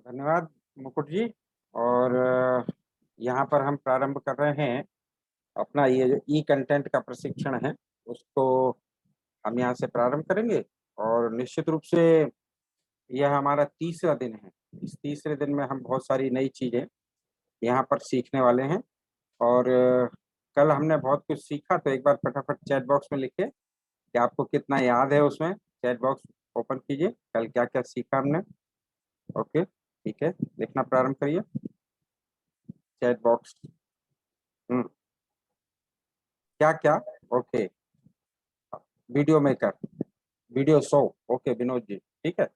धन्यवाद मुकुट जी। और यहाँ पर हम प्रारंभ कर रहे हैं अपना ये जो ई कंटेंट का प्रशिक्षण है उसको हम यहाँ से प्रारंभ करेंगे। और निश्चित रूप से यह हमारा तीसरा दिन है। इस तीसरे दिन में हम बहुत सारी नई चीजें यहाँ पर सीखने वाले हैं। और कल हमने बहुत कुछ सीखा, तो एक बार फटाफट चैट बॉक्स में लिखिए कि आपको कितना याद है। उसमें चैट बॉक्स ओपन कीजिए, कल क्या क्या सीखा हमने। ओके, ठीक है, लिखना प्रारंभ करिए चैट बॉक्स। हम्म, क्या क्या। Okay, video maker, video show, okay Vinod ji, ठीक है।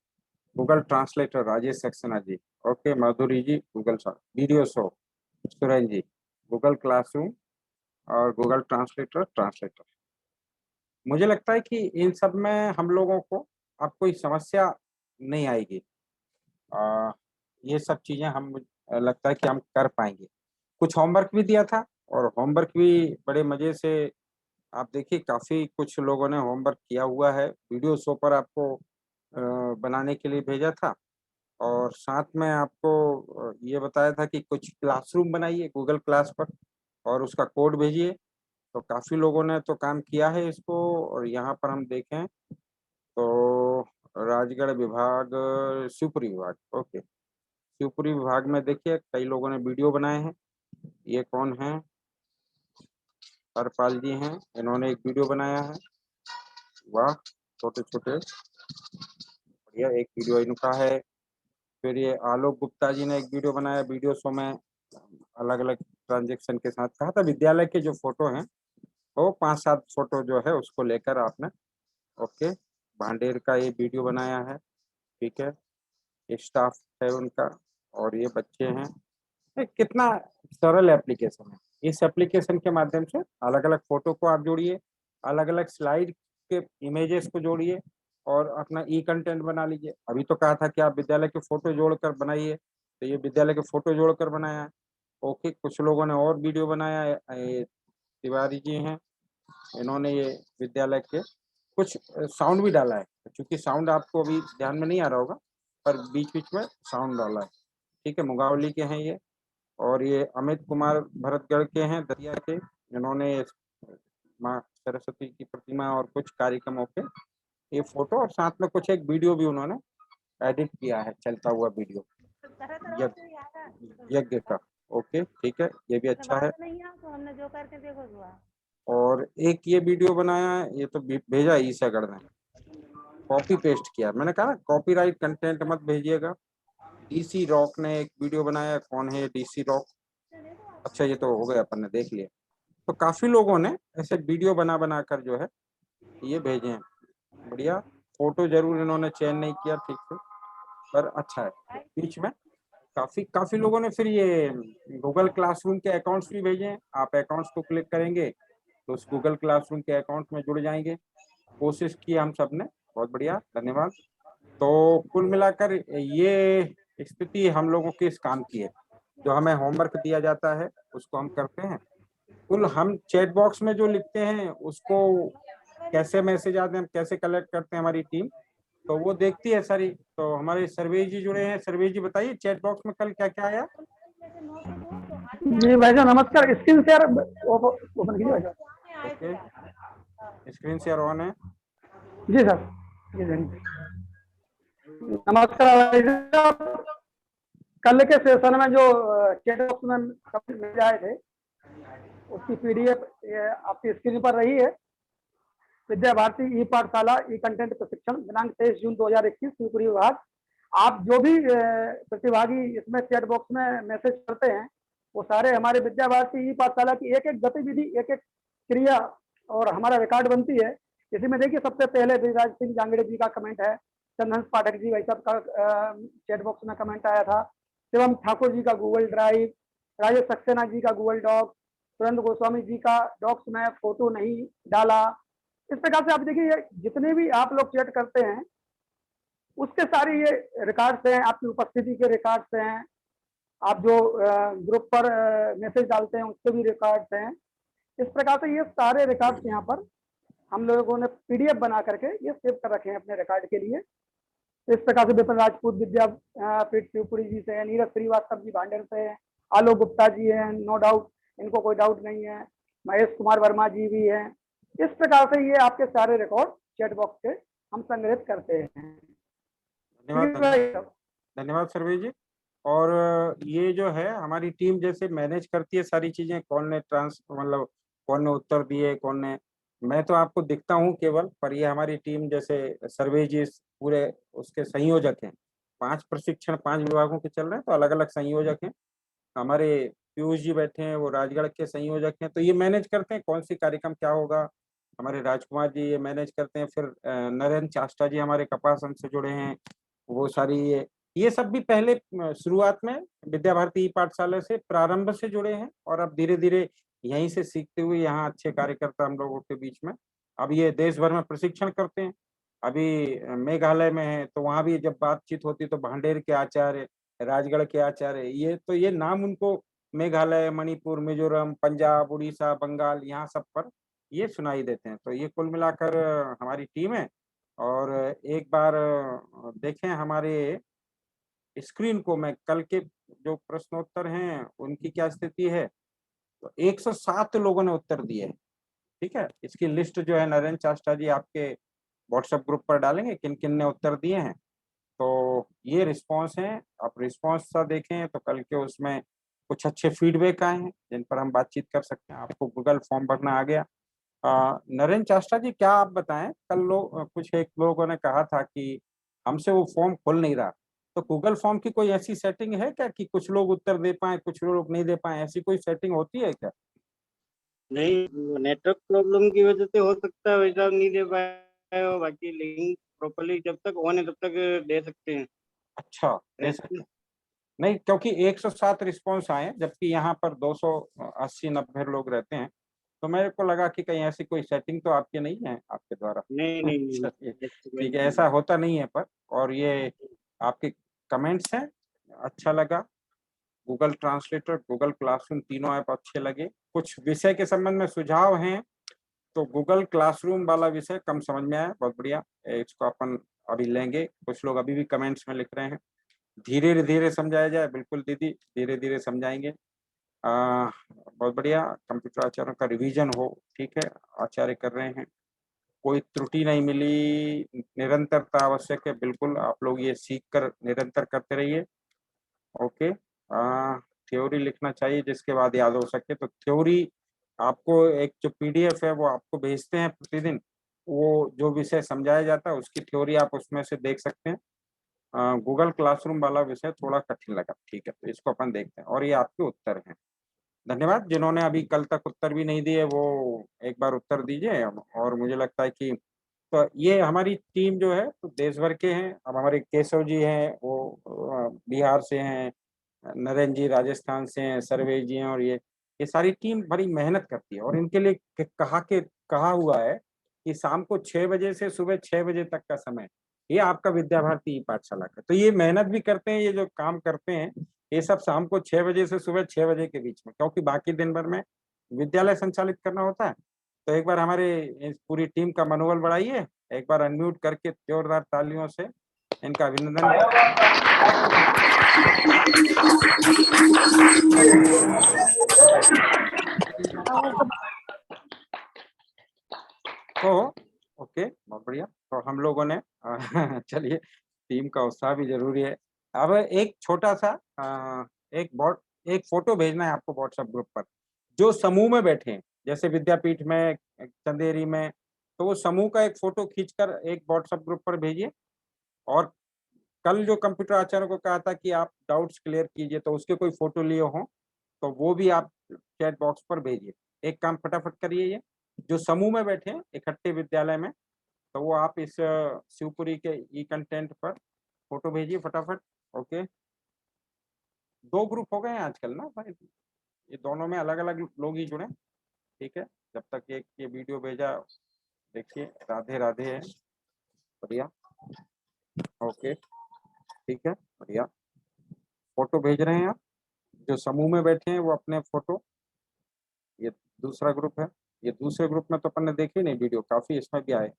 Google translator Rajesh Saxena ji, okay Madhuri ji Google video show, Suren ji Google classroom और गूगल ट्रांसलेटर ट्रांसलेटर। मुझे लगता है कि इन सब में हम लोगों को अब कोई समस्या नहीं आएगी। आ, ये सब चीजें हम लगता है कि हम कर पाएंगे। कुछ होमवर्क भी दिया था और होमवर्क भी बड़े मजे से आप देखिए, काफी कुछ लोगों ने होमवर्क किया हुआ है। वीडियो शो पर आपको बनाने के लिए भेजा था। और साथ में आपको ये बताया था कि कुछ क्लासरूम बनाइए गूगल क्लास पर और उसका कोड भेजिए। तो काफी लोगों ने तो काम किया है इसको। और यहाँ पर हम देखें तो राजगढ़ विभाग, शिवपुरी विभाग, ओके, शिवपुरी विभाग में देखिए कई लोगों ने वीडियो बनाए हैं। ये कौन है? हरपाल जी हैं, इन्होंने एक वीडियो बनाया है। वाह, छोटे छोटे, बढ़िया, एक वीडियो इनका है। फिर ये आलोक गुप्ता जी ने एक वीडियो बनाया वीडियो शो में, अलग अलग ट्रांजेक्शन के साथ। कहा था विद्यालय के जो फोटो हैं वो 5-7 फोटो जो है उसको लेकर आपने, ओके, भांडेर का ये वीडियो बनाया है, ठीक है। स्टाफ है उनका और ये बच्चे हैं। ये कितना सरल एप्लीकेशन है। इस एप्लीकेशन के माध्यम से अलग अलग फोटो को आप जोड़िए, अलग अलग स्लाइड के इमेजेस को जोड़िए और अपना ई कंटेंट बना लीजिए। अभी तो कहा था कि आप विद्यालय के फोटो जोड़कर बनाइए, तो ये विद्यालय के फोटो जोड़कर बनाया है। ओके, कुछ लोगों ने और वीडियो बनाया है। ये तिवारी जी हैं, इन्होंने ये विद्यालय के कुछ साउंड भी डाला है, क्योंकि साउंड आपको अभी ध्यान में नहीं आ रहा होगा, पर बीच बीच में साउंड डाला है, ठीक है। मुंगावली के हैं ये। और ये अमित कुमार भरतगढ़ के हैं, दतिया के। इन्होंने माँ सरस्वती की प्रतिमा और कुछ कार्यक्रमों के ये फोटो और साथ में कुछ एक वीडियो भी उन्होंने एडिट किया है, चलता हुआ वीडियो यज्ञ का। ओके, ठीक है, ये भी अच्छा है। और एक ये वीडियो बनाया है, ये तो भेजा ईसागढ़ ने, कॉपी पेस्ट किया। मैंने कहा ना, कॉपीराइट कंटेंट मत भेजिएगा। डीसी रॉक ने एक वीडियो बनाया। कौन है डीसी रॉक? अच्छा, ये तो हो गया, अपन ने देख लिया। तो काफी लोगों ने ऐसे वीडियो बना बना कर जो है ये भेजे हैं। बढ़िया। फोटो जरूर इन्होंने चयन नहीं किया ठीक से, पर अच्छा है। बीच में काफी काफी लोगों ने फिर ये गूगल क्लासरूम के अकाउंट्स भी भेजे हैं। आप अकाउंट्स को क्लिक करेंगे तो उस गूगल क्लासरूम के अकाउंट में जुड़ जाएंगे। कोशिश की हम सब ने, बहुत बढ़िया, धन्यवाद। तो कुल मिलाकर ये स्थिति हम लोगों के इस काम की है। जो हमें होमवर्क दिया जाता है उसको हम करते हैं। कुल हम चैट बॉक्स में जो लिखते हैं उसको कैसे मैसेज आते हैं, हम कैसे कलेक्ट करते हैं, हमारी टीम तो वो देखती है सारी। तो हमारे सर्वेश जी जुड़े हैं। सर्वेश जी बताइए चैट बॉक्स में कल क्या क्या आया? जी भाई साहब नमस्कार। स्क्रीन शेयर ओपन कीजिए भाई साहब। ओके, स्क्रीन शेयर ऑन है। जी सर, जी सर, नमस्कार भाई साहब। कल के सेशन में जो चैट बॉक्स में मिल आए थे उसकी पीडीएफ आपकी स्क्रीन पर रही है। विद्या भारती ई पाठशाला ई कंटेंट प्रशिक्षण दिनांक 23 जून 2021 शिवपुरी विभाग। आप जो भी प्रतिभागी इसमें चैट बॉक्स में मैसेज करते हैं वो सारे हमारे विद्या भारती ई पाठशाला की एक एक गतिविधि, एक एक क्रिया और हमारा रिकॉर्ड बनती है। इसी में देखिए सबसे पहले विराज सिंह जांगड़े जी का कमेंट है, चंदन पाठक जी भाई साहब का चैट बॉक्स में कमेंट आया था, शिवम ठाकुर जी का गूगल ड्राइव, राजेश सक्सेना जी का गूगल डॉक्स, सुरेंद्र गोस्वामी जी का डॉक्स में फोटो नहीं डाला। इस प्रकार से आप देखिए जितने भी आप लोग चैट करते हैं उसके सारे ये रिकॉर्ड्स हैं, आपकी उपस्थिति के रिकॉर्ड्स हैं, आप जो ग्रुप पर मैसेज डालते हैं उसके भी रिकॉर्ड्स हैं। इस प्रकार से ये सारे रिकॉर्ड्स यहाँ पर हम लोगों ने पीडीएफ बना करके ये सेव कर रखे हैं अपने रिकॉर्ड के लिए। इस प्रकार से विपिन राजपूत विद्यापीठ शिवपुरी जी से है, नीरज श्रीवास्तव जी भांडेर से है, आलोक गुप्ता जी हैं, नो डाउट, इनको कोई डाउट नहीं है, महेश कुमार वर्मा जी भी हैं। इस प्रकार से ये आपके सारे रिकॉर्ड चैट बॉक्स से हम संग्रहित करते हैं। धन्यवाद ठीक धन्यवाद है। धन्यवाद सर्वे जी। और ये जो है हमारी टीम जैसे मैनेज करती है सारी चीजें, कौन ने मतलब कौन ने उत्तर दिए, कौन ने, मैं तो आपको दिखता हूँ केवल, पर ये हमारी टीम जैसे सर्वे जी पूरे उसके संयोजक हैं। 5 प्रशिक्षण 5 विभागों के चल रहे हैं, तो अलग अलग संयोजक हैं। हमारे पीयूष जी बैठे हैं, वो राजगढ़ के संयोजक हैं, तो ये मैनेज करते हैं कौन सी कार्यक्रम क्या होगा। हमारे राजकुमार जी ये मैनेज करते हैं। फिर नरेंद्र चास्टा जी हमारे कपासन से जुड़े हैं, वो सारी ये सब भी पहले शुरुआत में विद्या भारती पाठशाला से प्रारंभ से जुड़े हैं, और अब धीरे धीरे यहीं से सीखते हुए यहाँ अच्छे कार्यकर्ता हम लोगों के बीच में अब ये देश भर में प्रशिक्षण करते हैं। अभी मेघालय में है, तो वहां भी जब बातचीत होती तो भांडेर के आचार्य, राजगढ़ के आचार्य, ये नाम उनको मेघालय, मणिपुर, मिजोरम, पंजाब, उड़ीसा, बंगाल, यहाँ सब पर ये सुनाई देते हैं। तो ये कुल मिलाकर हमारी टीम है। और एक बार देखें हमारे स्क्रीन को, मैं कल के जो प्रश्नोत्तर हैं उनकी क्या स्थिति है, तो 107 लोगों ने उत्तर दिए हैं। ठीक है, इसकी लिस्ट जो है नरेंद्र चास्टा जी आपके व्हाट्सएप ग्रुप पर डालेंगे किन किन ने उत्तर दिए हैं। तो ये रिस्पॉन्स है। आप रिस्पॉन्स सा देखें तो कल के उसमें कुछ अच्छे फीडबैक आए हैं जिन पर हम बातचीत कर सकते हैं। आपको गूगल फॉर्म भरना आ गया। नरेंद्र चास्टा जी क्या आप बताएं, कल कुछ एक लोगों ने कहा था कि हमसे वो फॉर्म खुल नहीं रहा, तो गूगल फॉर्म की कोई ऐसी सेटिंग है क्या कि कुछ लोग उत्तर दे पाए कुछ लोग नहीं दे पाए, ऐसी कोई सेटिंग होती है क्या? नहीं, नेटवर्क प्रॉब्लम की वजह से हो सकता है वैसा नहीं दे पाए हो, बाकी लिंक प्रॉपर्ली जब तक ऑन है तब तक दे सकते हैं। अच्छा, दे सकते हैं। नहीं, क्योंकि 107 रिस्पॉन्स आए हैं, जबकि यहाँ पर 280-90 लोग रहते हैं, तो मेरे को लगा कि कहीं ऐसी कोई सेटिंग तो आपकी नहीं है आपके द्वारा। नहीं नहीं नहीं, चलिए ऐसी कोई ठीक है, नहीं। ऐसा होता नहीं है पर। और ये आपके कमेंट्स हैं, अच्छा लगा। गूगल ट्रांसलेटर, गूगल क्लासरूम तीनों ऐप अच्छे लगे। कुछ विषय के संबंध में सुझाव हैं, तो गूगल क्लासरूम वाला विषय कम समझ में आया, बहुत बढ़िया, इसको अपन अभी लेंगे। कुछ लोग अभी भी कमेंट्स में लिख रहे हैं धीरे धीरे समझाया जाए, बिल्कुल दीदी धीरे धीरे समझाएंगे। बहुत बढ़िया, कंप्यूटर आचार्यों का रिवीजन हो, ठीक है, आचार्य कर रहे हैं, कोई त्रुटि नहीं मिली, निरंतरता आवश्यक है, बिल्कुल आप लोग ये सीख कर निरंतर करते रहिए। ओके, थ्योरी लिखना चाहिए जिसके बाद याद हो सके, तो थ्योरी आपको एक जो पीडीएफ है वो आपको भेजते हैं प्रतिदिन, वो जो विषय समझाया जाता है उसकी थ्योरी आप उसमें से देख सकते हैं। गूगल क्लासरूम वाला विषय थोड़ा कठिन लगा, ठीक है, तो इसको अपन देखते हैं। और ये आपके उत्तर हैं। धन्यवाद। जिन्होंने अभी कल तक उत्तर भी नहीं दिए वो एक बार उत्तर दीजिए। और मुझे लगता है कि तो ये हमारी टीम जो है तो देश भर के हैं। अब हमारे केशव जी हैं, वो बिहार से हैं, नरेंद्र जी राजस्थान से हैं, सर्वे जी हैं, और ये सारी टीम बड़ी मेहनत करती है। और इनके लिए कहा हुआ है कि शाम को 6 बजे से सुबह 6 बजे तक का समय ये आपका विद्या भारती पाठशाला का, तो ये मेहनत भी करते हैं, ये जो काम करते हैं ये सब शाम को 6 बजे से सुबह 6 बजे के बीच में, क्योंकि बाकी दिन भर में विद्यालय संचालित करना होता है। तो एक बार हमारे इस पूरी टीम का मनोबल बढ़ाइए, एक बार अनम्यूट करके जोरदार तालियों से इनका अभिनंदन तो ओके, बहुत बढ़िया। तो हम लोगों ने चलिए, टीम का उत्साह भी जरूरी है। अब एक छोटा सा एक फोटो भेजना है आपको व्हाट्सएप ग्रुप पर, जो समूह में बैठे हैं, जैसे विद्यापीठ में, चंदेरी में, तो वो समूह का एक फोटो खींचकर एक व्हाट्सएप ग्रुप पर भेजिए। और कल जो कंप्यूटर आचार्य को कहा था कि आप डाउट्स क्लियर कीजिए, तो उसके कोई फोटो लिए हों तो वो भी आप चैट बॉक्स पर भेजिए। एक काम फटाफट करिए, ये जो समूह में बैठे हैं इकट्ठे विद्यालय में, तो वो आप इस शिवपुरी के ई कंटेंट पर फोटो भेजिए फटाफट। ओके, 2 ग्रुप हो गए हैं आजकल ना भाई, ये दोनों में अलग अलग लोग ही जुड़े, ठीक है। जब तक एक ये वीडियो भेजा, देखिए, राधे राधे है, बढ़िया, ओके, ठीक है, बढ़िया, फोटो भेज रहे हैं आप। जो समूह में बैठे हैं वो अपने फोटो, ये दूसरा ग्रुप है। ये दूसरे ग्रुप में तो अपन ने देखी नहीं वीडियो, काफी इसमें भी आए।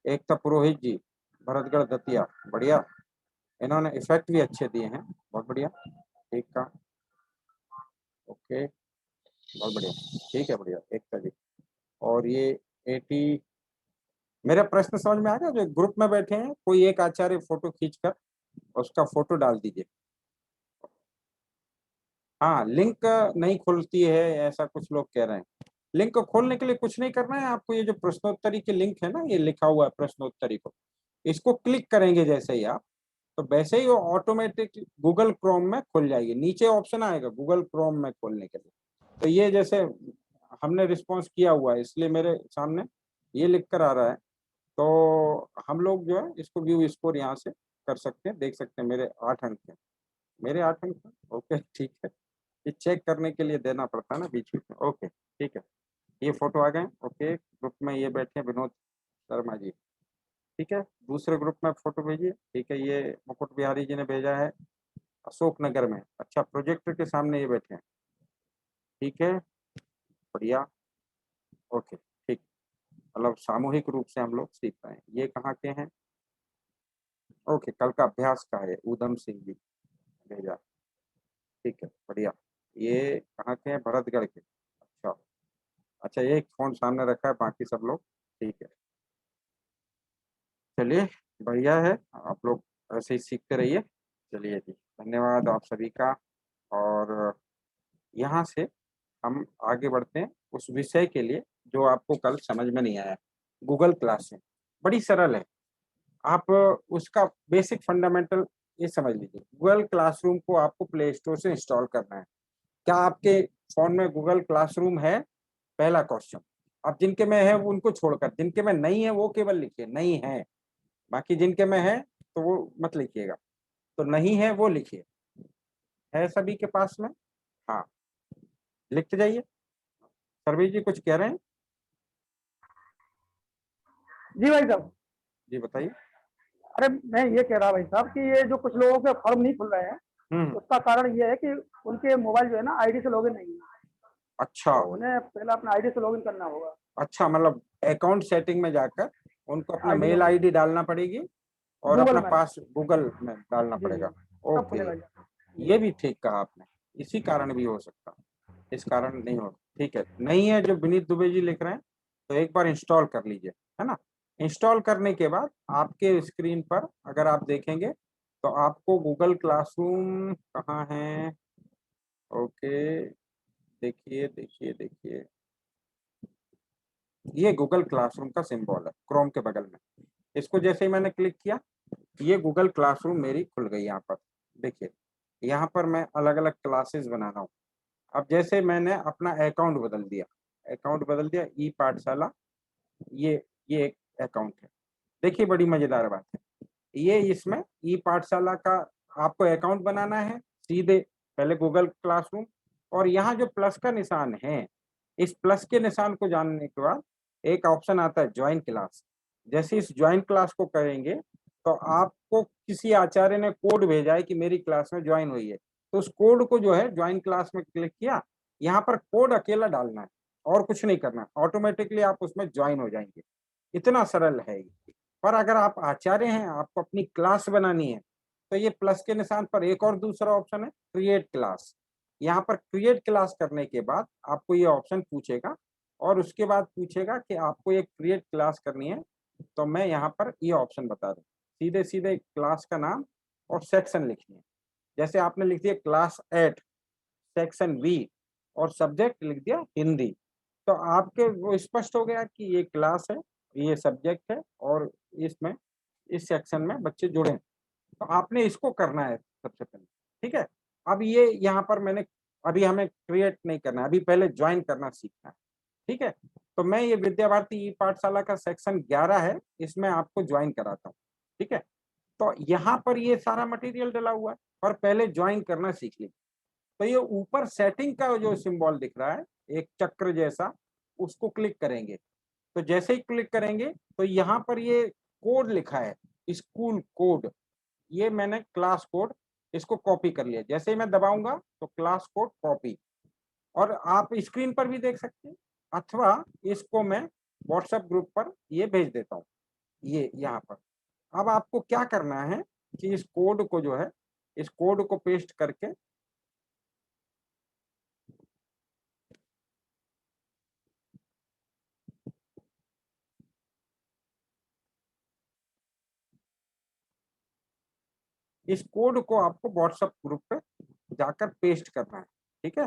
एक था पुरोहित जी, भरतगढ़ दतिया, बढ़िया। इन्होंने इफेक्ट भी अच्छे दिए हैं, बहुत बढ़िया। ठीक का, ओके, बहुत बढ़िया। ठीक है, बढ़िया, एकता जी। और ये 80, मेरा प्रश्न समझ में आ गया? जो ग्रुप में बैठे हैं, कोई एक आचार्य फोटो खींचकर उसका फोटो डाल दीजिए। हाँ, लिंक नहीं खुलती है ऐसा कुछ लोग कह रहे हैं। लिंक को खोलने के लिए कुछ नहीं करना है आपको, ये जो प्रश्नोत्तरी के लिंक है ना, ये लिखा हुआ है प्रश्नोत्तरी को, इसको क्लिक करेंगे जैसे ही आप, तो वैसे ही वो ऑटोमेटिक गूगल क्रोम में खुल जाएगी। नीचे ऑप्शन आएगा गूगल क्रोम में खोलने के लिए। तो ये जैसे हमने रिस्पॉन्स किया हुआ है, इसलिए मेरे सामने ये लिख कर आ रहा है। तो हम लोग जो है इसको व्यू स्कोर यहाँ से कर सकते हैं, देख सकते हैं। मेरे 8 अंक हैं, मेरे 8 अंक हैं। ओके, ठीक है। ये चेक करने के लिए देना पड़ता है ना बीच बीच में। ओके, ठीक है। ये फोटो आ गए। ओके, ग्रुप में ये बैठे हैं विनोद शर्मा जी, ठीक है। दूसरे ग्रुप में फोटो भेजिए। ठीक है, ये मुकुट बिहारी जी ने भेजा है अशोक नगर में। अच्छा, प्रोजेक्टर के सामने ये बैठे हैं, ठीक है, बढ़िया। ओके, ठीक, मतलब सामूहिक रूप से हम लोग सीख रहे हैं। ये कहाँ के हैं? ओके, कल का अभ्यास का है, ऊधम सिंह जी भेजा, ठीक है, बढ़िया। ये कहाँ के हैं? भरतगढ़ के। अच्छा, अच्छा, एक फोन सामने रखा है, बाकी सब लोग ठीक है। चलिए, बढ़िया है, आप लोग ऐसे ही सीखते रहिए। चलिए जी, धन्यवाद आप सभी का। और यहाँ से हम आगे बढ़ते हैं उस विषय के लिए जो आपको कल समझ में नहीं आया। गूगल क्लासरूम बड़ी सरल है, आप उसका बेसिक फंडामेंटल ये समझ लीजिए। गूगल क्लासरूम को आपको प्ले स्टोर से इंस्टॉल करना है। क्या आपके फोन में गूगल क्लासरूम है? पहला क्वेश्चन। अब जिनके में है उनको छोड़कर, जिनके में नहीं है वो केवल लिखिए नहीं है, बाकी जिनके में है तो वो मत लिखिएगा। तो नहीं है वो लिखिए, है सभी के पास में? हाँ, लिखते जाइए। सर्वेश जी कुछ कह रहे हैं? जी भाई साहब। जी बताइए। अरे मैं ये कह रहा भाई साहब कि ये जो कुछ लोगों के फॉर्म नहीं खुल रहे हैं, हम्म, उसका कारण ये है कि उनके मोबाइल जो है ना आईडी से लॉगिन नहीं है। अच्छा, तो उन्हें पहले अपना आईडी से लॉगिन करना होगा। अच्छा, मतलब अकाउंट सेटिंग में जाकर उनको अपना आईडी मेल लॉगिन आईडी डालना पड़ेगी और गूगल अपना में। पास गूगल में डालना जी जी, पड़ेगा। तब ओके, खुलेगा ये। ये भी ठीक कहा आपने। इसी कारण भी हो सकता, इस कारण नहीं हो। ठीक है, नहीं है जो विनीत दुबे जी लिख रहे हैं, तो एक बार इंस्टॉल कर लीजिए, है ना। इंस्टॉल करने के बाद आपके स्क्रीन पर अगर आप देखेंगे तो आपको गूगल क्लासरूम कहाँ है? ओके, देखिए देखिए देखिए, ये गूगल क्लासरूम का सिंबल है क्रोम के बगल में। इसको जैसे ही मैंने क्लिक किया, ये गूगल क्लासरूम मेरी खुल गई। यहाँ पर देखिए, यहाँ पर मैं अलग अलग क्लासेस बना रहा हूँ। अब जैसे मैंने अपना अकाउंट बदल दिया ई पाठशाला, ये एक अकाउंट है। देखिए, बड़ी मजेदार बात है ये, इसमें ई पाठशाला का आपको अकाउंट बनाना है सीधे, पहले गूगल क्लासरूम, और यहाँ जो प्लस का निशान है, इस प्लस के निशान को जानने के बाद एक ऑप्शन आता है ज्वाइन क्लास। जैसे इस ज्वाइन क्लास को करेंगे तो आपको किसी आचार्य ने कोड भेजा है कि मेरी क्लास में ज्वाइन हुई है, तो उस कोड को जो है ज्वाइन क्लास में क्लिक किया, यहाँ पर कोड अकेला डालना है और कुछ नहीं करना, ऑटोमेटिकली आप उसमें ज्वाइन हो जाएंगे। इतना सरल है ये। पर अगर आप आचार्य हैं, आपको अपनी क्लास बनानी है, तो ये प्लस के निशान पर एक और दूसरा ऑप्शन है क्रिएट क्लास। यहाँ पर क्रिएट क्लास करने के बाद आपको ये ऑप्शन पूछेगा, और उसके बाद पूछेगा कि आपको ये क्रिएट क्लास करनी है, तो मैं यहाँ पर ये ऑप्शन बता दूं, सीधे सीधे क्लास का नाम और सेक्शन लिखनी है। जैसे आपने लिख दिया क्लास 8 सेक्शन बी और सब्जेक्ट लिख दिया हिंदी, तो आपके वो स्पष्ट हो गया कि ये क्लास है, ये सब्जेक्ट है, और इसमें इस सेक्शन में बच्चे जुड़े हैं। तो आपने इसको करना है सबसे पहले, ठीक है। अब ये यहाँ पर मैंने, अभी हमें क्रिएट नहीं करना है, अभी पहले ज्वाइन करना सीखना है, ठीक है। तो मैं ये विद्या भारती ई पाठशाला का सेक्शन 11 है, इसमें आपको ज्वाइन कराता हूँ, ठीक है। तो यहाँ पर ये सारा मटेरियल डला हुआ है, और पहले ज्वाइन करना सीख लीजिए। तो ये ऊपर सेटिंग का जो सिंबल दिख रहा है, एक चक्र जैसा, उसको क्लिक करेंगे। तो जैसे ही क्लिक करेंगे तो यहाँ पर ये कोड लिखा है, स्कूल कोड, ये मैंने क्लास कोड इसको कॉपी कर लिया। जैसे ही मैं दबाऊंगा तो क्लास कोड कॉपी, और आप स्क्रीन पर भी देख सकते हैं, अथवा इसको मैं व्हाट्सएप ग्रुप पर ये भेज देता हूँ, ये यहाँ पर। अब आपको क्या करना है कि इस कोड को जो है, इस कोड को पेस्ट करके इस कोड को आपको व्हाट्सएप ग्रुप पे जाकर पेस्ट करना है। ठीक है,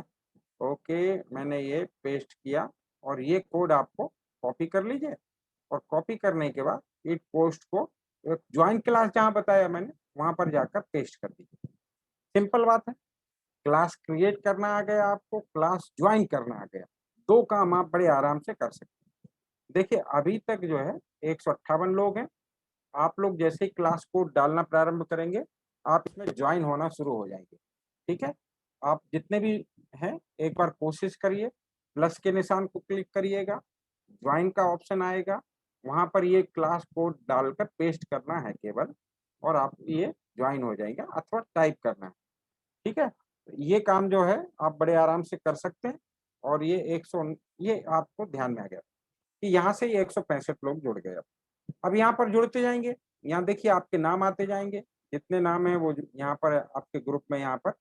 ओके, मैंने ये पेस्ट किया और ये कोड आपको कॉपी कर लीजिए और कॉपी करने के बाद एक पोस्ट को ज्वाइन क्लास जहां बताया मैंने वहां पर जाकर पेस्ट कर दीजिए। सिंपल बात है, क्लास क्रिएट करना आ गया, आपको क्लास ज्वाइन करना आ गया, दो काम आप बड़े आराम से कर सकते हैं। देखिए अभी तक जो है 158 लोग हैं। आप लोग जैसे ही क्लास कोड डालना प्रारंभ करेंगे, आप इसमें ज्वाइन होना शुरू हो जाएंगे। ठीक है, आप जितने भी हैं एक बार कोशिश करिए, प्लस के निशान को क्लिक करिएगा, ज्वाइन का ऑप्शन आएगा, वहां पर ये क्लास कोड डालकर पेस्ट करना है केवल, और आप ये ज्वाइन हो जाएगा, अथवा टाइप करना है। ठीक है, ये काम जो है आप बड़े आराम से कर सकते हैं। और ये 100, ये आपको ध्यान में आ गया कि यहाँ से ये 165 लोग जुड़ गए। अब यहाँ पर जुड़ते जाएंगे, यहाँ देखिए आपके नाम आते जाएंगे, जितने नाम है वो यहाँ पर आपके ग्रुप में यहाँ पर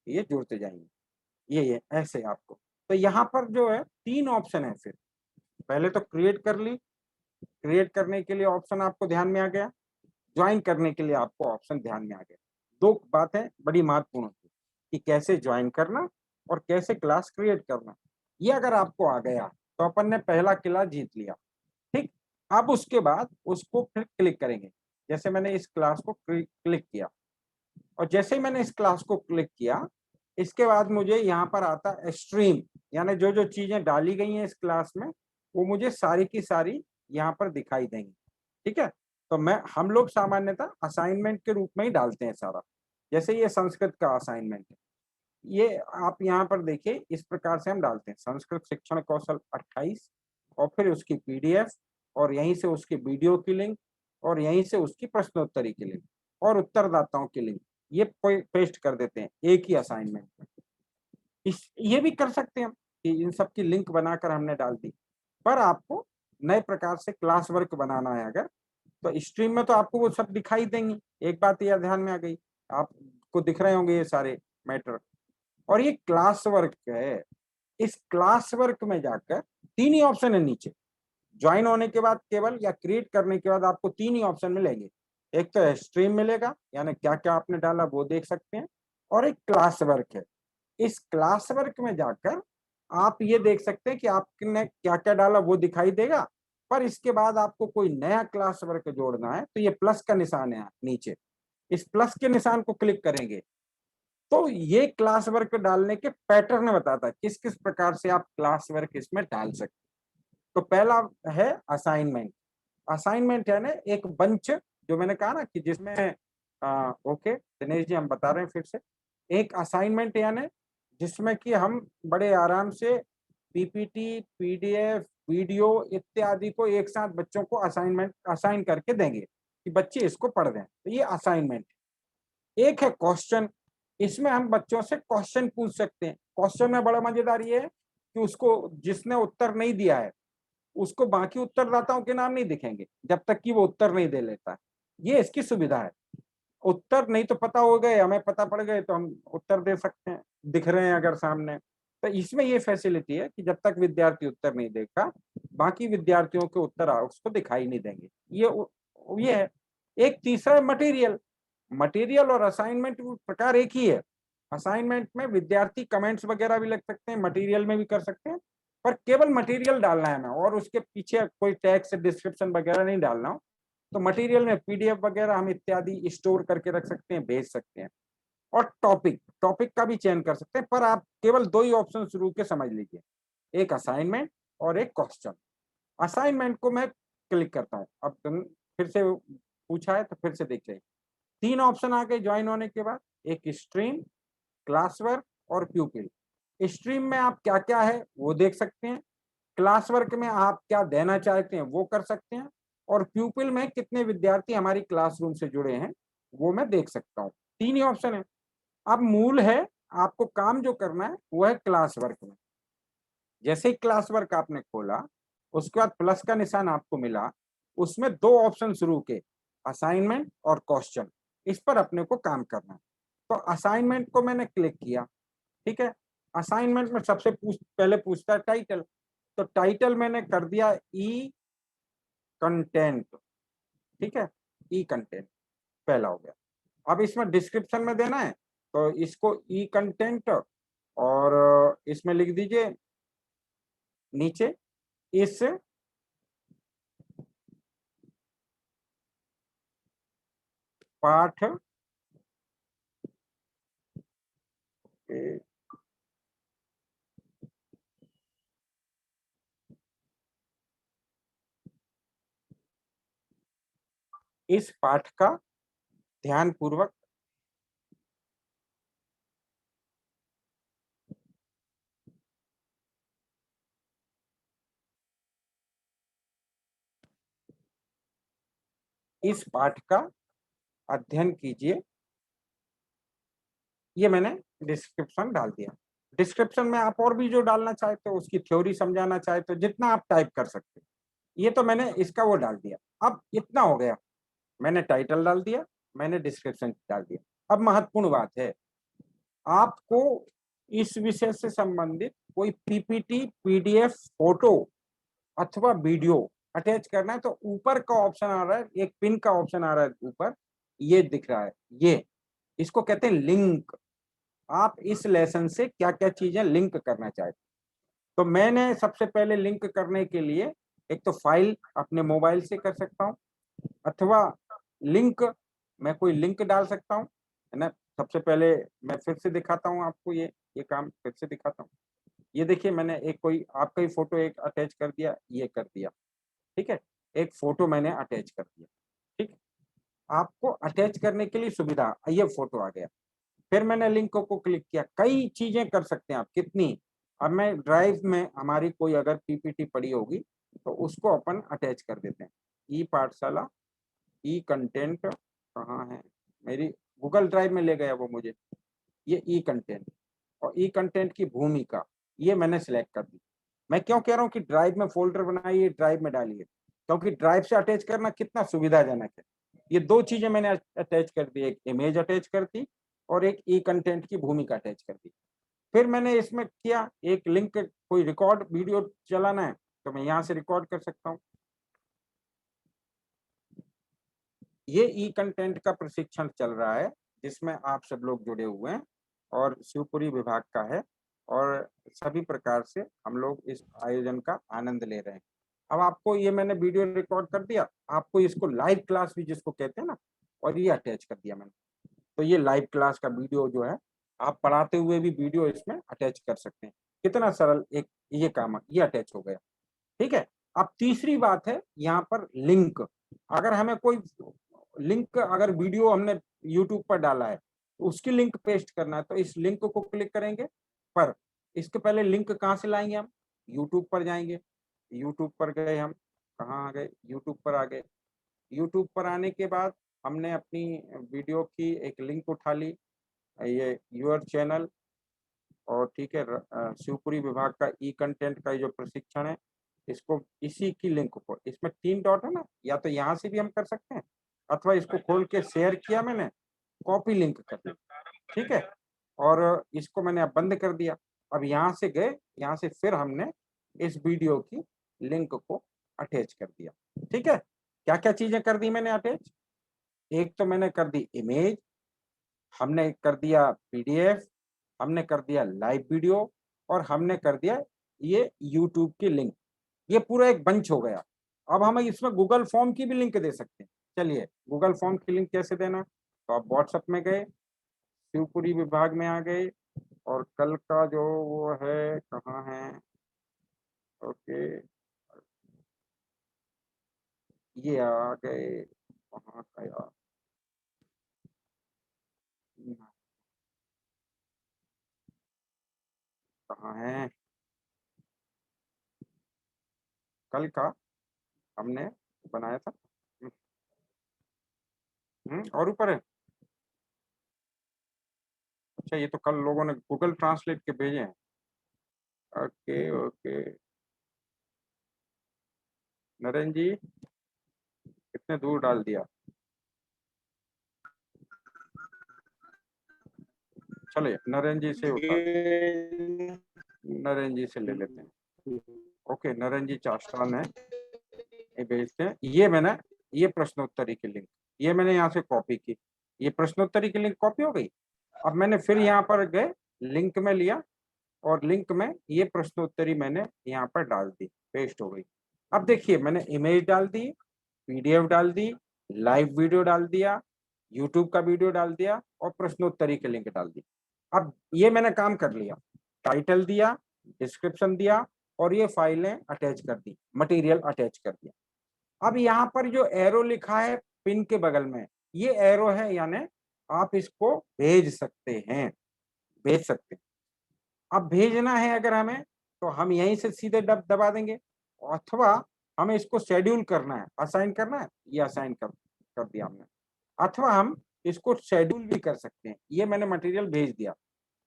ये जुड़ते जाएंगे। ये ऐसे आपको, तो यहाँ पर जो है 3 ऑप्शन है। फिर पहले तो क्रिएट कर ली, क्रिएट करने के लिए ऑप्शन आपको ध्यान में आ गया, ज्वाइन करने के लिए आपको ऑप्शन ध्यान में आ गया। दो बातें बड़ी महत्वपूर्ण होती कि कैसे ज्वाइन करना और कैसे क्लास क्रिएट करना। ये अगर आपको आ गया तो अपन ने पहला किला जीत लिया। ठीक, अब उसके बाद उसको फिर क्लिक करेंगे। जैसे मैंने इस क्लास को क्लिक किया और जैसे ही मैंने इस क्लास को क्लिक किया, इसके बाद मुझे यहाँ पर आता है स्ट्रीम, यानी जो जो चीजें डाली गई हैं इस क्लास में वो मुझे सारी की सारी यहाँ पर दिखाई देंगी। ठीक है, तो हम लोग सामान्यतः असाइनमेंट के रूप में ही डालते हैं सारा। जैसे ये संस्कृत का असाइनमेंट है, ये आप यहाँ पर देखिए इस प्रकार से हम डालते हैं, संस्कृत शिक्षण कौशल 28, और फिर उसकी पीडीएफ, और यहीं से उसकी वीडियो की लिंक, और यहीं से उसकी प्रश्नोत्तरी की लिंक और उत्तरदाताओं की लिंक, ये पेस्ट कर देते हैं एक ही असाइनमेंट में। ये भी कर सकते हैं हम कि इन सब की लिंक बनाकर हमने डाल दी। पर आपको नए प्रकार से क्लास वर्क बनाना है अगर, तो स्ट्रीम में तो आपको वो सब दिखाई देंगी। एक बात यह ध्यान में आ गई, आपको दिख रहे होंगे ये सारे मैटर। और ये क्लास वर्क है, इस क्लास वर्क में जाकर 3 ही ऑप्शन है नीचे, ज्वाइन होने के बाद केवल या क्रिएट करने के बाद आपको 3 ही ऑप्शन मिलेंगे। एक तो स्ट्रीम मिलेगा, यानी क्या क्या आपने डाला वो देख सकते हैं, और एक क्लास वर्क है। इस क्लास वर्क में जाकर आप ये देख सकते हैं कि आपने क्या क्या डाला वो दिखाई देगा। पर इसके बाद आपको कोई नया क्लास वर्क जोड़ना है तो ये प्लस का निशान है नीचे, इस प्लस के निशान को क्लिक करेंगे तो ये क्लास वर्क डालने के पैटर्न बताता है किस किस प्रकार से आप क्लास वर्क इसमें डाल सकते। तो पहला है असाइनमेंट। असाइनमेंट है ना एक बंच, जो मैंने कहा ना कि जिसमें ओके दिनेश जी हम बता रहे हैं फिर से, एक असाइनमेंट यानी जिसमें कि हम बड़े आराम से पीपीटी, पीडीएफ, वीडियो इत्यादि को एक साथ बच्चों को असाइन करके देंगे कि बच्चे इसको पढ़ दें, तो ये असाइनमेंट। एक है क्वेश्चन, इसमें हम बच्चों से क्वेश्चन पूछ सकते हैं। क्वेश्चन में बड़ा मजेदार ये है कि उसको जिसने उत्तर नहीं दिया है उसको बाकी उत्तरदाताओं के नाम नहीं दिखेंगे जब तक कि वो उत्तर नहीं दे लेता है। ये इसकी सुविधा है। उत्तर नहीं तो पता हो गए, हमें पता पड़ गए तो हम उत्तर दे सकते हैं, दिख रहे हैं अगर सामने। तो इसमें ये फैसिलिटी है कि जब तक विद्यार्थी उत्तर नहीं देखा बाकी विद्यार्थियों के उत्तर उसको दिखाई नहीं देंगे। ये है। एक तीसरा मटेरियल। मटेरियल और असाइनमेंट प्रकार एक ही है। असाइनमेंट में विद्यार्थी कमेंट्स वगैरह भी लग सकते हैं, मटेरियल में भी कर सकते हैं, पर केवल मटेरियल डालना है ना, और उसके पीछे कोई टेक्स्ट डिस्क्रिप्शन वगैरह नहीं डालना हो। तो मटेरियल में पीडीएफ वगैरह हम इत्यादि स्टोर करके रख सकते हैं, भेज सकते हैं। और टॉपिक, टॉपिक का भी चयन कर सकते हैं, पर आप केवल 2 ही ऑप्शन शुरू के समझ लीजिए, एक असाइनमेंट और एक क्वेश्चन। असाइनमेंट को मैं क्लिक करता हूँ, अब तुम फिर से पूछा है तो फिर से देख लें। 3 ऑप्शन आ गए ज्वाइन होने के बाद, एक स्ट्रीम, क्लास वर्क और प्यूपिल। स्ट्रीम में आप क्या क्या है वो देख सकते हैं, क्लास वर्क में आप क्या देना चाहते हैं वो कर सकते हैं, और प्यूपिल में कितने विद्यार्थी हमारी क्लासरूम से जुड़े हैं वो मैं देख सकता हूँ। 3 ही ऑप्शन है। अब मूल है, आपको काम जो करना है वो है क्लास वर्क में। जैसे ही क्लास वर्क आपने खोला उसके बाद प्लस का निशान आपको मिला, उसमें 2 ऑप्शन शुरू के, असाइनमेंट और क्वेश्चन, इस पर अपने को काम करना है। तो असाइनमेंट को मैंने क्लिक किया, ठीक है। असाइनमेंट में सबसे पहले पूछता है टाइटल, तो टाइटल मैंने कर दिया ई कंटेंट, ठीक है, ई कंटेंट पहला हो गया। अब इसमें डिस्क्रिप्शन में देना है, तो इसको ई कंटेंट और इसमें लिख दीजिए नीचे इस पाठ के इस पाठ का ध्यान पूर्वक इस पाठ का अध्ययन कीजिए। ये मैंने डिस्क्रिप्शन डाल दिया। डिस्क्रिप्शन में आप और भी जो डालना चाहते हो, उसकी थ्योरी समझाना चाहते हो, जितना आप टाइप कर सकते हो। ये तो मैंने इसका वो डाल दिया। अब इतना हो गया, मैंने टाइटल डाल दिया, मैंने डिस्क्रिप्शन डाल दिया। अब महत्वपूर्ण बात है, आपको इस विषय से संबंधित कोई पीपीटी, पीडीएफ, फोटो अथवा वीडियो अटैच करना है, तो ऊपर का ऑप्शन आ रहा है, एक पिन का ऑप्शन आ रहा है ऊपर, ये दिख रहा है, ये इसको कहते हैं लिंक। आप इस लेसन से क्या क्या चीजें लिंक करना चाहते, तो मैंने सबसे पहले लिंक करने के लिए एक तो फाइल अपने मोबाइल से कर सकता हूँ, अथवा लिंक, मैं कोई लिंक डाल सकता हूँ, है ना। सबसे पहले मैं फिर से दिखाता हूँ आपको, ये काम फिर से दिखाता हूँ। ये देखिए, मैंने एक कोई आपका ही फोटो एक अटैच कर दिया, ये कर दिया, ठीक है। एक फोटो मैंने अटैच कर दिया, ठीक। आपको अटैच करने के लिए सुविधा, ये फोटो आ गया। फिर मैंने लिंक को क्लिक किया, कई चीजें कर सकते हैं आप, कितनी। अब मैं ड्राइव में हमारी कोई अगर पीपीटी पड़ी होगी, तो उसको अपन अटैच कर देते हैं। ई पाठशाला, ई कंटेंट कहाँ है मेरी, गूगल ड्राइव में ले गया वो मुझे, ये ई कंटेंट। और ई कंटेंट की भूमिका ये मैंने सिलेक्ट कर दी। मैं क्यों कह रहा हूँ कि ड्राइव में फोल्डर बनाइए, ड्राइव में डालिए, क्योंकि ड्राइव से अटैच करना कितना सुविधाजनक है। ये दो चीजें मैंने अटैच कर दी, एक इमेज अटैच कर दी और एक ई कंटेंट की भूमिका अटैच कर दी। फिर मैंने इसमें किया एक लिंक, कोई रिकॉर्ड वीडियो चलाना है, तो मैं यहाँ से रिकॉर्ड कर सकता हूँ। ये ई कंटेंट का प्रशिक्षण चल रहा है, जिसमें आप सब लोग जुड़े हुए हैं और शिवपुरी विभाग का है, और सभी प्रकार से हम लोग इस आयोजन का आनंद ले रहे हैं। अब आपको ये मैंने वीडियो रिकॉर्ड कर दिया, आपको इसको लाइव क्लास भी जिसको कहते हैं ना, और ये अटैच कर दिया मैंने। तो ये लाइव क्लास का वीडियो जो है, आप पढ़ाते हुए भी वीडियो इसमें अटैच कर सकते हैं। कितना सरल एक ये काम, ये अटैच हो गया, ठीक है। अब तीसरी बात है यहाँ पर लिंक। अगर हमें कोई लिंक, अगर वीडियो हमने यूट्यूब पर डाला है, तो उसकी लिंक पेस्ट करना है, तो इस लिंक को क्लिक करेंगे। पर इसके पहले लिंक कहाँ से लाएंगे हम, यूट्यूब पर जाएंगे। यूट्यूब पर गए हम, कहाँ आ गए, यूट्यूब पर आ गए। यूट्यूब पर आने के बाद हमने अपनी वीडियो की एक लिंक उठा ली, ये यूर चैनल, और ठीक है, शिवपुरी विभाग का ई कंटेंट का जो प्रशिक्षण है, इसको इसी की लिंक को, इसमें 3 डॉट है ना, या तो यहाँ से भी हम कर सकते हैं, अथवा इसको खोल के शेयर किया मैंने, कॉपी लिंक कर दी, ठीक है। और इसको मैंने अब बंद कर दिया। अब यहाँ से गए, यहाँ से फिर हमने इस वीडियो की लिंक को अटैच कर दिया, ठीक है। क्या क्या चीजें कर दी मैंने अटैच, एक तो मैंने कर दी इमेज, हमने कर दिया पीडीएफ, हमने कर दिया लाइव वीडियो, और हमने कर दिया ये यूट्यूब की लिंक। ये पूरा एक बंच हो गया। अब हम इसमें गूगल फॉर्म की भी लिंक दे सकते हैं। चलिए, गूगल फॉर्म की लिंक कैसे देना, तो आप व्हाट्सएप में गए, शिवपुरी विभाग में आ गए, और कल का जो वो है, कहाँ है, ओके, ये आ गए, कहाँ गया, कहाँ है, कल का हमने बनाया था। और ऊपर है। अच्छा, ये तो कल लोगों ने गूगल ट्रांसलेट के भेजे हैं। ओके ओके, नरेंद्र जी कितने दूर डाल दिया। चलिए नरेंद्र जी से उठा, नरेंद्र जी से ले लेते हैं। ओके, नरेंद्र जी चाष्टान है, ये भेजते हैं। ये मैंने, ये प्रश्नोत्तरी की लिंक, ये मैंने यहाँ से कॉपी की, ये प्रश्नोत्तरी की लिंक कॉपी हो गई। अब मैंने फिर यहाँ पर गए, लिंक में लिया और लिंक में ये प्रश्नोत्तरी मैंने यहाँ पर डाल दी, पेस्ट हो गई। अब देखिए मैंने इमेज डाल दी, पीडीएफ डाल दी, लाइव वीडियो डाल दिया, यूट्यूब का वीडियो डाल दिया और प्रश्नोत्तरी की लिंक डाल दी। अब ये मैंने काम कर लिया, टाइटल दिया, डिस्क्रिप्शन दिया और ये फाइलें अटैच कर दी, मटेरियल अटैच कर दिया। अब यहाँ पर जो एरो लिखा है पिन के बगल में, ये एरो है, यानी आप इसको भेज सकते हैं, भेज सकते हैं। अब भेजना है अगर हमें, तो हम यहीं से सीधे दबा देंगे, अथवा हमें इसको शेड्यूल करना है, असाइन करना है, ये असाइन कर दिया हमने, अथवा हम इसको शेड्यूल भी कर सकते हैं। ये मैंने मटेरियल भेज दिया।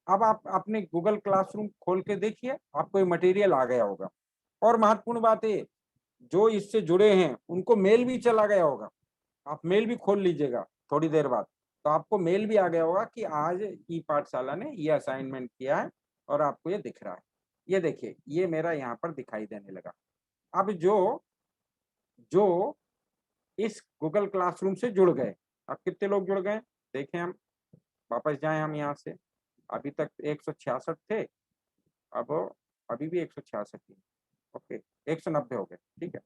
अब आप अपने गूगल क्लासरूम खोल के देखिए, आपको ये मटेरियल आ गया होगा। और महत्वपूर्ण बात है, जो इससे जुड़े हैं उनको मेल भी चला गया होगा, आप मेल भी खोल लीजिएगा थोड़ी देर बाद, तो आपको मेल भी आ गया होगा कि आज ई पाठशाला ने ये असाइनमेंट किया है और आपको ये दिख रहा है। ये देखिए, ये मेरा यहाँ पर दिखाई देने लगा। अब जो जो इस गूगल क्लासरूम से जुड़ गए, अब कितने लोग जुड़ गए देखें हम, वापस जाएं हम यहाँ से, अभी तक 166 थे, अब अभी भी 166 ही, ओके 190 हो गए, ठीक है।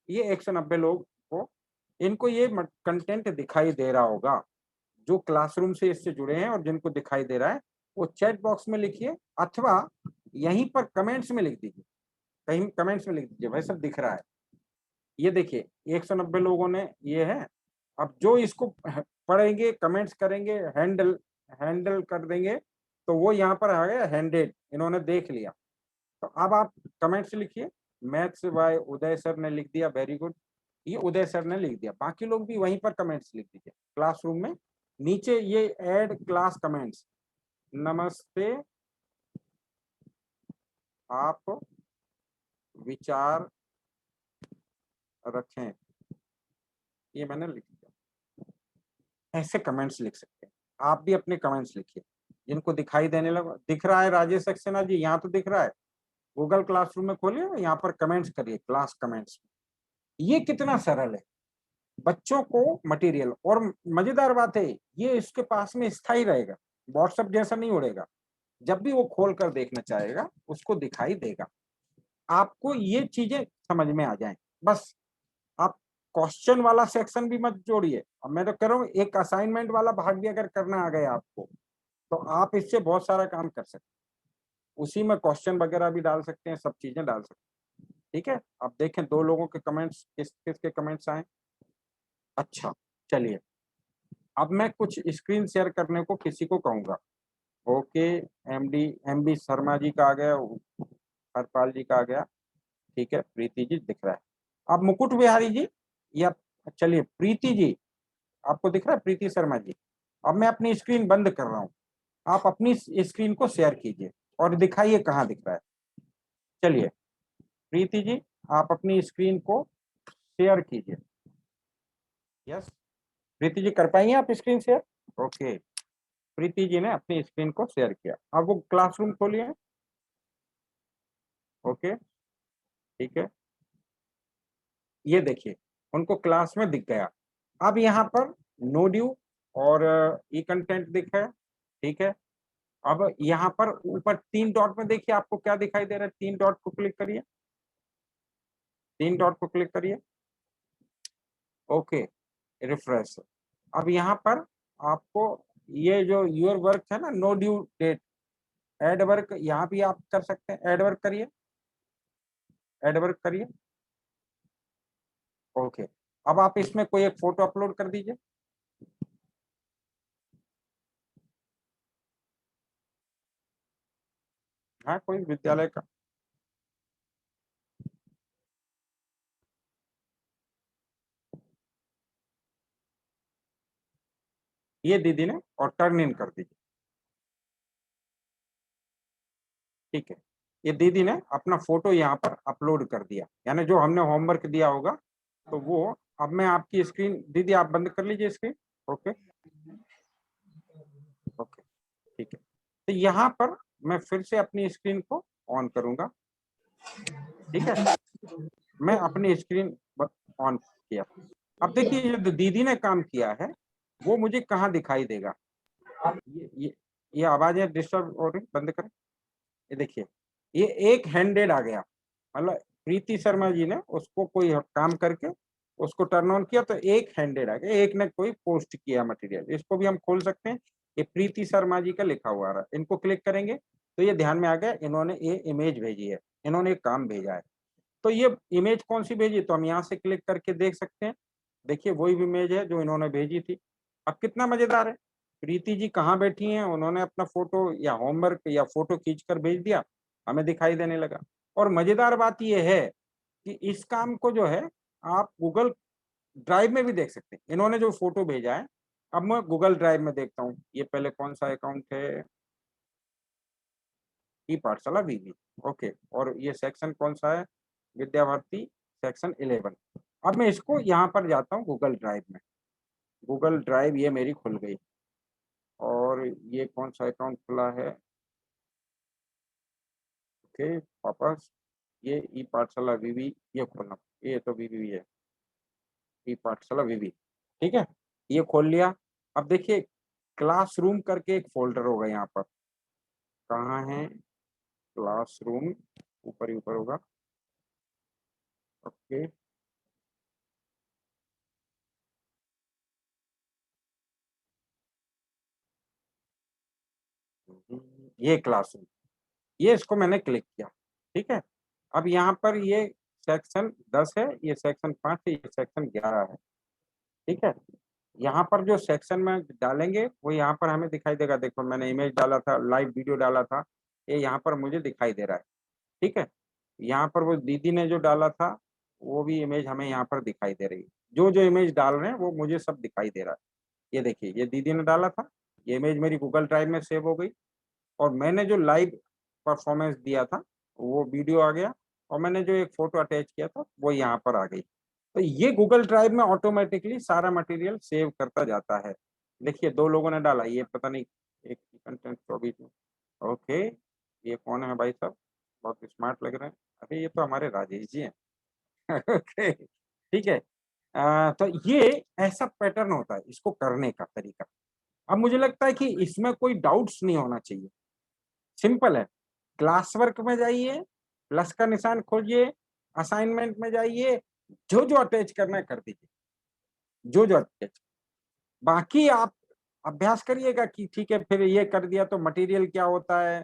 ये 190 लोग को, इनको ये कंटेंट दिखाई दे रहा होगा, जो क्लासरूम से इससे जुड़े हैं और जिनको दिखाई दे रहा है, वो चैट बॉक्स में लिखिए अथवा यहीं पर कमेंट्स में लिख दीजिए, कहीं कमेंट्स में लिख दीजिए, वह सब दिख रहा है। ये देखिए 190 लोगों ने ये है। अब जो इसको पढ़ेंगे, कमेंट्स करेंगे, हैंडल कर देंगे, तो वो यहाँ पर आ गया हैंडेड, इन्होंने देख लिया। तो अब आप कमेंट्स लिखिए, मैथ्स बाय उदय सर ने लिख दिया, वेरी गुड, ये उदय सर ने लिख दिया। बाकी लोग भी वहीं पर कमेंट्स लिख दीजिए क्लासरूम में, नीचे ये ऐड क्लास कमेंट्स, नमस्ते, आप विचार रखें, ये मैंने लिख दिया। ऐसे कमेंट्स लिख सकते हैं आप भी, अपने कमेंट्स लिखिए जिनको दिखाई देने लगा। दिख रहा है राजेश सक्सेना जी, यहाँ तो दिख रहा है, गूगल क्लासरूम में खोलिए, यहाँ पर कमेंट्स करिए, क्लास कमेंट्स। ये कितना सरल है, बच्चों को मटेरियल, और मजेदार बात है ये इसके पास में स्थायी रहेगा, व्हाट्सएप जैसा नहीं उड़ेगा, जब भी वो खोल कर देखना चाहेगा उसको दिखाई देगा। आपको ये चीजें समझ में आ जाएं, बस आप क्वेश्चन वाला सेक्शन भी मत जोड़िए। अब मैं तो कह रहा हूँ एक असाइनमेंट वाला भाग भी अगर करना आ गया आपको, तो आप इससे बहुत सारा काम कर सकते हैं, उसी में क्वेश्चन वगैरह भी डाल सकते हैं, सब चीजें डाल सकते हैं, ठीक है। अब देखें 2 लोगों के कमेंट्स, किसके कमेंट्स आए। अच्छा चलिए, अब मैं कुछ स्क्रीन शेयर करने को किसी को कहूंगा। ओके, एमबी शर्मा जी का आ गया, हरपाल जी का आ गया, ठीक है, प्रीति जी दिख रहा है। अब मुकुट बिहारी जी, या चलिए प्रीति जी, आपको दिख रहा है प्रीति शर्मा जी। अब मैं अपनी स्क्रीन बंद कर रहा हूँ, आप अपनी स्क्रीन को शेयर कीजिए और दिखाइए कहाँ दिख रहा है। चलिए प्रीति जी, आप अपनी स्क्रीन को शेयर कीजिए। यस प्रीति जी, कर पाएंगे आप screen share. Okay, Preeti ji ने अपनी स्क्रीन को शेयर किया। अब वो क्लासरूम खोलिए, ओके ठीक है, ये देखिए उनको क्लास में दिख गया। अब यहाँ पर नो ड्यू और ई कंटेंट दिख है, ठीक है। अब यहाँ पर ऊपर 3 डॉट में देखिए आपको क्या दिखाई दे रहा है, 3 डॉट को क्लिक करिए, 3 डॉट को क्लिक करिए, ओके रिफ्रेश। अब यहाँ पर आपको ये जो योर वर्क है ना, no due date, add work, यहाँ भी आप कर सकते हैं, एड वर्क करिए, एड वर्क करिए, ओके। अब आप इसमें कोई एक फोटो अपलोड कर दीजिए, हाँ कोई विद्यालय का, ये दीदी ने, और टर्न इन कर दीजिए, ठीक है। ये दीदी ने अपना फोटो यहाँ पर अपलोड कर दिया, यानी जो हमने होमवर्क दिया होगा, तो वो, अब मैं आपकी स्क्रीन, दीदी आप बंद कर लीजिए स्क्रीन, ओके ओके ठीक है। तो यहाँ पर मैं फिर से अपनी स्क्रीन को ऑन करूंगा, ठीक है। मैं अपनी स्क्रीन ऑन किया। अब देखिए जो दीदी ने काम किया है वो मुझे कहाँ दिखाई देगा। ये आवाजें डिस्टर्ब हो रही, बंद करें। ये देखिए ये एक हैंडेड आ गया, मतलब प्रीति शर्मा जी ने उसको कोई काम करके उसको टर्न ऑन किया तो एक हैंडेड आ गया, एक ने कोई पोस्ट किया मटेरियल। इसको भी हम खोल सकते हैं, ये प्रीति शर्मा जी का लिखा हुआ आ रहा है। इनको क्लिक करेंगे तो ये ध्यान में आ गया, इन्होंने ये इमेज भेजी है, इन्होंने एक काम भेजा है। तो ये इमेज कौन सी भेजी, तो हम यहाँ से क्लिक करके देख सकते हैं। देखिए वही इमेज है जो इन्होंने भेजी थी। अब कितना मजेदार है, प्रीति जी कहाँ बैठी हैं, उन्होंने अपना फोटो या होमवर्क या फोटो खींचकर भेज दिया, हमें दिखाई देने लगा। और मजेदार बात यह है कि इस काम को जो है आप गूगल ड्राइव में भी देख सकते हैं। इन्होंने जो फोटो भेजा है, अब मैं गूगल ड्राइव में देखता हूँ। ये पहले कौन सा अकाउंट है, ई पाठशाला वीवी, ओके। और ये सेक्शन कौन सा है, विद्या भारती सेक्शन 11। अब मैं इसको यहाँ पर जाता हूँ गूगल ड्राइव में। गूगल ड्राइव ये मेरी खुल गई। और ये कौन सा अकाउंट खुला है, ओके वापस ये ई पाठशाला वीवी ये खोलना, ये तो वीवी है, ई पाठशाला वीवी, ठीक है। ये खोल लिया। अब देखिए क्लासरूम करके एक फोल्डर होगा यहाँ पर, कहाँ है क्लासरूम, ऊपर ही ऊपर होगा, ओके। ये क्लासरूम, ये इसको मैंने क्लिक किया, ठीक है। अब यहाँ पर ये सेक्शन 10 है, ये सेक्शन 5 है, ये सेक्शन 11 है, ठीक है। यहाँ पर जो सेक्शन में डालेंगे वो यहाँ पर हमें दिखाई देगा। देखो मैंने इमेज डाला था, लाइव वीडियो डाला था, ये यहाँ पर मुझे दिखाई दे रहा है, ठीक है। यहाँ पर वो दीदी ने जो डाला था वो भी इमेज हमें यहाँ पर दिखाई दे रही है। जो जो इमेज डाल रहे हैं वो मुझे सब दिखाई दे रहा है। ये देखिए ये दीदी ने डाला था, ये इमेज मेरी गूगल ड्राइव में सेव हो गई। और मैंने जो लाइव परफॉर्मेंस दिया था वो वीडियो आ गया, और मैंने जो एक फोटो अटैच किया था वो यहाँ पर आ गई। तो ये गूगल ड्राइव में ऑटोमेटिकली सारा मटेरियल सेव करता जाता है। देखिए 2 लोगों ने डाला, ये पता नहीं एक कंटेंट 24 में, ओके। ये कौन है भाई साहब, बहुत स्मार्ट लग रहे हैं। अरे ये तो हमारे राजेश जी हैं। ओके ठीक है। तो ये ऐसा पैटर्न होता है इसको करने का तरीका। अब मुझे लगता है कि इसमें कोई डाउट्स नहीं होना चाहिए, सिंपल है। क्लास वर्क में जाइए, प्लस का निशान खोजिए, असाइनमेंट में जाइए, जो जो अटैच करना है कर दीजिए, जो जो अटैच। बाकी आप अभ्यास करिएगा कि ठीक है फिर ये कर दिया तो मटेरियल क्या होता है,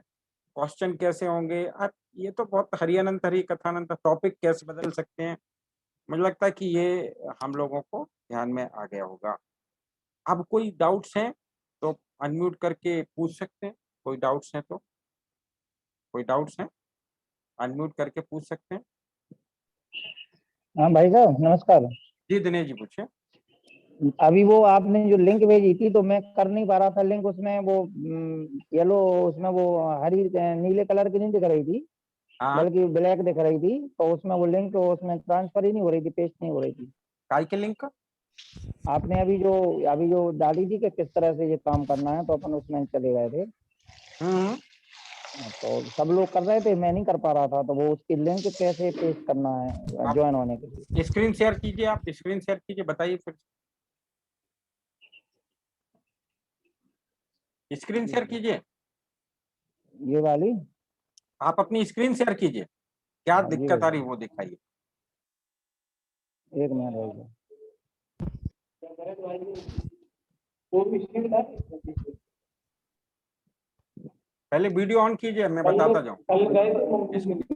क्वेश्चन कैसे होंगे। अब ये तो बहुत हरियानंद हरि कथानंद, टॉपिक कैसे बदल सकते हैं। मुझे लगता है कि ये हम लोगों को ध्यान में आ गया होगा। अब कोई डाउट्स हैं तो अनम्यूट करके पूछ सकते हैं, कोई डाउट्स हैं तो, कोई डाउट्स हैं अनम्यूट करके पूछ सकते हैं। हाँ भाई साहब नमस्कार। जी दिनेश जी पूछे। अभी वो आपने जो लिंक भेजी थी तो मैं कर नहीं पा रहा था लिंक, उसमें वो येलो, उसमें वो हरी नीले कलर की नहीं दिख रही थी, हाँ बल्कि ब्लैक दिख रही थी। तो उसमें वो लिंक उसमें ट्रांसफर ही नहीं हो रही थी, पेस्ट नहीं हो रही थी। काय के लिंक? आपने अभी जो डाली थी कि किस तरह से ये काम करना है, तो अपन उसमें चले गए थे। तो सब लोग कर रहे थे, मैं नहीं कर पा रहा था। तो वो उसकी लिंक कैसे पेस्ट करना है ज्वाइन होने के लिए? स्क्रीन शेयर कीजिए, आप स्क्रीन शेयर कीजिए, बताइए फिर। स्क्रीन शेयर कीजिए, ये वाली आप अपनी स्क्रीन शेयर कीजिए, क्या हाँ जी दिक्कत आ भाई, रही वो दिखाइए। एक मिनट भाई। पहले वीडियो ऑन कीजिए, मैं बताता जाऊँ।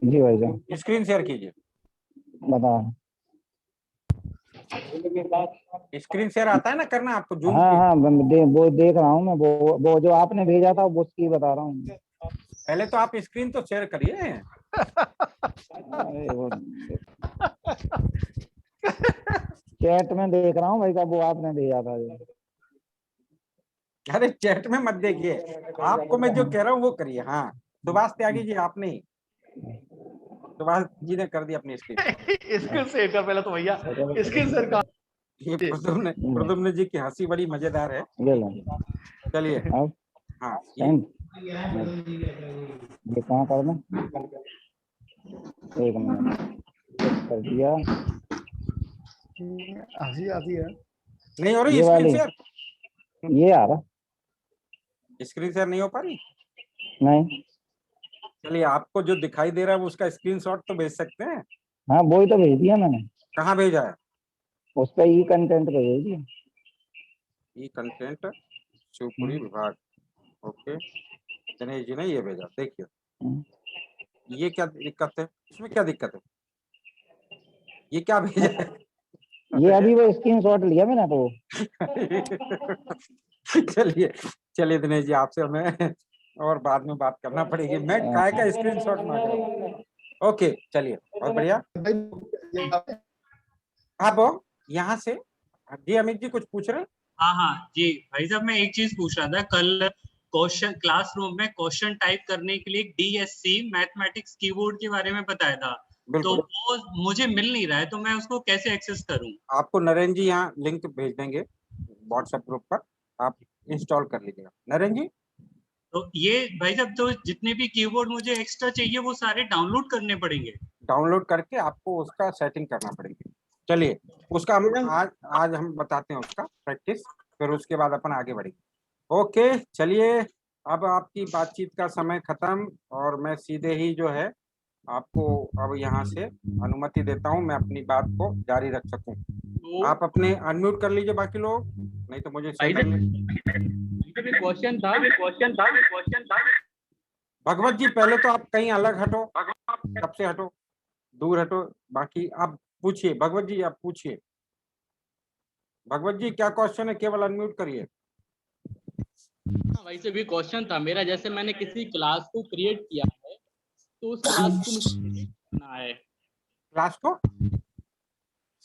जी भाई साहब स्क्रीन शेयर कीजिए, बता। स्क्रीन शेयर आता है ना करना आपको, जूम हाँ की। हाँ वो देख रहा हूँ मैं, वो जो आपने भेजा था वो उसकी बता रहा हूँ। पहले तो आप स्क्रीन तो शेयर करिए। अरे वो चैट में देख रहा हूँ भाई साहब, वो आपने भेजा था जो। अरे चैट में मत देखिए, आपको मैं जो कह रहा हूँ वो करिए। हाँ सुभाष त्यागी जी, आपने ही, सुभाष जी ने कर दी अपनी स्क्रीन। स्क्रीन शेयर कर पहले तो भैया, स्क्रीन शेयर का। ये प्रदुम्न जी की हंसी बड़ी मजेदार है। ये लो चलिए अब हाँ सेंड। ये कहाँ करना, एक मिनट, कर दिया। हंसी आती है। नहीं हो रही ये स्क्रीन वाली, शेयर? ये आ रहा स्क्रीन शेयर नहीं हो पा रही? नहीं। चलिए, आपको जो दिखाई दे रहा है वो उसका स्क्रीनशॉट तो भेज सकते हैं। हाँ वो ही तो भेज दिया मैंने, कहाँ भेजा है? उस पर ई कंटेंट पे भेज दिया। ई कंटेंट शिवपुरी विभाग, ओके। दिनेश जी ने ये भेजा, देखिए। ये क्या दिक्कत है इसमें, क्या दिक्कत है? ये क्या भेजा है? ये अभी वो स्क्रीनशॉट लिया मैंने तो। चलिए चलिए दिनेश जी, आपसे हमें और बाद में बात करना पड़ेगी। मैं काय का स्क्रीनशॉट मांग रहा हूँ। ओके चलिए, बहुत बढ़िया। अब यहाँ से जी अमित जी कुछ पूछ रहे हैं? हाँ हाँ जी भाई साहब, मैं एक चीज पूछ रहा था। कल क्वेश्चन क्लासरूम में क्वेश्चन टाइप करने के लिए DSC मैथमेटिक्स कीबोर्ड के बारे में बताया था, तो बिल्कुल। वो मुझे मिल नहीं रहा है, तो मैं उसको कैसे एक्सेस करूं? आपको नरेंद्र जी यहाँ लिंक भेज देंगे व्हाट्सएप ग्रुप पर, आप इंस्टॉल कर लीजिएगा नरेंद्र जी। तो ये भाई साहब, तो जितने भी कीबोर्ड मुझे एक्स्ट्रा चाहिए वो सारे डाउनलोड करने पड़ेंगे? डाउनलोड करके आपको उसका सेटिंग करना पड़ेगी। चलिए, उसका हम आज हम बताते हैं उसका प्रैक्टिस, फिर उसके बाद अपन आगे बढ़ेंगे। ओके चलिए, अब आपकी बातचीत का समय खत्म और मैं सीधे ही जो है आपको अब यहाँ से अनुमति देता हूँ, मैं अपनी बात को जारी रख सकूं। तो आप अपने अनम्यूट कर लीजिए बाकी लोग, नहीं तो मुझे क्वेश्चन था। भगवत जी पहले तो आप कहीं अलग हटो, सबसे हटो, दूर हटो। बाकी आप पूछिए, भगवत जी आप पूछिए। भगवत जी क्या क्वेश्चन है, केवल अनम्यूट करिए। वैसे भी क्वेश्चन था मेरा, जैसे मैंने किसी क्लास को क्रिएट किया है तो उस क्लास को मुझे डिलीट करना है। क्लास को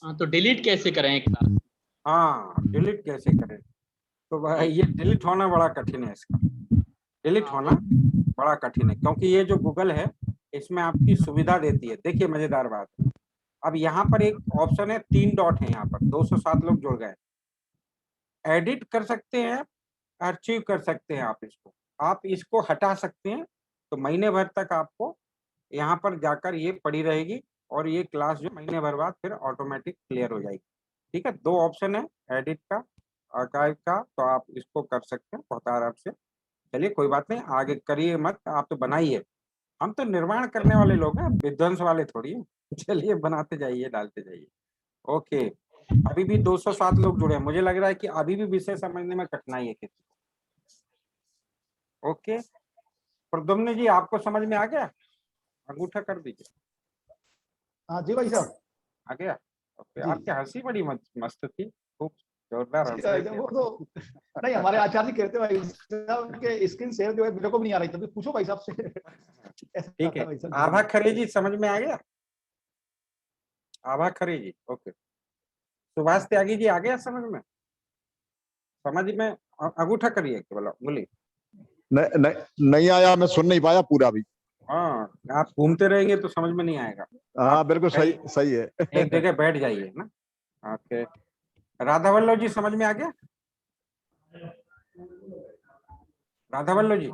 हाँ, तो डिलीट कैसे करें क्लास? हाँ डिलीट कैसे करें, तो भाई ये डिलीट होना बड़ा कठिन है। इसका डिलीट होना बड़ा कठिन है, क्योंकि ये जो गूगल है इसमें आपकी सुविधा देती है। देखिए मजेदार बात, अब यहाँ पर एक ऑप्शन है, 3 डॉट है यहाँ पर, 207 लोग जुड़ गए। एडिट कर सकते हैं, अर्चिव कर सकते हैं, आप इसको हटा सकते हैं, तो महीने भर तक आपको यहाँ पर जाकर ये पड़ी रहेगी और ये क्लास जो महीने भर बाद फिर ऑटोमेटिक क्लियर हो जाएगी। ठीक है, 2 ऑप्शन है, एडिट का, आर्काइव का, तो आप इसको कर सकते हैं बहुत आराम से। चलिए कोई बात नहीं, आगे करिए मत, आप तो बनाइए, हम तो निर्माण करने वाले लोग हैं, विध्वंस वाले थोड़ी हैं। चलिए बनाते जाइए, डालते जाइए। ओके, अभी भी 207 लोग जुड़े हैं, मुझे लग रहा है कि अभी भी विषय समझने में कठिनाई है किसी को। ओके, प्रद्युम्न जी आपको समझ में आ गया? अंगूठा कर दीजिए। हाँ जी भाई साहब, आ गया? ओके, जी। आपकी हंसी बड़ी मस्त थी, खूब जोरदार हंस रहे थे। वो तो नहीं, हमारे आचार्य कहते हैं भाई साहब के स्क्रीन शेयर जो है मेरे को भी नहीं आ रही, तभी पूछो भाई साहब से। ऐसा ठीक है, भाई साहब। आभा खरे जी समझ में आ गया? आभा खरे जी, ओके। सुभाष त्यागी जी आ गया समझ में? समझ में अंगूठा करिए केवल, बोलिए। नहीं आया, मैं सुन नहीं पाया पूरा भी। हाँ, आप घूमते रहेंगे तो समझ में नहीं आएगा। हाँ बिल्कुल सही सही है। एक जगह बैठ जाइए ना। ओके, राधा वल्लभ जी समझ में आ गया? राधा वल्लभ जी,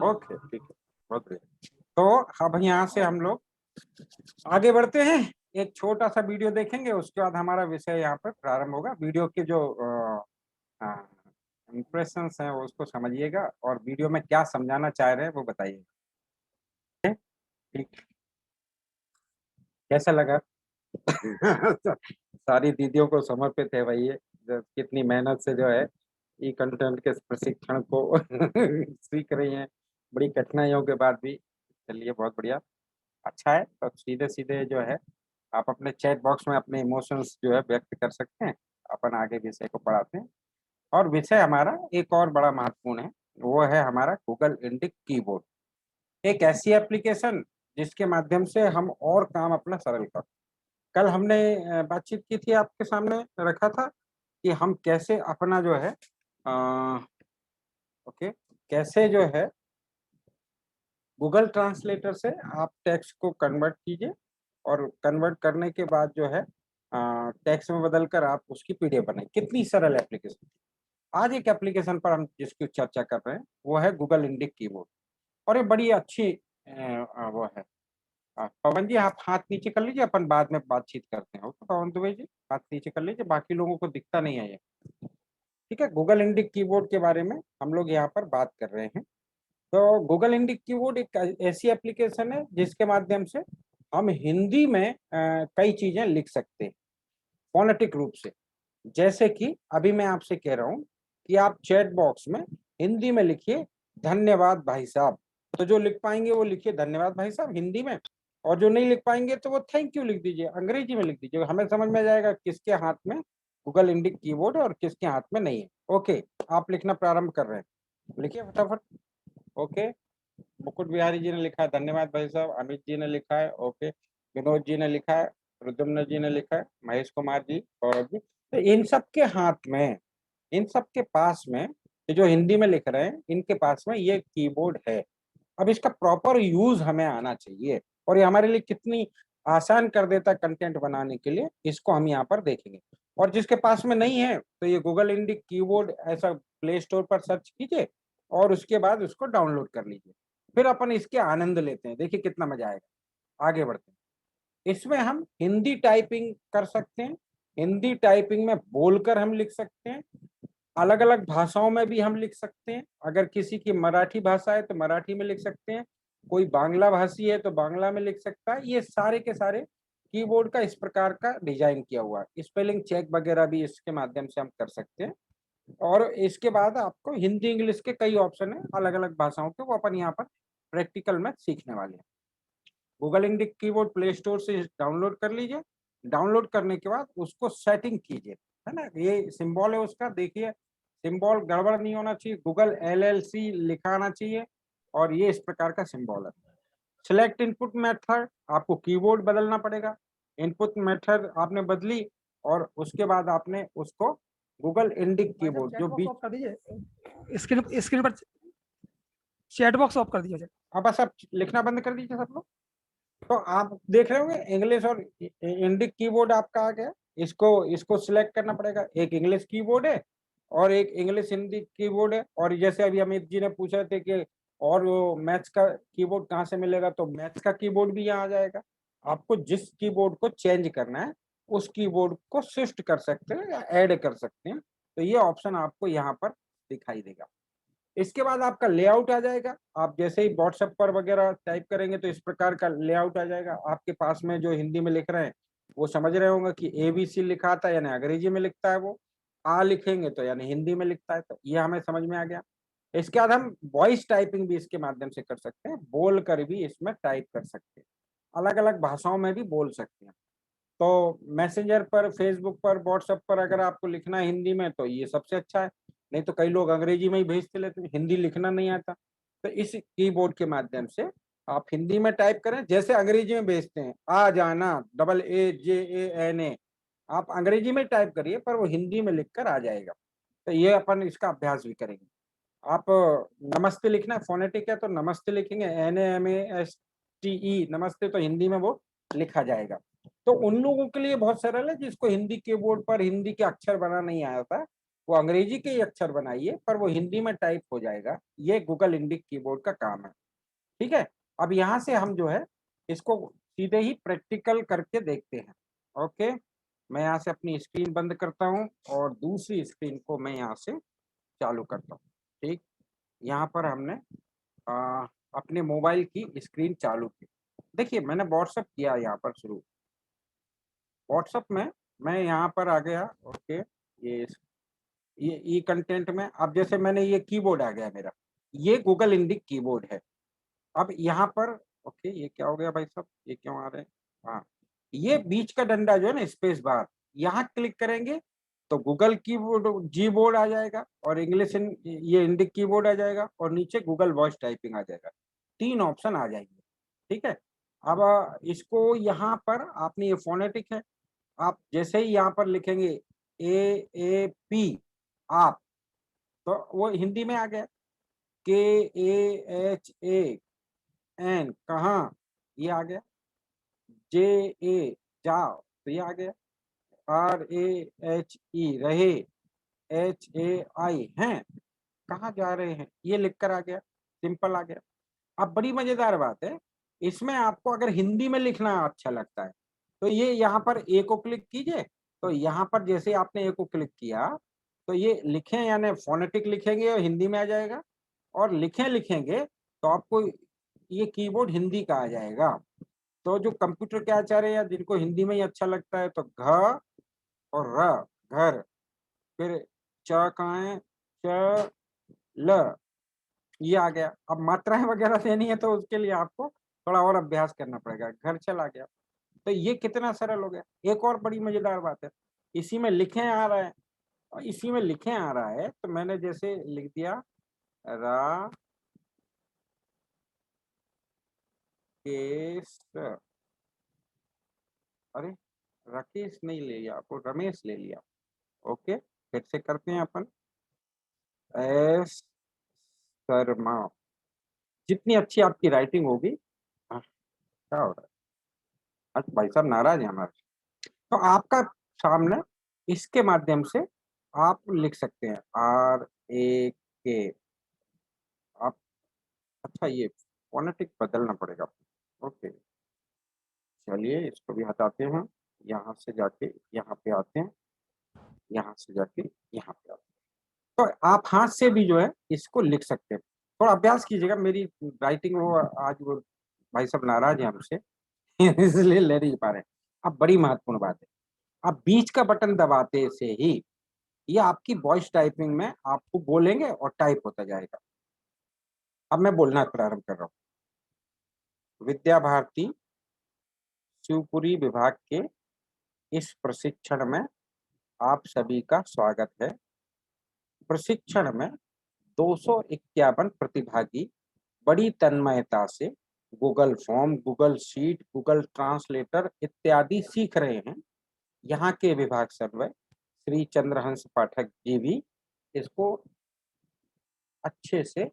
ओके ठीक है, बहुत बढ़िया। तो अब यहाँ से हम लोग आगे बढ़ते हैं, एक छोटा सा वीडियो देखेंगे, उसके बाद हमारा विषय यहाँ पर प्रारंभ होगा। वीडियो के जो इम्प्रेशंस हैं वो उसको समझिएगा और वीडियो में क्या समझाना चाह रहे हैं वो बताइए। ठीक, कैसा लगा? सारी दीदियों को समर्पित है भाई ये, कितनी मेहनत से जो है ई कंटेंट के प्रशिक्षण को सीख रही हैं, बड़ी कठिनाइयों के बाद भी। चलिए बहुत बढ़िया, अच्छा है। तो सीधे सीधे जो है आप अपने चैट बॉक्स में अपने इमोशंस जो है व्यक्त कर सकते हैं, अपन आगे विषय को पढ़ाते हैं। और विषय हमारा एक और बड़ा महत्वपूर्ण है, वो है हमारा गूगल इंडिक कीबोर्ड, एक ऐसी एप्लीकेशन जिसके माध्यम से हम और काम अपना सरल कर। कल हमने बातचीत की थी, आपके सामने रखा था कि हम कैसे अपना जो है ओके, कैसे जो है गूगल ट्रांसलेटर से आप टेक्स्ट को कन्वर्ट कीजिए और कन्वर्ट करने के बाद जो है टेक्स्ट में बदलकर आप उसकी पीडीएफ बनाए। कितनी सरल एप्लीकेशन, आज एक एप्लीकेशन पर हम जिसकी चर्चा कर रहे हैं वो है गूगल इंडिक कीबोर्ड, और ये बड़ी अच्छी वो है। पवन जी आप हाथ नीचे कर लीजिए, अपन बाद में बातचीत करते हैं। ओके पवन दुबे जी, हाथ नीचे कर लीजिए, बाकी लोगों को दिखता नहीं है ये। ठीक है, गूगल इंडिक कीबोर्ड के बारे में हम लोग यहाँ पर बात कर रहे हैं। तो गूगल इंडिक कीबोर्ड एक ऐसी एप्लीकेशन है जिसके माध्यम से हम हिंदी में कई चीजें लिख सकते हैं फोनेटिक रूप से। जैसे कि अभी मैं आपसे कह रहा हूँ कि आप चैट बॉक्स में हिंदी में लिखिए धन्यवाद भाई साहब, तो जो लिख पाएंगे वो लिखिए धन्यवाद भाई साहब हिंदी में, और जो नहीं लिख पाएंगे तो वो थैंक यू लिख दीजिए, अंग्रेजी में लिख दीजिए। हमें समझ में आ जाएगा किसके हाथ में गूगल इंडिक कीबोर्ड है और किसके हाथ में नहीं है। ओके, आप लिखना प्रारंभ कर रहे हैं, लिखिए फटाफट। ओके, मुकुट बिहारी जी ने लिखा है धन्यवाद भाई साहब, अमित जी ने लिखा है, ओके, विनोद जी ने लिखा है, रुद्रमन जी ने लिखा है, महेश कुमार जी, गौरव जी। तो इन सब के हाथ में, इन सब के पास में, ये जो हिंदी में लिख रहे हैं इनके पास में ये कीबोर्ड है। अब इसका प्रॉपर यूज हमें आना चाहिए, और ये हमारे लिए कितनी आसान कर देता है कंटेंट बनाने के लिए, इसको हम यहाँ पर देखेंगे। और जिसके पास में नहीं है तो ये गूगल इंडिक कीबोर्ड ऐसा प्ले स्टोर पर सर्च कीजिए और उसके बाद उसको डाउनलोड कर लीजिए, फिर अपन इसके आनंद लेते हैं। देखिए कितना मजा आएगा। आगे बढ़ते हैं। इसमें हम हिंदी टाइपिंग कर सकते हैं, हिंदी टाइपिंग में बोलकर हम लिख सकते हैं, अलग अलग भाषाओं में भी हम लिख सकते हैं। अगर किसी की मराठी भाषा है तो मराठी में लिख सकते हैं, कोई बांग्ला भाषी है तो बांग्ला में लिख सकता है। ये सारे के सारे कीबोर्ड का इस प्रकार का डिजाइन किया हुआ है। स्पेलिंग चेक वगैरह भी इसके माध्यम से हम कर सकते हैं। और इसके बाद आपको हिंदी इंग्लिश के कई ऑप्शन है अलग अलग भाषाओं के, वो अपन यहाँ पर प्रैक्टिकल में सीखने वाले हैं। Google Indic keyboard play store से डाउनलोड कर लीजिए। डाउनलोड करने के बाद उसको सेटिंग कीजिए, है ना। ये सिंबल है उसका, देखिए सिंबल गड़बड़ नहीं होना चाहिए, गूगल LLC लिखा आना चाहिए, और ये इस प्रकार का सिंबल है। सिलेक्ट इनपुट मेथड, आपको कीबोर्ड बदलना पड़ेगा। इनपुट मेथड आपने बदली और उसके बाद आपने उसको गूगल इंडिक कीबोर्ड जो बीच कर दीजिए, स्क्रीन पर चैट बॉक्स ऑफ कर दीजिए। अब बस आप लिखना बंद कर दीजिए सब लोग। तो आप देख रहे होंगे इंग्लिश और इंडिक कीबोर्ड आपका आ गया। इसको सिलेक्ट करना पड़ेगा। एक इंग्लिश कीबोर्ड है और एक इंग्लिश हिंदी कीबोर्ड है। और जैसे अभी अमित जी ने पूछा थे कि और वो मैथ्स का कीबोर्ड कहाँ से मिलेगा, तो मैथ्स का कीबोर्ड भी यहाँ आ जाएगा। आपको जिस कीबोर्ड को चेंज करना है उस कीबोर्ड को शिफ्ट कर सकते हैं या ऐड कर सकते हैं। तो ये ऑप्शन आपको यहाँ पर दिखाई देगा। इसके बाद आपका लेआउट आ जाएगा। आप जैसे ही व्हाट्सएप पर वगैरह टाइप करेंगे तो इस प्रकार का लेआउट आ जाएगा। आपके पास में जो हिंदी में लिख रहे हैं वो समझ रहे होंगे कि ABC लिखा था यानी अंग्रेजी में लिखता है, वो आ लिखेंगे तो यानी हिंदी में लिखता है। तो ये हमें समझ में आ गया। इसके बाद हम वॉइस टाइपिंग भी इसके माध्यम से कर सकते हैं, बोल कर भी इसमें टाइप कर सकते हैं, अलग अलग भाषाओं में भी बोल सकते हैं। तो मैसेंजर पर, फेसबुक पर, व्हाट्सएप पर अगर आपको लिखना है हिंदी में तो ये सबसे अच्छा है, नहीं तो कई लोग अंग्रेजी में ही भेजते लेते हैं, हिंदी लिखना नहीं आता। तो इस कीबोर्ड के माध्यम से आप हिंदी में टाइप करें जैसे अंग्रेजी में भेजते हैं, आ जाना AAJANA, आप अंग्रेजी में टाइप करिए पर वो हिंदी में लिखकर आ जाएगा। तो ये अपन इसका अभ्यास भी करेंगे। आप नमस्ते लिखना है, फोनेटिक है तो नमस्ते लिखेंगे NAMASTE, नमस्ते, तो हिंदी में वो लिखा जाएगा। तो उन लोगों के लिए बहुत सरल है जिसको हिंदी कीबोर्ड पर हिंदी के अक्षर बना नहीं आता, वो अंग्रेजी के ही अक्षर बनाइए पर वो हिंदी में टाइप हो जाएगा। ये गूगल इंडिक कीबोर्ड का काम है। ठीक है, अब यहाँ से हम जो है इसको सीधे ही प्रैक्टिकल करके देखते हैं। ओके, मैं यहाँ से अपनी स्क्रीन बंद करता हूँ और दूसरी स्क्रीन को मैं यहाँ से चालू करता हूँ। ठीक, यहाँ पर हमने अपने मोबाइल की स्क्रीन चालू की। देखिए मैंने व्हाट्सएप किया यहाँ पर शुरू। व्हाट्सएप में मैं यहाँ पर आ गया। ओके, ये ई कंटेंट में अब जैसे मैंने ये कीबोर्ड आ गया मेरा, ये गूगल इंडिक कीबोर्ड है। अब यहाँ पर ओके, ये क्या हो गया भाई साहब, ये क्यों आ रहे हैं। हाँ, ये बीच का डंडा जो है ना, स्पेस बार, यहाँ क्लिक करेंगे तो गूगल कीबोर्ड जी बोर्ड आ जाएगा और इंग्लिश ये इंडिक कीबोर्ड आ जाएगा और नीचे गूगल वॉइस टाइपिंग आ जाएगा। 3 ऑप्शन आ जाएंगे। ठीक है, अब इसको यहाँ पर आपने, ये फोनेटिक है, आप जैसे ही यहाँ पर लिखेंगे AAP आप, तो वो हिंदी में आ गया। KAHAN कहाँ, ये आ गया। JA जाओ, तो ये आ गया। RAHE रहे, HAI हैं, कहाँ जा रहे हैं, ये लिख कर आ गया, सिंपल आ गया। अब बड़ी मजेदार बात है, इसमें आपको अगर हिंदी में लिखना अच्छा लगता है तो ये यहाँ पर ए को क्लिक कीजिए, तो यहाँ पर जैसे आपने ए को क्लिक किया तो ये लिखें यानी फोनेटिक लिखेंगे और हिंदी में आ जाएगा, और लिखेंगे तो आपको ये कीबोर्ड हिंदी का आ जाएगा। तो जो कंप्यूटर के आचार्य या जिनको हिंदी में ही अच्छा लगता है तो घ और र, घर, फिर च कहाँ है, च ल, ये आ गया। अब मात्राएं वगैरह देनी है तो उसके लिए आपको थोड़ा और अभ्यास करना पड़ेगा। घर चला गया, तो ये कितना सरल हो गया। एक और बड़ी मजेदार बात है, इसी में लिखें आ रहा है, और इसी में लिखें आ रहा है तो मैंने जैसे लिख दिया रा केस, अरे राकेश नहीं ले लिया, आपको रमेश ले लिया। ओके, फिर से करते हैं अपन, एस शर्मा। जितनी अच्छी आपकी राइटिंग होगी, हाँ, क्या हो रहा है, अच्छा भाई साहब नाराज है हमारे से। तो आपका सामने इसके माध्यम से आप लिख सकते हैं RAK। आप, अच्छा ये फोनेटिक बदलना पड़ेगा। ओके, चलिए इसको भी हटाते हैं, यहाँ से जाके यहाँ पे आते हैं, यहाँ से जाके यहाँ पे आते हैं। तो आप हाथ से भी जो है इसको लिख सकते हैं। थोड़ा अभ्यास कीजिएगा, मेरी राइटिंग वो आज वो भाई साहब नाराज है हमसे इसलिए ले नहीं पा रहे हैं। अब बड़ी महत्वपूर्ण बात है, अब बीच का बटन दबाते से ही ये आपकी वॉइस टाइपिंग में आपको बोलेंगे और टाइप होता जाएगा। अब मैं बोलना प्रारंभ कर रहा हूँ। विद्या भारती शिवपुरी विभाग के इस प्रशिक्षण में आप सभी का स्वागत है। प्रशिक्षण में 251 प्रतिभागी बड़ी तन्मयता से Google form, Google sheet, Google translator इत्यादि सीख रहे हैं। यहाँ के विभाग सर्वे श्री चंद्रहंस पाठक जी भी इसको अच्छे से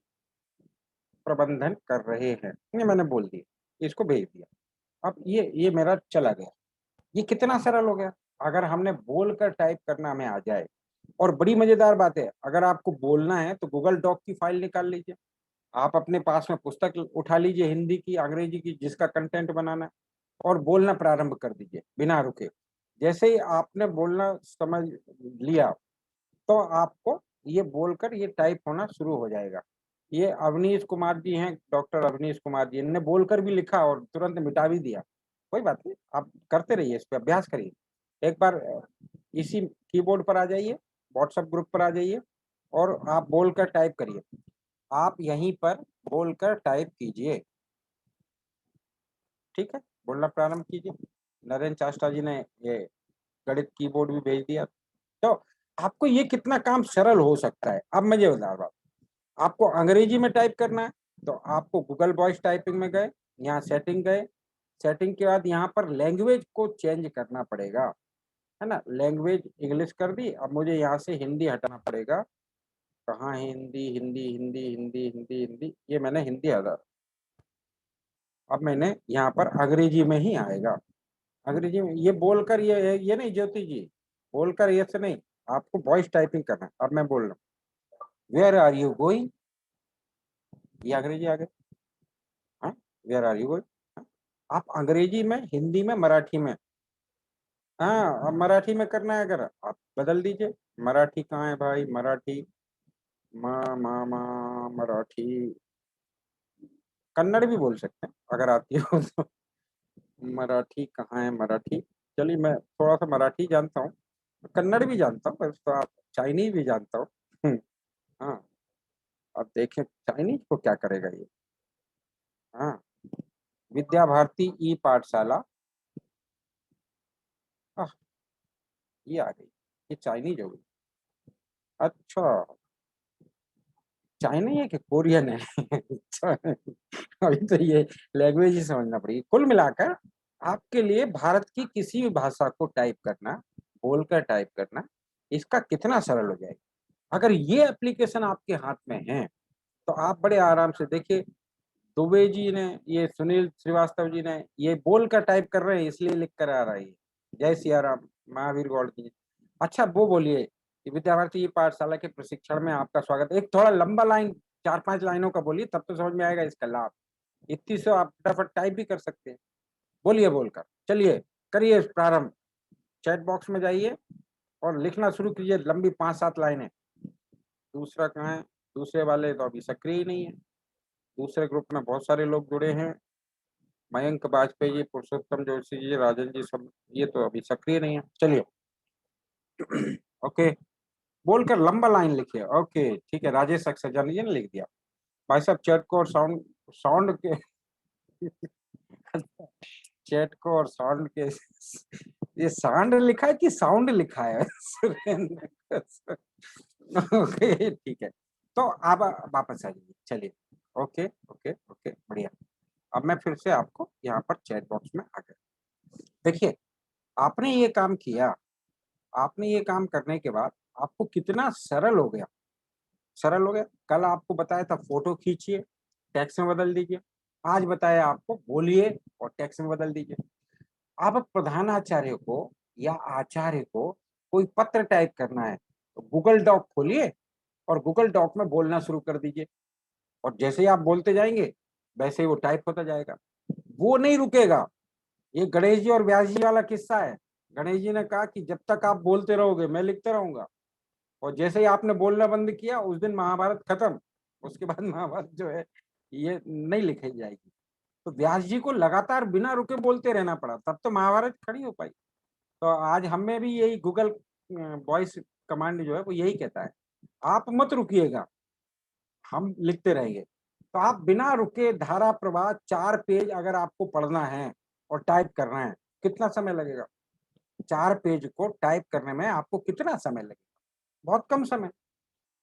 प्रबंधन कर रहे हैं। ये मैंने बोल दिया, इसको भेज दिया। अब ये मेरा चला गया। ये कितना सरल हो गया। अगर हमने बोलकर टाइप करना हमें आ जाए, और बड़ी मजेदार बात है, अगर आपको बोलना है तो गूगल डॉक की फाइल निकाल लीजिए, आप अपने पास में पुस्तक उठा लीजिए, हिंदी की, अंग्रेजी की, जिसका कंटेंट बनाना है, और बोलना प्रारंभ कर दीजिए बिना रुके। जैसे ही आपने बोलना समझ लिया तो आपको ये बोलकर ये टाइप होना शुरू हो जाएगा। ये अवनीश कुमार जी हैं, डॉक्टर अवनीश कुमार जी, इन्होंने बोलकर भी लिखा और तुरंत मिटा भी दिया। कोई बात नहीं, आप करते रहिए, इस पे अभ्यास करिए। एक बार इसी कीबोर्ड पर आ जाइए, व्हाट्सएप ग्रुप पर आ जाइए, और आप बोलकर टाइप करिए। आप यहीं पर बोलकर टाइप कीजिए, ठीक है, बोलना प्रारंभ कीजिए। नरेंद्र चास्टा जी ने ये गणित कीबोर्ड भी भेज दिया। तो आपको ये कितना काम सरल हो सकता है। अब मुझे बता रहा, आपको अंग्रेजी में टाइप करना है तो आपको गूगल वॉइस टाइपिंग में गए, यहाँ सेटिंग गए, सेटिंग के बाद यहाँ पर लैंग्वेज को चेंज करना पड़ेगा, है ना। लैंग्वेज इंग्लिश कर दी, अब मुझे यहाँ से हिंदी हटाना पड़ेगा। कहाँ है हिंदी, हिंदी हिंदी हिंदी हिंदी हिंदी, ये मैंने हिंदी हटा। अब मैंने यहाँ पर अंग्रेजी में ही आएगा, अंग्रेजी में ये बोलकर, ये नहीं ज्योति जी, बोलकर ये से नहीं, आपको वॉइस टाइपिंग करना है। अब मैं बोल रहा हूँ, वेयर आर यू गोइंग, ये अंग्रेजी आ गई। हाँ, वेयर आर यू गोइंग, आप अंग्रेजी में, हिंदी में, मराठी में, हाँ अब मराठी में करना है, अगर आप बदल दीजिए। मराठी कहाँ है भाई, मराठी, मराठी, कन्नड़ भी बोल सकते हैं अगर आती हो तो। मराठी कहाँ है, मराठी, चलिए मैं थोड़ा सा मराठी जानता हूँ, कन्नड़ भी जानता हूँ, बस तो आप चाइनीज भी जानता हूँ। हाँ, अब देखें चाइनीज को क्या करेगा ये। हाँ, विद्या भारती ई पाठशाला, ये आ गई, ये चाइनीज हो गई। अच्छा, चाइना है कि कोरियन है अच्छा, अभी तो ये लैंग्वेज ही समझना पड़ेगी। कुल मिलाकर आपके लिए भारत की किसी भी भाषा को टाइप करना, बोलकर टाइप करना, इसका कितना सरल हो जाएगा। अगर ये एप्लीकेशन आपके हाथ में है तो आप बड़े आराम से देखिए, दुबे जी ने, ये सुनील श्रीवास्तव जी ने ये बोलकर टाइप कर रहे हैं, इसलिए लिख कर आ रहा है। जय सिया राम, महावीर गौड़ जी। अच्छा वो बोलिए, कि विद्या भारती पाठशाला के प्रशिक्षण में आपका स्वागत। एक थोड़ा लंबा लाइन 4-5 लाइनों का बोलिए, तब तो समझ में आएगा इसका लाभ। इतनी से आप फटाफट टाइप भी कर सकते हैं। बोलिए बोलकर। चलिए करिए प्रारंभ। चैट बॉक्स में जाइए और लिखना शुरू कीजिए लंबी 5-7 लाइनें। दूसरा कहाँ है? दूसरे वाले तो अभी सक्रिय ही नहीं है। दूसरे ग्रुप में बहुत सारे लोग जुड़े हैं। मयंक वाजपेयी जी, पुरुषोत्तम जोशी जी, राजन जी, सब ये तो अभी सक्रिय नहीं है। चलिए ओके, बोलकर लंबा लाइन लिखिए। ओके ठीक है, राजेश सक्सेना जी ने लिख दिया। भाई साहब चैट को और साउंड साउंड के चैट को और साउंड के ये साउंड लिखा है कि साउंड लिखा है? ओके ठीक है, तो आप वापस आ जाइए। चलिए ओके ओके ओके बढ़िया। अब मैं फिर से आपको यहाँ पर चैट बॉक्स में आ गया। देखिए आपने ये काम किया, आपने ये काम करने के बाद आपको कितना सरल हो गया, सरल हो गया। कल आपको बताया था फोटो खींचिए, टेक्स्ट में बदल दीजिए। आज बताया आपको बोलिए और टेक्स्ट में बदल दीजिए। अब प्रधानाचार्य को या आचार्य को कोई पत्र टाइप करना है तो गूगल डॉक खोलिए और गूगल डॉक में बोलना शुरू कर दीजिए, और जैसे ही आप बोलते जाएंगे वैसे ही वो टाइप होता जाएगा। वो नहीं रुकेगा। ये गणेश जी और व्यास जी वाला किस्सा है। गणेश जी ने कहा कि जब तक आप बोलते रहोगे मैं लिखता रहूंगा, और जैसे ही आपने बोलना बंद किया उस दिन महाभारत खत्म। उसके बाद महाभारत जो है ये नहीं लिखी जाएगी। तो व्यास जी को लगातार बिना रुके बोलते रहना पड़ा, तब तो महाभारत खड़ी हो पाई। तो आज हमें भी यही गूगल वॉइस कमांड जो है वो यही कहता है, आप मत रुकिएगा, हम लिखते रहेंगे। तो आप बिना रुके धारा प्रवाह 4 पेज अगर आपको पढ़ना है और टाइप करना है, कितना समय लगेगा? 4 पेज को टाइप करने में आपको कितना समय लगेगा? बहुत कम समय।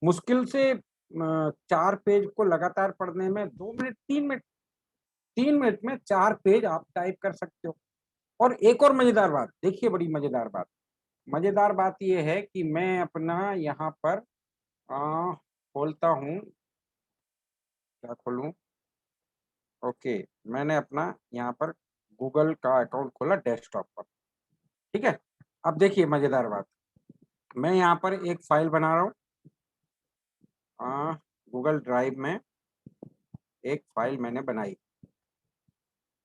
मुश्किल से 4 पेज को लगातार पढ़ने में 2 मिनट 3 मिनट, 3 मिनट में 4 पेज आप टाइप कर सकते हो। और एक और मजेदार बात देखिए, बड़ी मजेदार बात। मजेदार बात ये है कि मैं अपना यहाँ पर खोलता हूँ, क्या खोलूं? ओके, मैंने अपना यहाँ पर गूगल का अकाउंट खोला डेस्कटॉप पर। ठीक है, अब देखिए मजेदार बात, मैं यहाँ पर एक फाइल बना रहा हूँ। गूगल ड्राइव में एक फाइल मैंने बनाई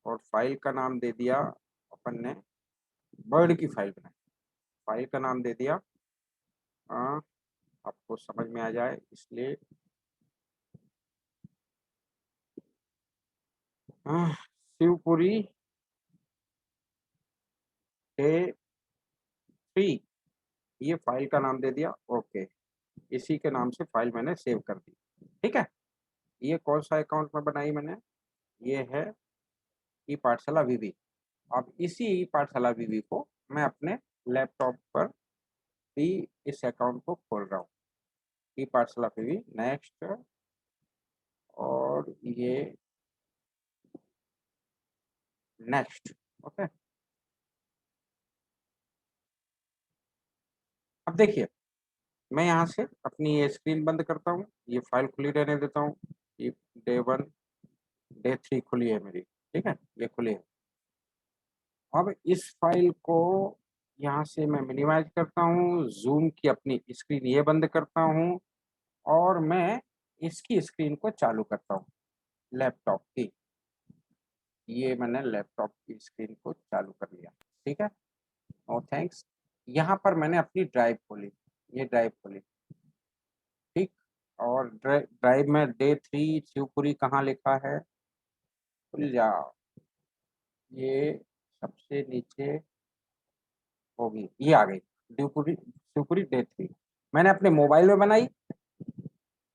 और फाइल का नाम दे दिया अपन ने, वर्ड की फाइल बनाई। फाइल का नाम दे दिया, आपको समझ में आ जाए इसलिए शिवपुरी डे 3, ये फाइल का नाम दे दिया। ओके, इसी के नाम से फाइल मैंने सेव कर दी। ठीक है, ये कौन सा अकाउंट में बनाई मैंने? ये है ई पाठशाला वीवी। अब इसी ई पाठशाला वीवी को मैं अपने लैपटॉप पर भी इस अकाउंट को खोल रहा हूँ। ई पाठशाला वीवी, नेक्स्ट, और ये नेक्स्ट। ओके, अब देखिए मैं यहाँ से अपनी ये स्क्रीन बंद करता हूँ, ये फाइल खुली रहने देता हूँ। ये डे 1 डे 3 खुली है मेरी। ठीक है, ये खुली है। अब इस फाइल को यहाँ से मैं मिनिमाइज करता हूँ, जूम की अपनी स्क्रीन ये बंद करता हूँ, और मैं इसकी स्क्रीन को चालू करता हूँ, लैपटॉप की। ये मैंने लैपटॉप की स्क्रीन को चालू कर लिया। ठीक है, नो थैंक्स। यहाँ पर मैंने अपनी ड्राइव खोली, ये ड्राइव खोली। ठीक, और ड्राइव में डे 3 शिवपुरी कहाँ लिखा है? खुल जाओ, ये सबसे नीचे होगी, ये आ गई शिवपुरी, शिवपुरी डे 3। मैंने अपने मोबाइल में बनाई,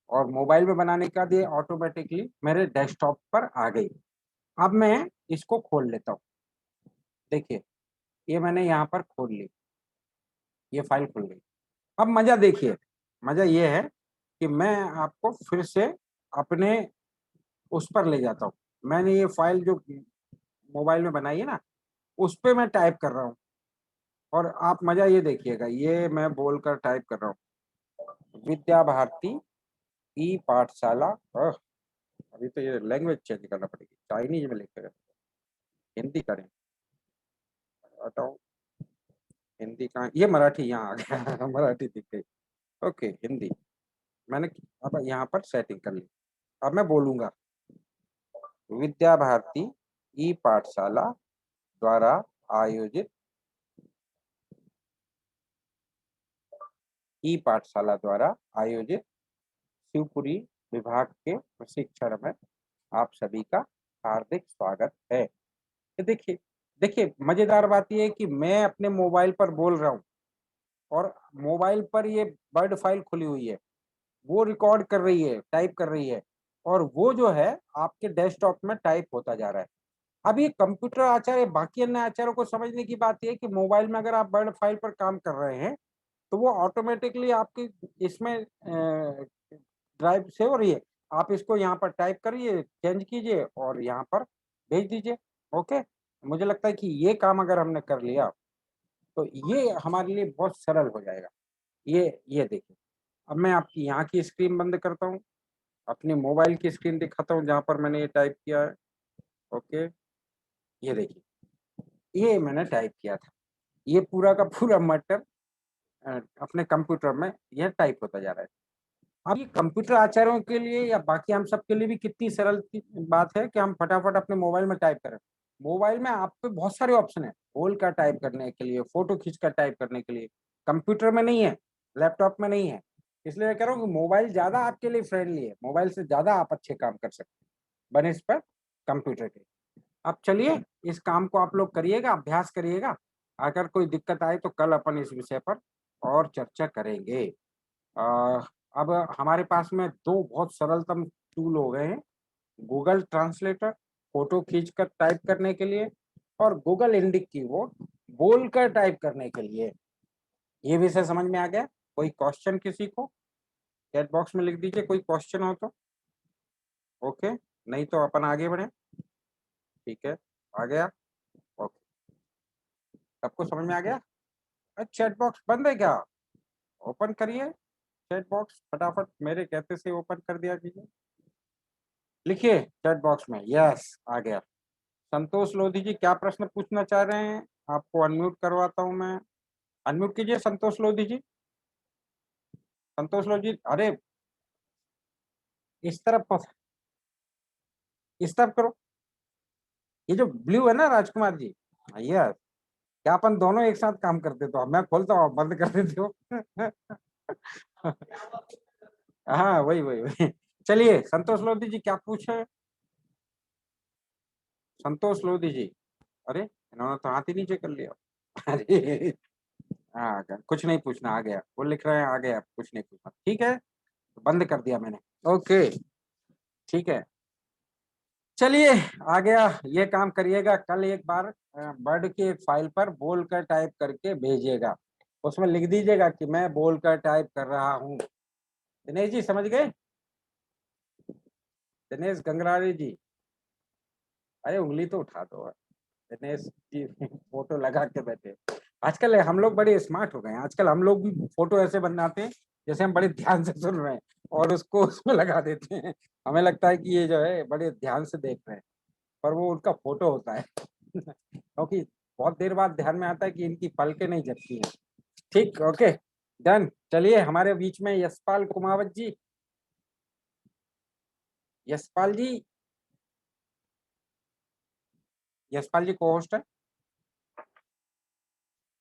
और मोबाइल में बनाने का दिए ऑटोमेटिकली मेरे डेस्कटॉप पर आ गई। अब मैं इसको खोल लेता हूँ। देखिए ये मैंने यहाँ पर खोल ली, ये फाइल खुल गई। अब मजा देखिए, मजा ये है कि मैं आपको फिर से अपने उस पर ले जाता हूँ। मैंने ये फाइल जो मोबाइल में बनाई है ना, उस पे मैं टाइप कर रहा हूँ, और आप मजा ये देखिएगा, ये मैं बोलकर टाइप कर रहा हूँ, विद्या भारती ई पाठशाला। अभी तो ये लैंग्वेज चेंज करना पड़ेगी, चाइनीज में लिखेगा, हिंदी करें, हटाओ हिंदी कहाँ, ये मराठी यहाँ आ गया मराठी दिख गई। ओके, हिंदी मैंने अब यहाँ पर सेटिंग कर ली। अब मैं बोलूंगा विद्या भारती ई पाठशाला द्वारा आयोजित शिवपुरी विभाग के प्रशिक्षण में आप सभी का हार्दिक स्वागत है। ये देखिए देखिए मजेदार बात यह है कि मैं अपने मोबाइल पर बोल रहा हूँ और मोबाइल पर ये वर्ड फाइल खुली हुई है, वो रिकॉर्ड कर रही है, टाइप कर रही है, और वो जो है आपके डेस्कटॉप में टाइप होता जा रहा है। अब ये कंप्यूटर आचार्य बाकी अन्य आचार्यों को समझने की बात यह है कि मोबाइल में अगर आप वर्ड फाइल पर काम कर रहे हैं तो वो ऑटोमेटिकली आपकी इसमें ड्राइव सेव हो रही है। आप इसको यहाँ पर टाइप करिए, चेंज कीजिए और यहाँ पर भेज दीजिए। ओके, मुझे लगता है कि ये काम अगर हमने कर लिया तो ये हमारे लिए बहुत सरल हो जाएगा। ये देखिए, अब मैं आपकी यहाँ की स्क्रीन बंद करता हूँ, अपने मोबाइल की स्क्रीन दिखाता हूँ जहाँ पर मैंने ये टाइप किया है। ओके, ये देखिए, ये मैंने टाइप किया था। ये पूरा का पूरा मैटर अपने कंप्यूटर में यह टाइप होता जा रहा है। अब ये कंप्यूटर आचार्यों के लिए या बाकी हम सब के लिए भी कितनी सरल की बात है कि हम फटाफट अपने मोबाइल में टाइप करें। मोबाइल में आप पे बहुत सारे ऑप्शन है, बोल कर टाइप करने के लिए, फोटो खींच कर टाइप करने के लिए। कंप्यूटर में नहीं है, लैपटॉप में नहीं है। इसलिए मैं कह रहा हूँ कि मोबाइल ज्यादा आपके लिए फ्रेंडली है, मोबाइल से ज्यादा आप अच्छे काम कर सकते हैं बनिस्बत कंप्यूटर के। अब चलिए इस काम को आप लोग करिएगा, अभ्यास करिएगा। अगर कोई दिक्कत आए तो कल अपन इस विषय पर और चर्चा करेंगे। अब हमारे पास में दो बहुत सरलतम टूल हो गए हैं, गूगल ट्रांसलेटर फोटो खींचकर टाइप करने के लिए और गूगल इंडिक कीबोर्ड बोलकर टाइप करने के लिए। ये विषय समझ में आ गया? कोई क्वेश्चन किसी को? चैट बॉक्स में लिख दीजिए कोई क्वेश्चन हो तो। ओके, नहीं तो अपन आगे बढ़े। ठीक है, आ गया। ओके, सबको समझ में आ गया? चैट बॉक्स बंद है क्या? ओपन करिए चैट बॉक्स फटाफट, मेरे कहते से ओपन कर दिया कीजिए। लिखिए चैट बॉक्स में, यस आ गया। संतोष लोधी जी क्या प्रश्न पूछना चाह रहे हैं? आपको अनम्यूट करवाता हूं मैं। अनम्यूट कीजिए संतोष लोधी जी। संतोष लोधी, अरे इस तरफ करो। ये जो ब्लू है ना राजकुमार जी, यस, क्या अपन दोनों एक साथ काम करते तो मैं खोलता हूँ बंद कर देते हो। हाँ वही वही वही। चलिए संतोष लोधी जी क्या पूछे? संतोष लोधी जी, अरे इन्होंने तो हाथ ही नीचे कर लिया। अरे हाँ, कुछ नहीं पूछना, आ गया। वो लिख रहे हैं आ गया, कुछ नहीं पूछना। ठीक है, बंद कर दिया मैंने। ओके ठीक है, चलिए आ गया। ये काम करिएगा कल एक बार, वर्ड की एक फाइल पर बोलकर टाइप करके भेजिएगा। उसमें लिख दीजिएगा कि मैं बोलकर टाइप कर रहा हूँ। दिनेश जी समझ गए? दिनेश गंगराड़ी जी, अरे उंगली तो उठा दो। दिनेश जी फोटो लगा के बैठे। आजकल हम लोग बड़े स्मार्ट हो गए हैं, आजकल हम लोग भी फोटो ऐसे बनाते हैं जैसे हम बड़े ध्यान से सुन रहे हैं और उसको उसमें लगा देते हैं। हमें लगता है कि ये जो है बड़े ध्यान से देख रहे हैं, पर वो उनका फोटो होता है। क्योंकि बहुत देर बाद ध्यान में आता है कि इनकी पलकें नहीं झपकी हैं। ठीक, ओके डन। चलिए हमारे बीच में यशपाल कुमावत जी, यशपाल जी, यशपाल जी को होस्ट है।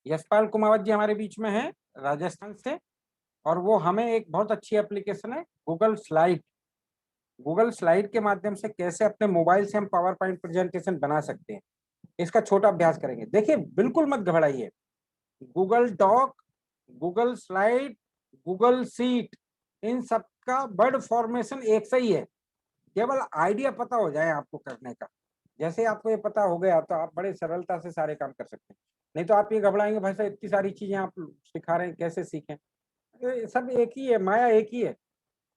यशपाल कुमावत जी हमारे बीच में है राजस्थान से, और वो हमें एक बहुत अच्छी एप्लीकेशन है गूगल स्लाइड, गूगल स्लाइड के माध्यम से कैसे अपने मोबाइल से हम पावर पॉइंट प्रेजेंटेशन बना सकते हैं, इसका छोटा अभ्यास करेंगे। देखिए बिल्कुल मत घबराइए, Google doc, Google slide, Google sheet, इन सब का वर्ड फॉर्मेशन एक से ही है। केवल आइडिया पता हो जाए आपको करने का, जैसे आपको ये पता हो गया तो आप बड़े सरलता से सारे काम कर सकते हैं। नहीं तो आप ये घबराएंगे भाई साहब इतनी सारी चीजें आप सिखा रहे हैं कैसे सीखें। ये सब एक ही है, माया एक ही है,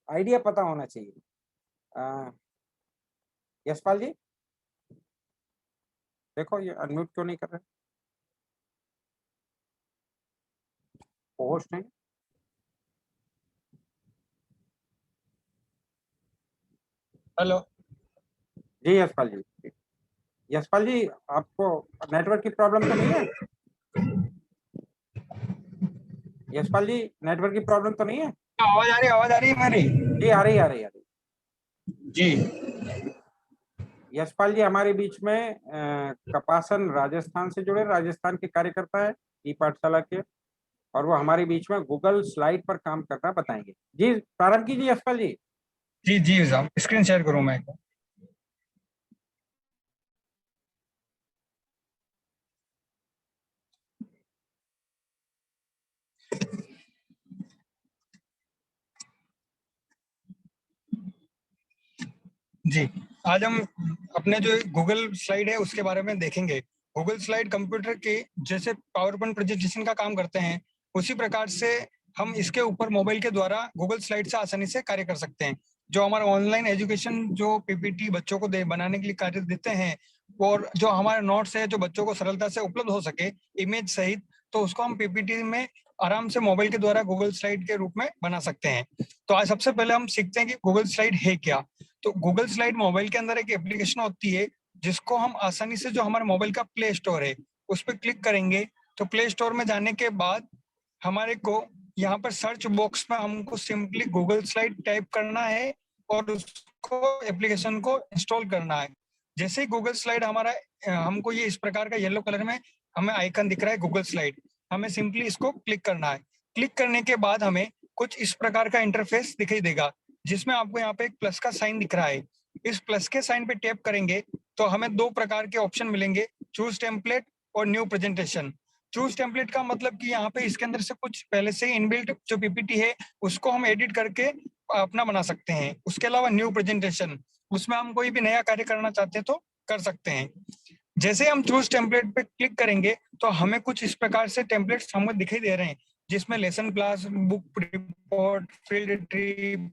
आइडिया पता होना चाहिए। यशपाल जी देखो ये अनम्यूट क्यों नहीं कर रहे? होस्ट है। हेलो जी यशपाल जी, यशपाल जी आपको नेटवर्क की प्रॉब्लम तो नहीं है? यशपाल जी, नेटवर्क की प्रॉब्लम तो नहीं है? आवाज आ रही है मेरी? जी आ रही आ रही आ रही। जी यशपाल जी हमारे बीच में कपासन राजस्थान से जुड़े, राजस्थान के कार्यकर्ता है ई पाठशाला के, और वो हमारे बीच में गूगल स्लाइड पर काम करना बताएंगे। जी प्रारंभ कीजिए यशपाल जी। जी जी साहब, स्क्रीन शेयर करूं मैं? जी, आज हम अपने जो गूगल स्लाइड है उसके बारे में देखेंगे। गूगल स्लाइड कंप्यूटर के जैसे पावर पॉइंट प्रेजेंटेशन का काम करते हैं, उसी प्रकार से हम इसके ऊपर मोबाइल के द्वारा गूगल स्लाइड से आसानी से कार्य कर सकते हैं। जो हमारा ऑनलाइन एजुकेशन जो पीपीटी बच्चों को बनाने के लिए कार्य देते हैं, और जो हमारे नोट्स है जो बच्चों को सरलता से उपलब्ध हो सके इमेज सहित, तो उसको हम पीपीटी में आराम से मोबाइल के द्वारा गूगल स्लाइड के रूप में बना सकते हैं। तो आज सबसे पहले हम सीखते हैं कि गूगल स्लाइड है क्या। तो गूगल स्लाइड मोबाइल के अंदर एक एप्लीकेशन होती है, जिसको हम आसानी से, जो हमारे मोबाइल का प्ले स्टोर है उस पर क्लिक करेंगे। तो प्ले स्टोर में जाने के बाद हमारे को यहाँ पर सर्च बॉक्स में हमको सिंपली गूगल स्लाइड टाइप करना है और उसको एप्लीकेशन को इंस्टॉल करना है। जैसे ही गूगल स्लाइड हमारा हमको ये इस प्रकार का येलो कलर में हमें आइकन दिख रहा है गूगल स्लाइड, हमें सिंपली इसको क्लिक करना है। क्लिक करने के बाद हमें कुछ इस प्रकार का इंटरफेस दिखाई देगा, जिसमें आपको यहाँ पे एक प्लस का साइन दिख रहा है। इस प्लस के साइन पे टैप करेंगे तो हमें दो प्रकार के ऑप्शन मिलेंगे, चूज टेम्पलेट और न्यू प्रेजेंटेशन। चूज टेम्पलेट का मतलब कि यहाँ पे इसके अंदर से कुछ पहले से ही इनबिल्ट जो पीपीटी है उसको हम एडिट करके अपना बना सकते हैं। उसके अलावा न्यू प्रेजेंटेशन, उसमें हम कोई भी नया कार्य करना चाहते हैं तो कर सकते हैं। जैसे हम चूज टेम्पलेट पे क्लिक करेंगे तो हमें कुछ इस प्रकार से टेम्पलेट्स हमें दिखाई दे रहे हैं, जिसमें lesson plans, book report, field trip,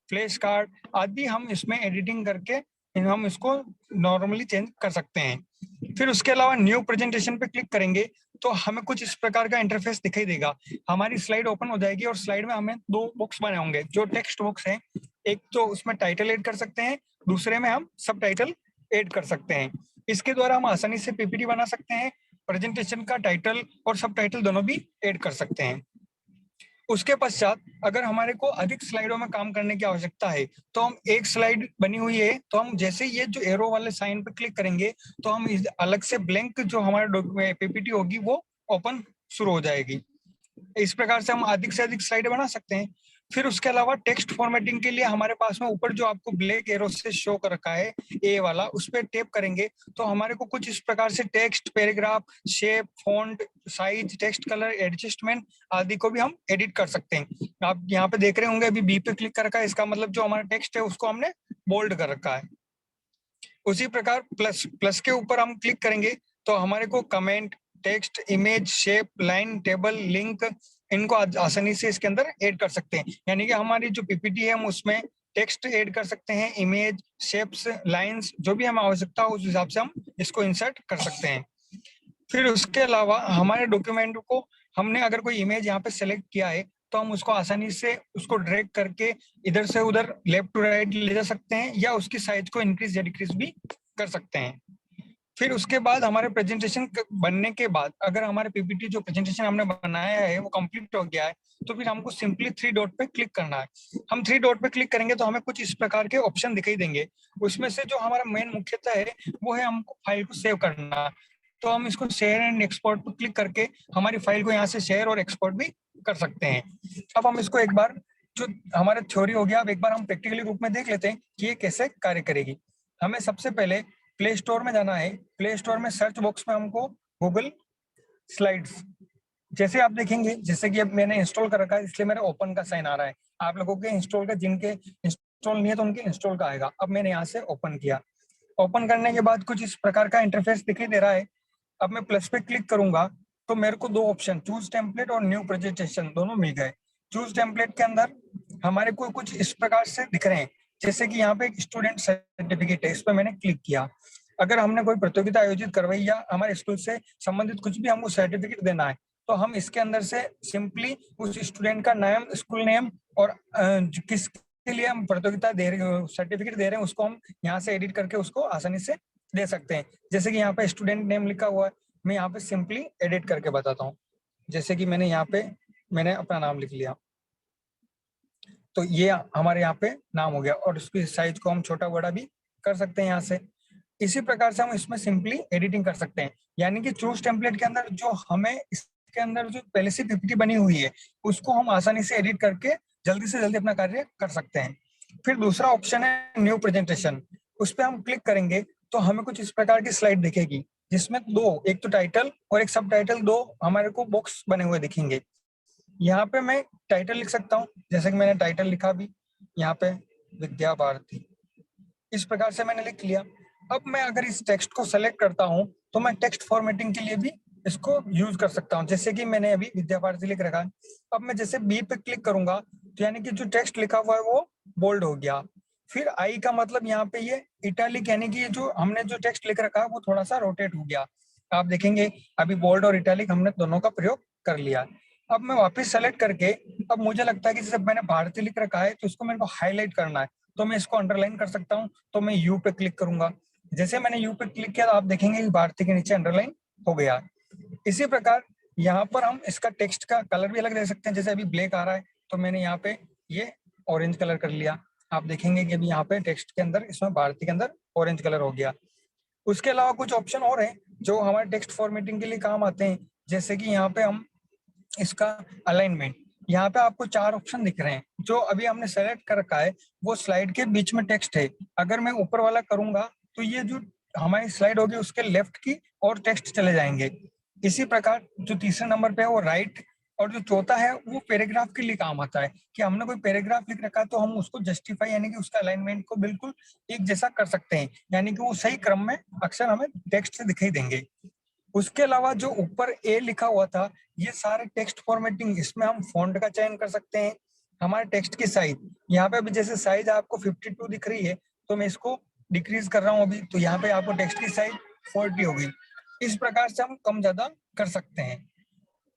flash card आदि हम इसमें एडिटिंग करके हम इसको नॉर्मली चेंज कर सकते हैं। फिर उसके अलावा न्यू प्रेजेंटेशन पे क्लिक करेंगे तो हमें कुछ इस प्रकार का इंटरफेस दिखाई देगा। हमारी स्लाइड ओपन हो जाएगी और स्लाइड में हमें दो बॉक्स बने होंगे जो टेक्स्ट बॉक्स है। एक तो उसमें टाइटल ऐड कर सकते हैं, दूसरे में हम सब टाइटल ऐड कर सकते हैं। इसके द्वारा हम आसानी से पीपीटी बना सकते हैं, प्रेजेंटेशन का टाइटल और सब टाइटल दोनों भी ऐड कर सकते हैं। उसके पश्चात अगर हमारे को अधिक स्लाइडों में काम करने की आवश्यकता है तो हम एक स्लाइड बनी हुई है तो हम जैसे ये जो एरो वाले साइन पर क्लिक करेंगे तो हम अलग से ब्लैंक जो हमारे पीपीटी होगी वो ओपन शुरू हो जाएगी। इस प्रकार से हम अधिक से अधिक स्लाइड बना सकते हैं। फिर उसके अलावा टेक्स्ट फॉर्मेटिंग के लिए हमारे पास में ऊपर जो आपको ब्लैक एरो से शो कर रखा है ए वाला, उस पर टैप करेंगे तो हमारे को कुछ इस प्रकार से text, paragraph, shape, font size, text colour, adjustment आदि को भी हम एडिट कर सकते हैं। आप यहाँ पे देख रहे होंगे अभी बी पे क्लिक कर रखा है, इसका मतलब जो हमारा टेक्स्ट है उसको हमने बोल्ड कर रखा है। उसी प्रकार प्लस के ऊपर हम क्लिक करेंगे तो हमारे को comment, text, image, shape, line, table, link इनको आसानी से इसके अंदर ऐड कर सकते हैं। यानी कि हमारी जो पीपीटी है हम उसमें टेक्स्ट ऐड कर सकते हैं, इमेज, शेप्स, लाइंस, जो भी हमें आवश्यकता हो उस हिसाब से हम इसको इंसर्ट कर सकते हैं। फिर उसके अलावा हमारे डॉक्यूमेंट को हमने अगर कोई इमेज यहाँ पे सेलेक्ट किया है तो हम उसको आसानी से उसको ड्रैग करके इधर से उधर लेफ्ट टू राइट ले जा सकते हैं या उसकी साइज को इंक्रीज या डिक्रीज भी कर सकते हैं। फिर उसके बाद हमारे प्रेजेंटेशन बनने के बाद अगर हमारे पीपीटी जो प्रेजेंटेशन हमने बनाया है वो कंप्लीट हो गया है तो फिर हमको सिंपली 3 डॉट पे क्लिक करना है। हम 3 डॉट पे क्लिक करेंगे तो हमें कुछ इस प्रकार के ऑप्शन दिखाई देंगे। उसमें से जो हमारा मेन मुख्यतः है वो है हमको फाइल को सेव करना। तो हम इसको शेयर एंड एक्सपोर्ट पर क्लिक करके हमारी फाइल को यहाँ से शेयर और एक्सपोर्ट भी कर सकते हैं। अब हम इसको एक बार, जो हमारा थ्योरी हो गया, अब एक बार हम प्रैक्टिकली रूप में देख लेते हैं कि ये कैसे कार्य करेगी। हमें सबसे पहले प्ले स्टोर में जाना है। प्ले स्टोर में सर्च बॉक्स में हमको गूगल स्लाइड्स, जैसे आप देखेंगे, जैसे कि अब मैंने इंस्टॉल कर रखा है इसलिए मेरा ओपन का साइन आ रहा है। आप लोगों के इंस्टॉल का, जिनके इंस्टॉल नहीं है तो उनके इंस्टॉल का आएगा। अब मैंने यहाँ से ओपन किया। ओपन करने के बाद कुछ इस प्रकार का इंटरफेस दिखाई दे रहा है। अब मैं प्लस पे क्लिक करूंगा तो मेरे को दो ऑप्शन, चूज टेम्पलेट और न्यू प्रेजेंटेशन, दोनों मिल गए। चूज टेम्पलेट के अंदर हमारे को कुछ इस प्रकार से दिख रहे हैं, जैसे कि यहाँ पे एक स्टूडेंट सर्टिफिकेट है, इस पर मैंने क्लिक किया। अगर हमने कोई प्रतियोगिता आयोजित करवाई या हमारे स्कूल से संबंधित कुछ भी हमको सर्टिफिकेट देना है तो हम इसके अंदर से सिंपली उस स्टूडेंट का नाम, स्कूल नेम और किसके लिए हम प्रतियोगिता दे रहे, सर्टिफिकेट दे रहे हैं, उसको हम यहाँ से एडिट करके उसको आसानी से दे सकते हैं। जैसे कि यहाँ पे स्टूडेंट नेम लिखा हुआ है, मैं यहाँ पे सिंपली एडिट करके बताता हूँ। जैसे कि मैंने यहाँ पे मैंने अपना नाम लिख लिया, तो ये हमारे यहाँ पे नाम हो गया, और उसकी साइज को हम छोटा बड़ा भी कर सकते हैं यहाँ से। इसी प्रकार से हम इसमें सिंपली एडिटिंग कर सकते हैं, यानी कि चूज टेम्पलेट के अंदर जो हमें इसके अंदर जो पहले से पीपीटी बनी हुई है उसको हम आसानी से एडिट करके जल्दी से जल्दी अपना कार्य कर सकते हैं। फिर दूसरा ऑप्शन है न्यू प्रेजेंटेशन, उस पर हम क्लिक करेंगे तो हमें कुछ इस प्रकार की स्लाइड दिखेगी, जिसमें दो, एक तो टाइटल और एक सब टाइटल, दो हमारे को बॉक्स बने हुए दिखेंगे। यहाँ पे मैं टाइटल लिख सकता हूँ, जैसे कि मैंने टाइटल लिखा भी यहाँ पे विद्या भारती, इस प्रकार से मैंने लिख लिया। अब मैं अगर इस टेक्स्ट को सेलेक्ट करता हूँ तो मैं टेक्स्ट फॉर्मेटिंग के लिए भी इसको यूज कर सकता हूँ, जैसे कि मैंने अभी विद्या भारती लिख रखा है। अब मैं जैसे बी पे क्लिक करूंगा तो यानी कि जो टेक्स्ट लिखा हुआ है वो बोल्ड हो गया। फिर आई का मतलब यहाँ पे ये इटैलिक, यानी कि ये जो हमने जो टेक्स्ट लिख रखा है वो थोड़ा सा रोटेट हो गया। आप देखेंगे अभी बोल्ड और इटैलिक हमने दोनों का प्रयोग कर लिया। अब मैं वापस सेलेक्ट करके, अब मुझे लगता है कि जैसे मैंने भारती लिख रखा है तो इसको मेरे को हाईलाइट करना है, तो मैं इसको अंडरलाइन कर सकता हूँ। तो मैं यू पे क्लिक करूंगा, जैसे मैंने यू पे क्लिक किया तो आप देखेंगे कि भारती के नीचे अंडरलाइन हो गया। इसी प्रकार यहाँ पर हम इसका टेक्स्ट का कलर भी अलग दे सकते हैं, जैसे अभी ब्लैक आ रहा है तो मैंने यहाँ पे ये ऑरेंज कलर कर लिया। आप देखेंगे कि अभी यहाँ पे टेक्स्ट के अंदर, इसमें भारती के अंदर ऑरेंज कलर हो गया। उसके अलावा कुछ ऑप्शन और हैं जो हमारे टेक्स्ट फॉर्मेटिंग के लिए काम आते हैं, जैसे कि यहाँ पे हम इसका अलाइनमेंट, यहाँ पे आपको 4 ऑप्शन दिख रहे हैं। जो अभी हमने सेलेक्ट कर रखा है वो स्लाइड के बीच में टेक्स्ट है, अगर मैं ऊपर वाला करूंगा तो ये जो हमारी स्लाइड होगी उसके लेफ्ट की और टेक्स्ट चले जाएंगे। इसी प्रकार जो तीसरे नंबर पे है वो राइट, और जो चौथा है वो पैराग्राफ के लिए काम आता है, कि हमने कोई पैराग्राफ लिख रखा है तो हम उसको जस्टिफाई यानी कि उसका अलाइनमेंट को बिल्कुल एक जैसा कर सकते हैं, यानी कि वो सही क्रम में अक्षर हमें टेक्स्ट से दिखाई देंगे। उसके अलावा जो ऊपर ए लिखा हुआ था ये सारे टेक्स्ट फॉर्मेटिंग, इसमें हम फॉन्ट का चयन कर सकते हैं। हमारे टेक्स्ट की साइज, यहाँ पे अभी जैसे साइज आपको 52 दिख रही है तो मैं इसको डिक्रीज कर रहा हूँ अभी, तो यहाँ पे आपको टेक्स्ट की साइज 40 होगी। इस प्रकार से हम कम ज्यादा कर सकते हैं।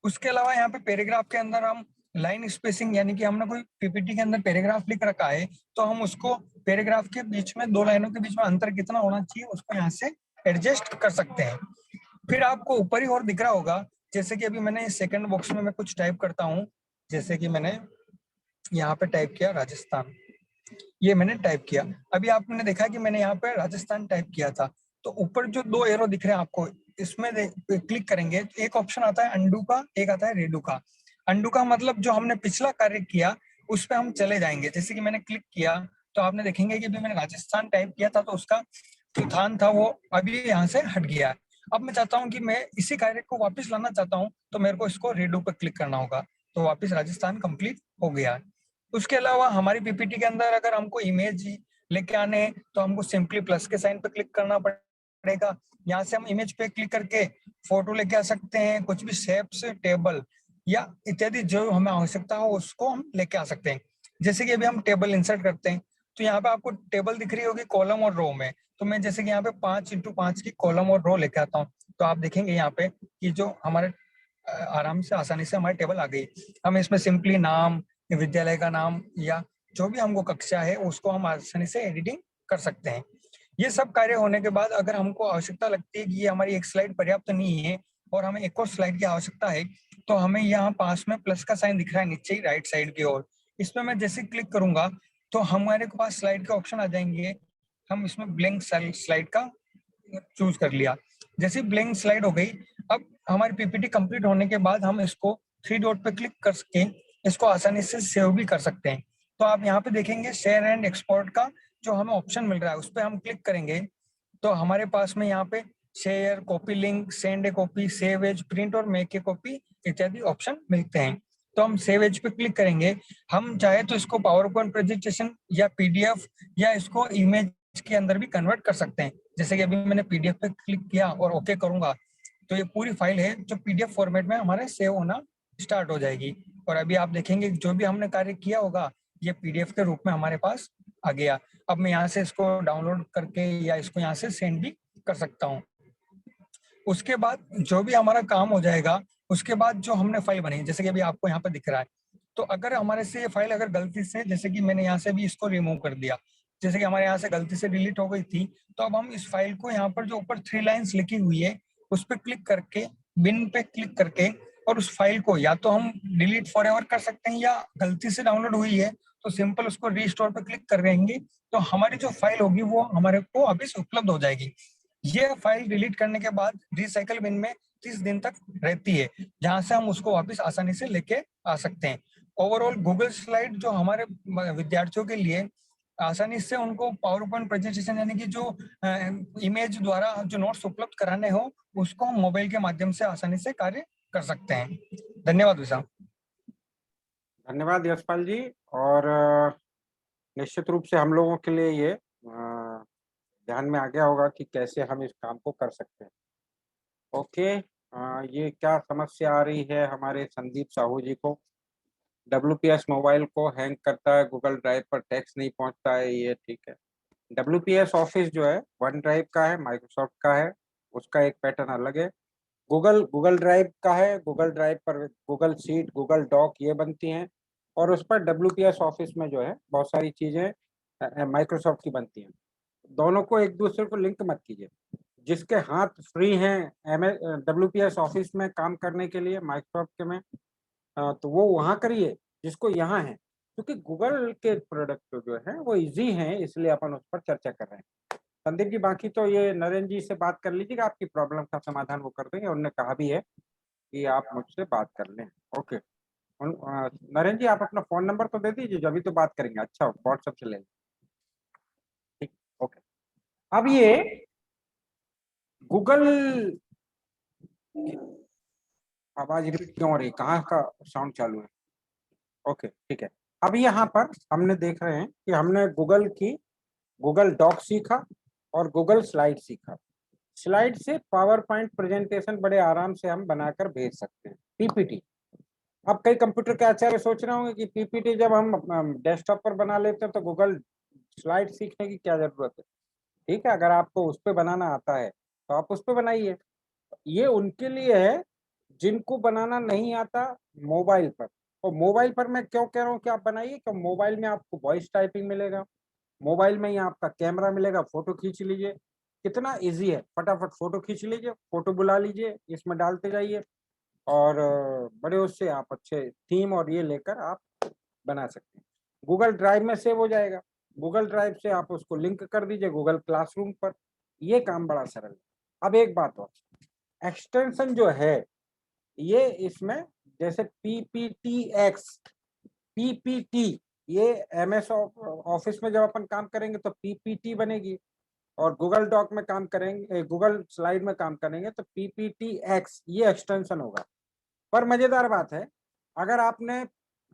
उसके अलावा यहाँ पे पैराग्राफ के अंदर हम लाइन स्पेसिंग, यानी कि हमने कोई पीपीटी के अंदर पैराग्राफ लिख रखा है तो हम उसको पैराग्राफ के बीच में 2 लाइनों के बीच में अंतर कितना होना चाहिए उसको यहाँ से एडजस्ट कर सकते हैं। फिर आपको ऊपर ही और दिख रहा होगा, जैसे कि अभी मैंने सेकंड बॉक्स में मैं कुछ टाइप करता हूँ, जैसे कि मैंने यहाँ पे टाइप किया राजस्थान, ये मैंने टाइप किया। अभी आपने देखा कि मैंने यहाँ पे राजस्थान टाइप किया था, तो ऊपर जो 2 एरो दिख रहे हैं आपको, इसमें क्लिक करेंगे तो एक ऑप्शन आता है अंडू का, एक आता है रेडू का। अंडू का मतलब जो हमने पिछला कार्य किया उस पर हम चले जाएंगे। जैसे कि मैंने क्लिक किया तो आपने देखेंगे कि मैंने राजस्थान टाइप किया था तो उसका जो स्थान था वो अभी यहाँ से हट गया। अब मैं चाहता हूँ कि मैं इसी कार्य को वापस लाना चाहता हूँ तो मेरे को इसको रेडू पर क्लिक करना होगा, तो वापस राजस्थान कंप्लीट हो गया। उसके अलावा हमारी पीपीटी के अंदर अगर हमको इमेज लेके आने हैं तो हमको सिंपली प्लस के साइन पे क्लिक करना पड़ेगा। यहाँ से हम इमेज पे क्लिक करके फोटो लेके आ सकते हैं, कुछ भी शेप्स, टेबल या इत्यादि जो हमें आवश्यकता हो उसको हम लेके आ सकते हैं। जैसे कि अभी हम टेबल इंसर्ट करते हैं तो यहाँ पे आपको टेबल दिख रही होगी कॉलम और रो में, तो मैं जैसे कि यहाँ पे 5x5 की कॉलम और रो लेके आता हूँ तो आप देखेंगे यहाँ पे कि जो हमारे आराम से आसानी से हमारी टेबल आ गई। हम इसमें सिंपली नाम, विद्यालय का नाम या जो भी हमको कक्षा है उसको हम आसानी से एडिटिंग कर सकते हैं। ये सब कार्य होने के बाद अगर हमको आवश्यकता लगती है कि ये हमारी एक स्लाइड पर्याप्त नहीं है और हमें एक और स्लाइड की आवश्यकता है, तो हमें यहाँ पास में प्लस का साइन दिख रहा है नीचे ही राइट साइड की ओर, इसमें मैं जैसे क्लिक करूंगा तो हमारे पास स्लाइड के ऑप्शन आ जाएंगे। हम इसमें ब्लैंक स्लाइड का चूज कर लिया, जैसे ब्लैंक स्लाइड हो गई। अब हमारी पीपीटी कंप्लीट होने के बाद हम इसको 3 डॉट पे क्लिक करके इसको आसानी से सेव भी कर सकते हैं। तो आप यहाँ पे देखेंगे शेयर एंड एक्सपोर्ट का जो हमें ऑप्शन मिल रहा है उस पर हम क्लिक करेंगे तो हमारे पास में यहाँ पे share, copy link, send a copy, save as, print और मेक ए कॉपी इत्यादि ऑप्शन मिलते हैं। तो हम सेव एज पे क्लिक करेंगे। हम चाहे तो इसको पावर पॉइंट प्रेजेंटेशन या पीडीएफ या इसको इमेज के अंदर भी कन्वर्ट कर सकते हैं। जैसे कि अभी मैंने पीडीएफ पे क्लिक किया और ओके करूंगा तो ये पूरी फाइल है जो पीडीएफ फॉर्मेट में हमारे सेव होना स्टार्ट हो जाएगी। और अभी आप देखेंगे जो भी हमने कार्य किया होगा ये पीडीएफ के रूप में हमारे पास आ गया। अब मैं यहाँ से इसको डाउनलोड करके या इसको यहाँ से सेंड भी कर सकता हूँ। उसके बाद जो भी हमारा काम हो जाएगा उसके बाद जो हमने फाइल बनी, जैसे कि अभी आपको यहाँ पर दिख रहा है, तो अगर हमारे से ये फाइल अगर गलती से, जैसे कि मैंने यहाँ से भी इसको रिमूव कर दिया, जैसे कि हमारे यहाँ से गलती से डिलीट हो गई थी, तो अब हम इस फाइल को यहाँ पर जो ऊपर 3 लाइन्स लिखी हुई है उस पर क्लिक करके बिन पे क्लिक करके और उस फाइल को या तो हम डिलीट फॉर एवर कर सकते हैं, या गलती से डाउनलोड हुई है तो सिंपल उसको रीस्टोर पे क्लिक कर देंगे तो हमारी जो फाइल होगी वो हमारे को वापस उपलब्ध हो जाएगी। ये फाइल डिलीट करने के बाद रिसाइकल बिन में 30 दिन तक रहती है, जहां से हम उसको वापस आसानी से लेके आ सकते हैं। ओवरऑल गूगल स्लाइड जो हमारे विद्यार्थियों के लिए आसानी से उनको पावर पॉइंट प्रेजेंटेशन यानी कि जो इमेज द्वारा जो नोट्स उपलब्ध कराने हो उसको हम मोबाइल के माध्यम से आसानी से कार्य कर सकते हैं। धन्यवाद विशाल। धन्यवाद यशपाल जी। और निश्चित रूप से हम लोगों के लिए ये ध्यान में आ गया होगा कि कैसे हम इस काम को कर सकते हैं। ओके, ये क्या समस्या आ रही है हमारे संदीप साहू जी को? WPS मोबाइल को हैंग करता है, गूगल ड्राइव पर टेक्स्ट नहीं पहुंचता है, ये ठीक है। WPS ऑफिस जो है वन ड्राइव का है, माइक्रोसॉफ्ट का है, उसका एक पैटर्न अलग है। गूगल ड्राइव का है, गूगल ड्राइव पर गूगल शीट, गूगल डॉक ये बनती हैं, और उस पर WPS ऑफिस में जो है बहुत सारी चीजें माइक्रोसॉफ्ट की बनती हैं। दोनों को एक दूसरे को लिंक मत कीजिए। जिसके हाथ फ्री हैं WPS ऑफिस में काम करने के लिए माइक्रोसॉफ्ट के में, तो वो वहाँ करिए, जिसको यहाँ है, क्योंकि गूगल के प्रोडक्ट जो है वो इजी हैं, इसलिए अपन उस पर चर्चा कर रहे हैं। संदीप जी, बाकी तो ये नरेंद्र जी से बात कर लीजिएगा, आपकी प्रॉब्लम का समाधान वो कर देंगे। उन्होंने कहा भी है कि आप मुझसे बात कर लें। ओके, नरेंद्र जी आप अपना फोन नंबर तो दे दीजिए, जब भी तो बात करेंगे। अच्छा, व्हाट्सएप से ले लें, ठीक, ओके। अब ये गूगल, आवाज रिपीट क्यों हो रही, कहाँ का साउंड चालू है? ओके, ठीक है। अब यहाँ पर हमने देख रहे हैं कि हमने गूगल डॉक सीखा और गूगल स्लाइड सीखा। स्लाइड से पावर पॉइंट प्रेजेंटेशन बड़े आराम से हम बनाकर भेज सकते हैं, PPT। अब कई कंप्यूटर के आचार्य सोच रहे होंगे कि PPT जब हम डेस्कटॉप पर बना लेते हैं तो गूगल स्लाइड सीखने की क्या जरूरत है? ठीक है, अगर आपको उस पर बनाना आता है तो आप उस पर बनाइए। ये उनके लिए है जिनको बनाना नहीं आता मोबाइल पर। और मोबाइल पर मैं क्यों कह रहा हूँ कि आप बनाइए, क्यों? मोबाइल में आपको वॉइस टाइपिंग मिलेगा, मोबाइल में ही आपका कैमरा मिलेगा, फोटो खींच लीजिए, कितना इजी है। फटाफट फोटो खींच लीजिए, फोटो बुला लीजिए, इसमें डालते जाइए, और बड़े उससे आप अच्छे थीम और ये लेकर आप बना सकते हैं। गूगल ड्राइव में सेव हो जाएगा, गूगल ड्राइव से आप उसको लिंक कर दीजिए गूगल क्लासरूम पर। ये काम बड़ा सरल है। अब एक बात और, एक्सटेंशन जो है ये इसमें जैसे PPT, ये MS ऑफिस में जब अपन काम करेंगे तो PPT बनेगी, और गूगल डॉक में काम करेंगे, गूगल स्लाइड में काम करेंगे तो PPTX, ये एक्सटेंशन होगा। पर मजेदार बात है, अगर आपने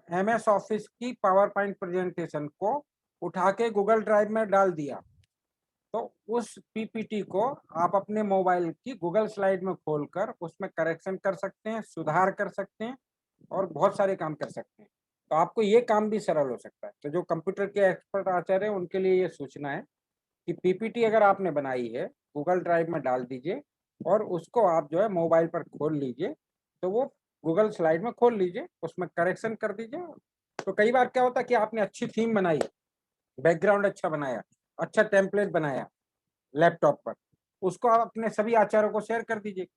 MS ऑफिस की पावर पॉइंट प्रेजेंटेशन को उठा के गूगल ड्राइव में डाल दिया तो उस PPT को आप अपने मोबाइल की गूगल स्लाइड में खोलकर उसमें करेक्शन कर सकते हैं, सुधार कर सकते हैं, और बहुत सारे काम कर सकते हैं। तो आपको ये काम भी सरल हो सकता है। तो जो कंप्यूटर के एक्सपर्ट आचार्य हैं उनके लिए ये सूचना है कि PPT अगर आपने बनाई है गूगल ड्राइव में डाल दीजिए, और उसको आप जो है मोबाइल पर खोल लीजिए, तो वो गूगल स्लाइड में खोल लीजिए, उसमें करेक्शन कर दीजिए। तो कई बार क्या होता है कि आपने अच्छी थीम बनाई, बैकग्राउंड अच्छा बनाया, अच्छा टेम्पलेट बनाया लैपटॉप पर, उसको आप अपने सभी आचार्यों को शेयर कर दीजिए।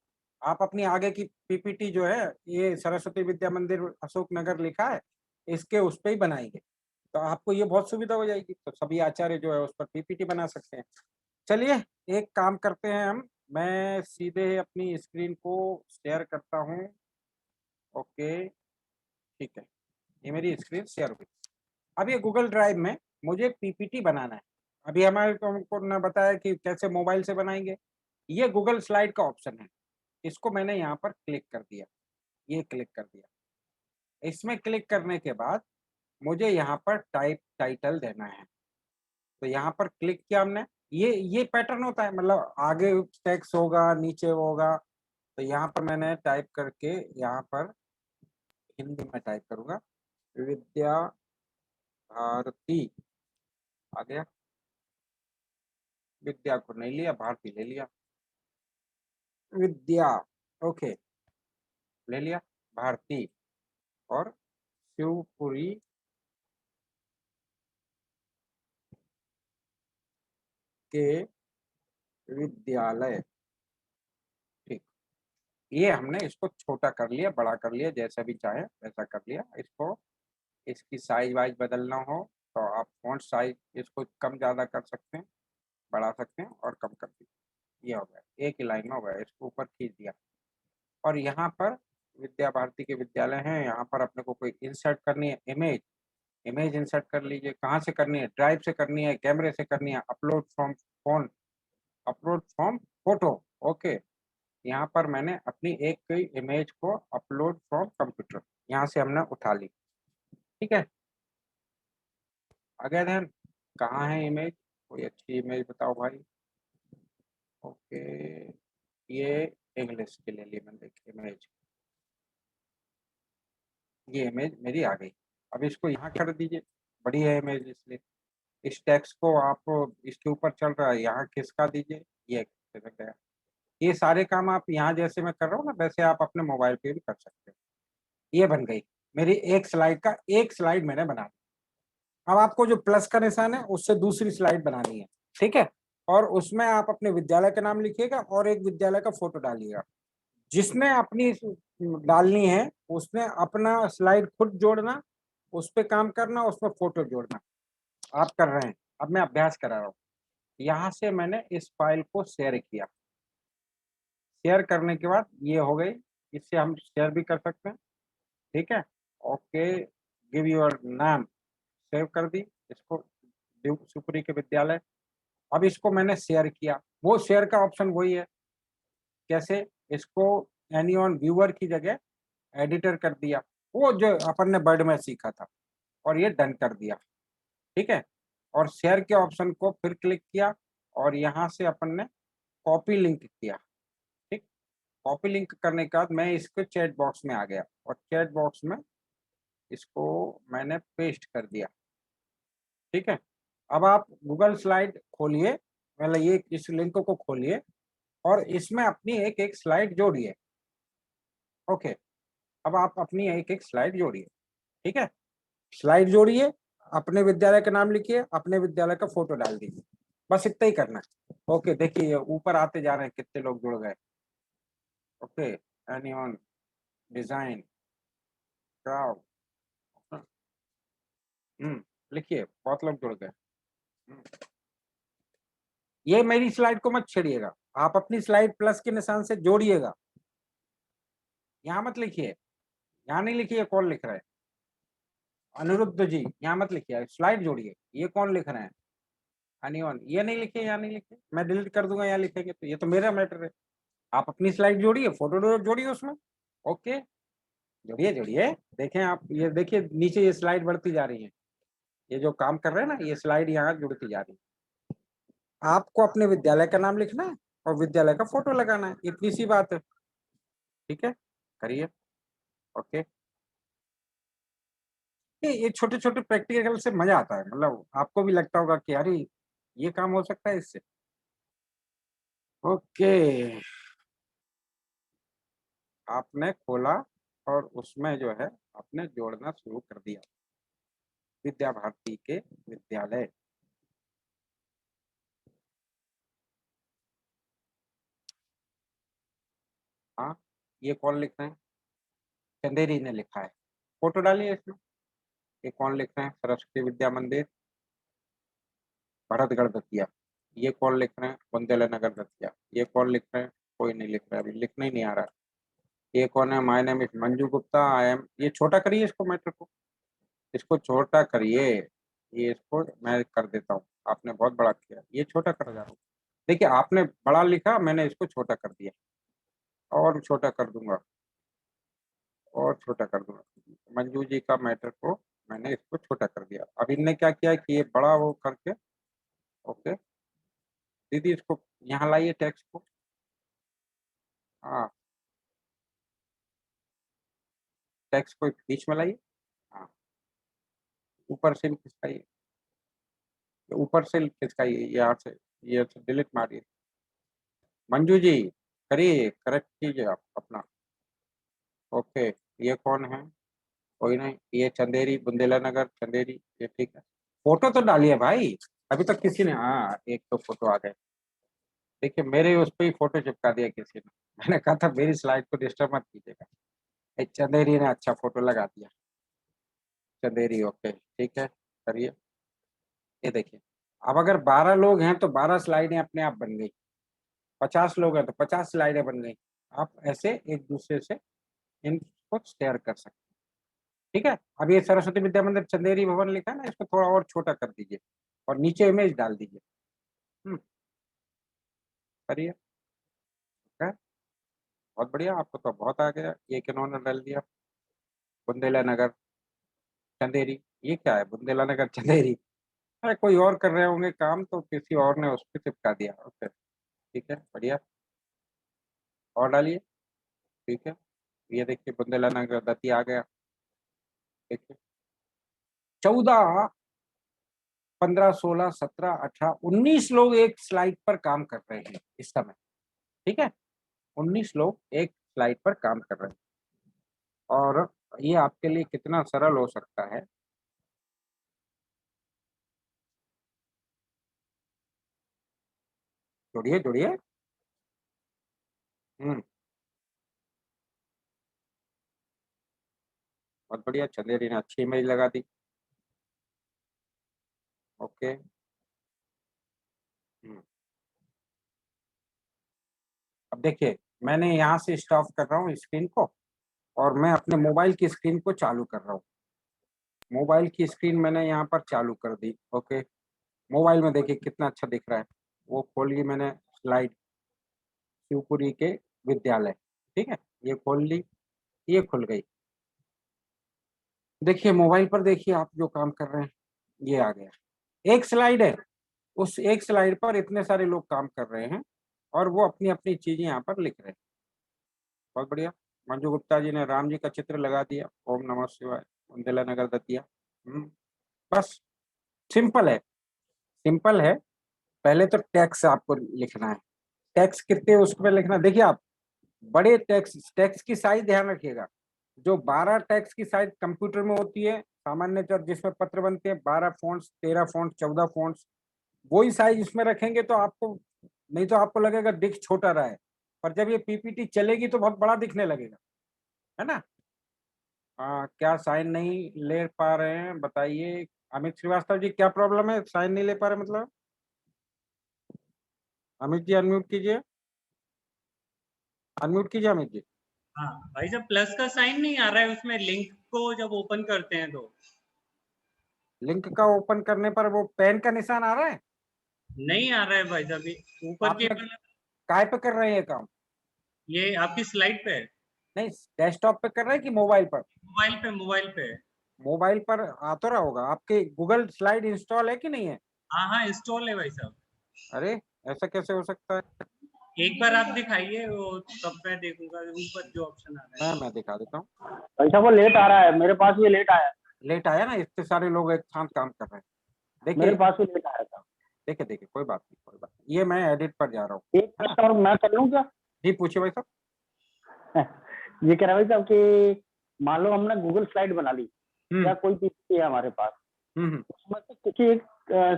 आप अपनी आगे की PPT जो है, ये सरस्वती विद्या मंदिर अशोक नगर लिखा है, इसके उस पर ही बनाएंगे, तो आपको ये बहुत सुविधा हो जाएगी। तो सभी आचार्य जो है उस पर PPT बना सकते हैं। चलिए एक काम करते हैं हम, मैं सीधे अपनी स्क्रीन को शेयर करता हूँ। ओके, ठीक है, ये मेरी स्क्रीन शेयर हुई। अब ये गूगल ड्राइव में मुझे PPT बनाना है। अभी हमारे को हमको ने बताया कि कैसे मोबाइल से बनाएंगे। ये गूगल स्लाइड का ऑप्शन है, इसको मैंने यहाँ पर क्लिक कर दिया, ये क्लिक कर दिया। इसमें क्लिक करने के बाद मुझे यहाँ पर टाइटल देना है, तो यहाँ पर क्लिक किया हमने। ये पैटर्न होता है, मतलब आगे टेक्स्ट होगा, नीचे होगा। तो यहाँ पर मैंने टाइप करके, यहाँ पर हिंदी में टाइप करूंगा, विद्या भारती आ गया। विद्या को नहीं लिया, भारती ले लिया, विद्या, ओके, ले लिया भारती, और शिवपुरी के विद्यालय, ठीक, ये हमने इसको छोटा कर लिया, बड़ा कर लिया, जैसा भी चाहे वैसा कर लिया। इसको इसकी साइज वाइज बदलना हो तो आप फॉन्ट साइज इसको कम ज़्यादा कर सकते हैं, बढ़ा सकते हैं और कम कर दीजिए। ये हो गया, एक ही लाइन में हो गया। इसको ऊपर खींच दिया और यहाँ पर विद्या भारती के विद्यालय हैं, यहाँ पर अपने को कोई इंसर्ट करनी है इमेज, इमेज इंसर्ट कर लीजिए। कहाँ से करनी है? ड्राइव से करनी है, कैमरे से करनी है, upload from phone, upload from photo. Okay, यहाँ पर मैंने अपनी एक कोई इमेज को अपलोड फ्रॉम कंप्यूटर यहाँ से हमने उठा ली। ठीक है, आगे ध्यान, कहाँ है इमेज? कोई अच्छी इमेज बताओ भाई। ओके, ये इंग्लिश के ले ली मैंने, देखिए इमेज, ये इमेज मेरी आ गई। अब इसको यहाँ कर दीजिए, बड़ी है इमेज इसलिए। इस टेक्स्ट को आप इसके ऊपर चल रहा है, यहाँ खिसका दीजिए, ये खिसक गया। ये सारे काम आप यहाँ जैसे मैं कर रहा हूँ ना, वैसे आप अपने मोबाइल पे भी कर सकते हो। ये बन गई मेरी एक स्लाइड का, एक स्लाइड मैंने बना दी। अब आपको जो प्लस का निशान है उससे दूसरी स्लाइड बनानी है, ठीक है। और उसमें आप अपने विद्यालय का नाम लिखिएगा और एक विद्यालय का फोटो डालिएगा। जिसने अपनी डालनी है उसने अपना स्लाइड खुद जोड़ना, उस पर काम करना, उसमें फोटो जोड़ना। आप कर रहे हैं, अब मैं अभ्यास करा रहा हूँ। यहाँ से मैंने इस फाइल को शेयर किया, शेयर करने के बाद ये हो गई, इससे हम शेयर भी कर सकते हैं, ठीक है। ओके, गिव योर नाम, सेव कर दी इसको, शिवपुरी के विद्यालय। अब इसको मैंने शेयर किया, वो शेयर का ऑप्शन वही है। कैसे? इसको एनीवन व्यूअर की जगह एडिटर कर दिया, वो जो अपन ने वर्ड में सीखा था, और ये डन कर दिया, ठीक है। और शेयर के ऑप्शन को फिर क्लिक किया और यहाँ से अपन ने कॉपी लिंक किया, ठीक। कॉपी लिंक करने के बाद मैं इसको चैट बॉक्स में आ गया और चैट बॉक्स में इसको मैंने पेस्ट कर दिया, ठीक है। अब आप गूगल स्लाइड खोलिए, मतलब ये इस लिंक को खोलिए और इसमें अपनी एक एक स्लाइड जोड़िए। ओके, अब आप अपनी एक एक स्लाइड जोड़िए, ठीक है। स्लाइड जोड़िए, अपने विद्यालय का नाम लिखिए, अपने विद्यालय का फोटो डाल दीजिए, बस इतना ही करना है। ओके, देखिए ऊपर आते जा रहे हैं, कितने लोग जुड़ गए। ओके, एनीवन, डिजाइन, क्राउड, लिखिए, बहुत लोग जुड़ गए। ये मेरी स्लाइड को मत छेड़िएगा, आप अपनी स्लाइड प्लस के निशान से जोड़िएगा। यहाँ मत लिखिए, यहाँ नहीं लिखिए कौन लिख रहा है, अनिरुद्ध जी यहाँ मत लिखिए, स्लाइड जोड़िए। ये कौन लिख रहे हैं? एनीवन, ये नहीं लिखिए, यहाँ नहीं लिखिए, मैं डिलीट कर दूंगा यहाँ लिखेंगे तो, ये तो मेरा मैटर है। आप अपनी स्लाइड जोड़िए, फोटो जोड़िए उसमें। ओके, जोड़िए जोड़िए, देखें आप, ये देखिए नीचे ये स्लाइड बढ़ती जा रही है, ये जो काम कर रहे हैं ना, ये स्लाइड यहाँ जुड़ती जा रही है। आपको अपने विद्यालय का नाम लिखना है और विद्यालय का फोटो लगाना है, इतनी सी बात है, ठीक है, करिए। ओके, ये छोटे छोटे प्रैक्टिकल से मजा आता है, मतलब आपको भी लगता होगा कि अरे ये काम हो सकता है इससे। ओके, आपने खोला और उसमें जो है आपने जोड़ना शुरू कर दिया, विद्या भारती के विद्यालय। हाँ, ये कौन लिख रहे हैं? चंदेरी ने लिखा है, फोटो डालिए इसमें। ये कौन लिख रहे हैं? सरस्वती विद्या मंदिर, भरतगढ़ दतिया। ये कौन लिख रहे हैं? बुंदेला नगर दतिया। ये कौन लिख रहे हैं? कोई नहीं लिख रहा, अभी लिखना ही नहीं आ रहा। ये कौन है? My name is Manju Gupta, I am. ये छोटा करिए इसको, मैटर को, इसको छोटा करिए। ये इसको मैं कर देता हूँ, आपने बहुत बड़ा किया, ये छोटा कर जा रहा हूँ। देखिए आपने बड़ा लिखा, मैंने इसको छोटा कर दिया, और छोटा कर दूंगा, और छोटा कर दूंगा। मंजू जी का मैटर को मैंने इसको छोटा कर दिया। अब इनने क्या किया कि ये बड़ा वो करके, ओके दीदी इसको यहाँ लाइए टेक्स्ट को, हाँ टेक्स्ट को बीच में लाइए, हाँ ऊपर से खिसकाइए, ऊपर से खिसकाइए, यहाँ से ये डिलीट मारिए। मंजू जी करिए, करेक्ट कीजिए आप अपना। ओके, ये कौन है? कोई नहीं, ये चंदेरी, बुंदेला नगर चंदेरी, ये ठीक है। फोटो तो डालिए भाई, अभी तक किसी ने, हाँ एक तो फोटो आ गए, देखिए मेरे उस पे ही फोटो चिपका दिया किसी ने। मैंने कहा था मेरी स्लाइड को डिस्टर्ब मत कीजिएगा। एक चंदेरी ने अच्छा फोटो लगा दिया। चंदेरी ओके ठीक है, करिए। ये देखिए, अब अगर 12 लोग हैं तो 12 स्लाइडें अपने आप बन गई। 50 लोग हैं तो 50 स्लाइडें बन गई। आप ऐसे एक दूसरे से इनको शेयर कर सकते हैं। ठीक है, अब ये सरस्वती विद्या मंदिर चंदेरी भवन लिखा है ना, इसको थोड़ा और छोटा कर दीजिए और नीचे इमेज डाल दीजिए। करिए। ठीक है, बहुत बढ़िया, आपको तो बहुत आ गया। एक इन्होंने डाल दिया, बुंदेला नगर चंदेरी। ये क्या है, बुंदेला नगर चंदेरी? अरे कोई और कर रहे होंगे काम तो किसी और ने उस पर चिपका दिया। ओके ठीक है, बढ़िया। और डालिए। ठीक है, ये देखिए बुंदेला नगर दतिया आ गया। देखिए 14, 15, 16, 17, 18, 19 लोग एक स्लाइड पर काम कर रहे हैं इस समय। ठीक है, 19 लोग एक स्लाइड पर काम कर रहे हैं। और ये आपके लिए कितना सरल हो सकता है। जुड़िए जुड़िए। बहुत बढ़िया, चंदेरी ने अच्छी इमेज लगा दी। ओके। अब देखिए, मैंने यहाँ से स्टॉप कर रहा हूँ स्क्रीन को और मैं अपने मोबाइल की स्क्रीन को चालू कर रहा हूँ। मोबाइल की स्क्रीन मैंने यहाँ पर चालू कर दी। ओके, मोबाइल में देखिए कितना अच्छा दिख रहा है। वो खोल ली मैंने स्लाइड, शिवपुरी के विद्यालय। ठीक है, ये खोल ली, ये खुल गई। देखिए मोबाइल पर देखिए आप जो काम कर रहे हैं, ये आ गया। एक स्लाइड है, उस एक स्लाइड पर इतने सारे लोग काम कर रहे हैं और वो अपनी अपनी चीजें यहाँ पर लिख रहे हैं। बहुत बढ़िया। मंजू गुप्ता जी ने राम जी का चित्र लगा दिया। ओम नमः शिवाय, बुंदेला नगर दतिया। बस सिंपल है, सिंपल है। पहले तो टैक्स आपको लिखना है। टैक्स कितने उसमें लिखना, देखिए आप बड़े टैक्स, टैक्स की साइज ध्यान रखिएगा। जो 12 टैक्स की साइज कंप्यूटर में होती है सामान्यतः, जिसमें पत्र बनते हैं 12 फॉन्ट्स, 13 फॉन्ट्स, 14 फॉन्ट्स, वही साइज इसमें रखेंगे तो आपको, नहीं तो आपको लगेगा दिख छोटा रहा है, पर जब ये पीपीटी चलेगी तो बहुत बड़ा दिखने लगेगा, है ना। क्या साइन नहीं ले पा रहे हैं बताइए। अमित श्रीवास्तव जी क्या प्रॉब्लम है, साइन नहीं ले पा रहे मतलब? अमित जी अनम्यूट कीजिए, अनम्यूट कीजिए अमित जी। हाँ भाई साहब, प्लस का साइन नहीं आ रहा है उसमें, लिंक को जब ओपन करते हैं तो। लिंक का ओपन करने पर वो पेन का निशान आ रहा है? नहीं आ रहा है भाई साहब, ऊपर आपने केवल काय पे कर रहे हैं काम? ये आपकी स्लाइड पे है। नहीं, डेस्कटॉप पे कर रहे हैं कि मोबाइल पर? मोबाइल पे, मोबाइल पे। मोबाइल पर आ तो रहा होगा। आपके गूगल स्लाइड इंस्टॉल है कि नहीं है? हाँ हाँ इंस्टॉल है भाई साहब। अरे ऐसा कैसे हो सकता है? एक बार आप दिखाइए, वो तब मैं देखूंगा ऊपर जो ऑप्शन आ रहा है। मैं दिखा देता हूँ। भाई साहब वो लेट आ रहा है, मेरे पास भी लेट आया। लेट आया ना, इतने सारे लोग एक साथ काम कर रहे हैं। मेरे देखिए पास भी लेट आया था। देखिए देखिए, कोई बात नहीं, कोई बात नहीं। ये मैं एडिट पर जा रहा हूँ। एक प्रश्न और मैं कर लूँ क्या? जी पूछिए भाई साहब। ये कह रहा भाई साहब कि मान लो हमने गूगल स्लाइड बना ली या कोई पीपीटी है हमारे पास, उसमें से किसी एक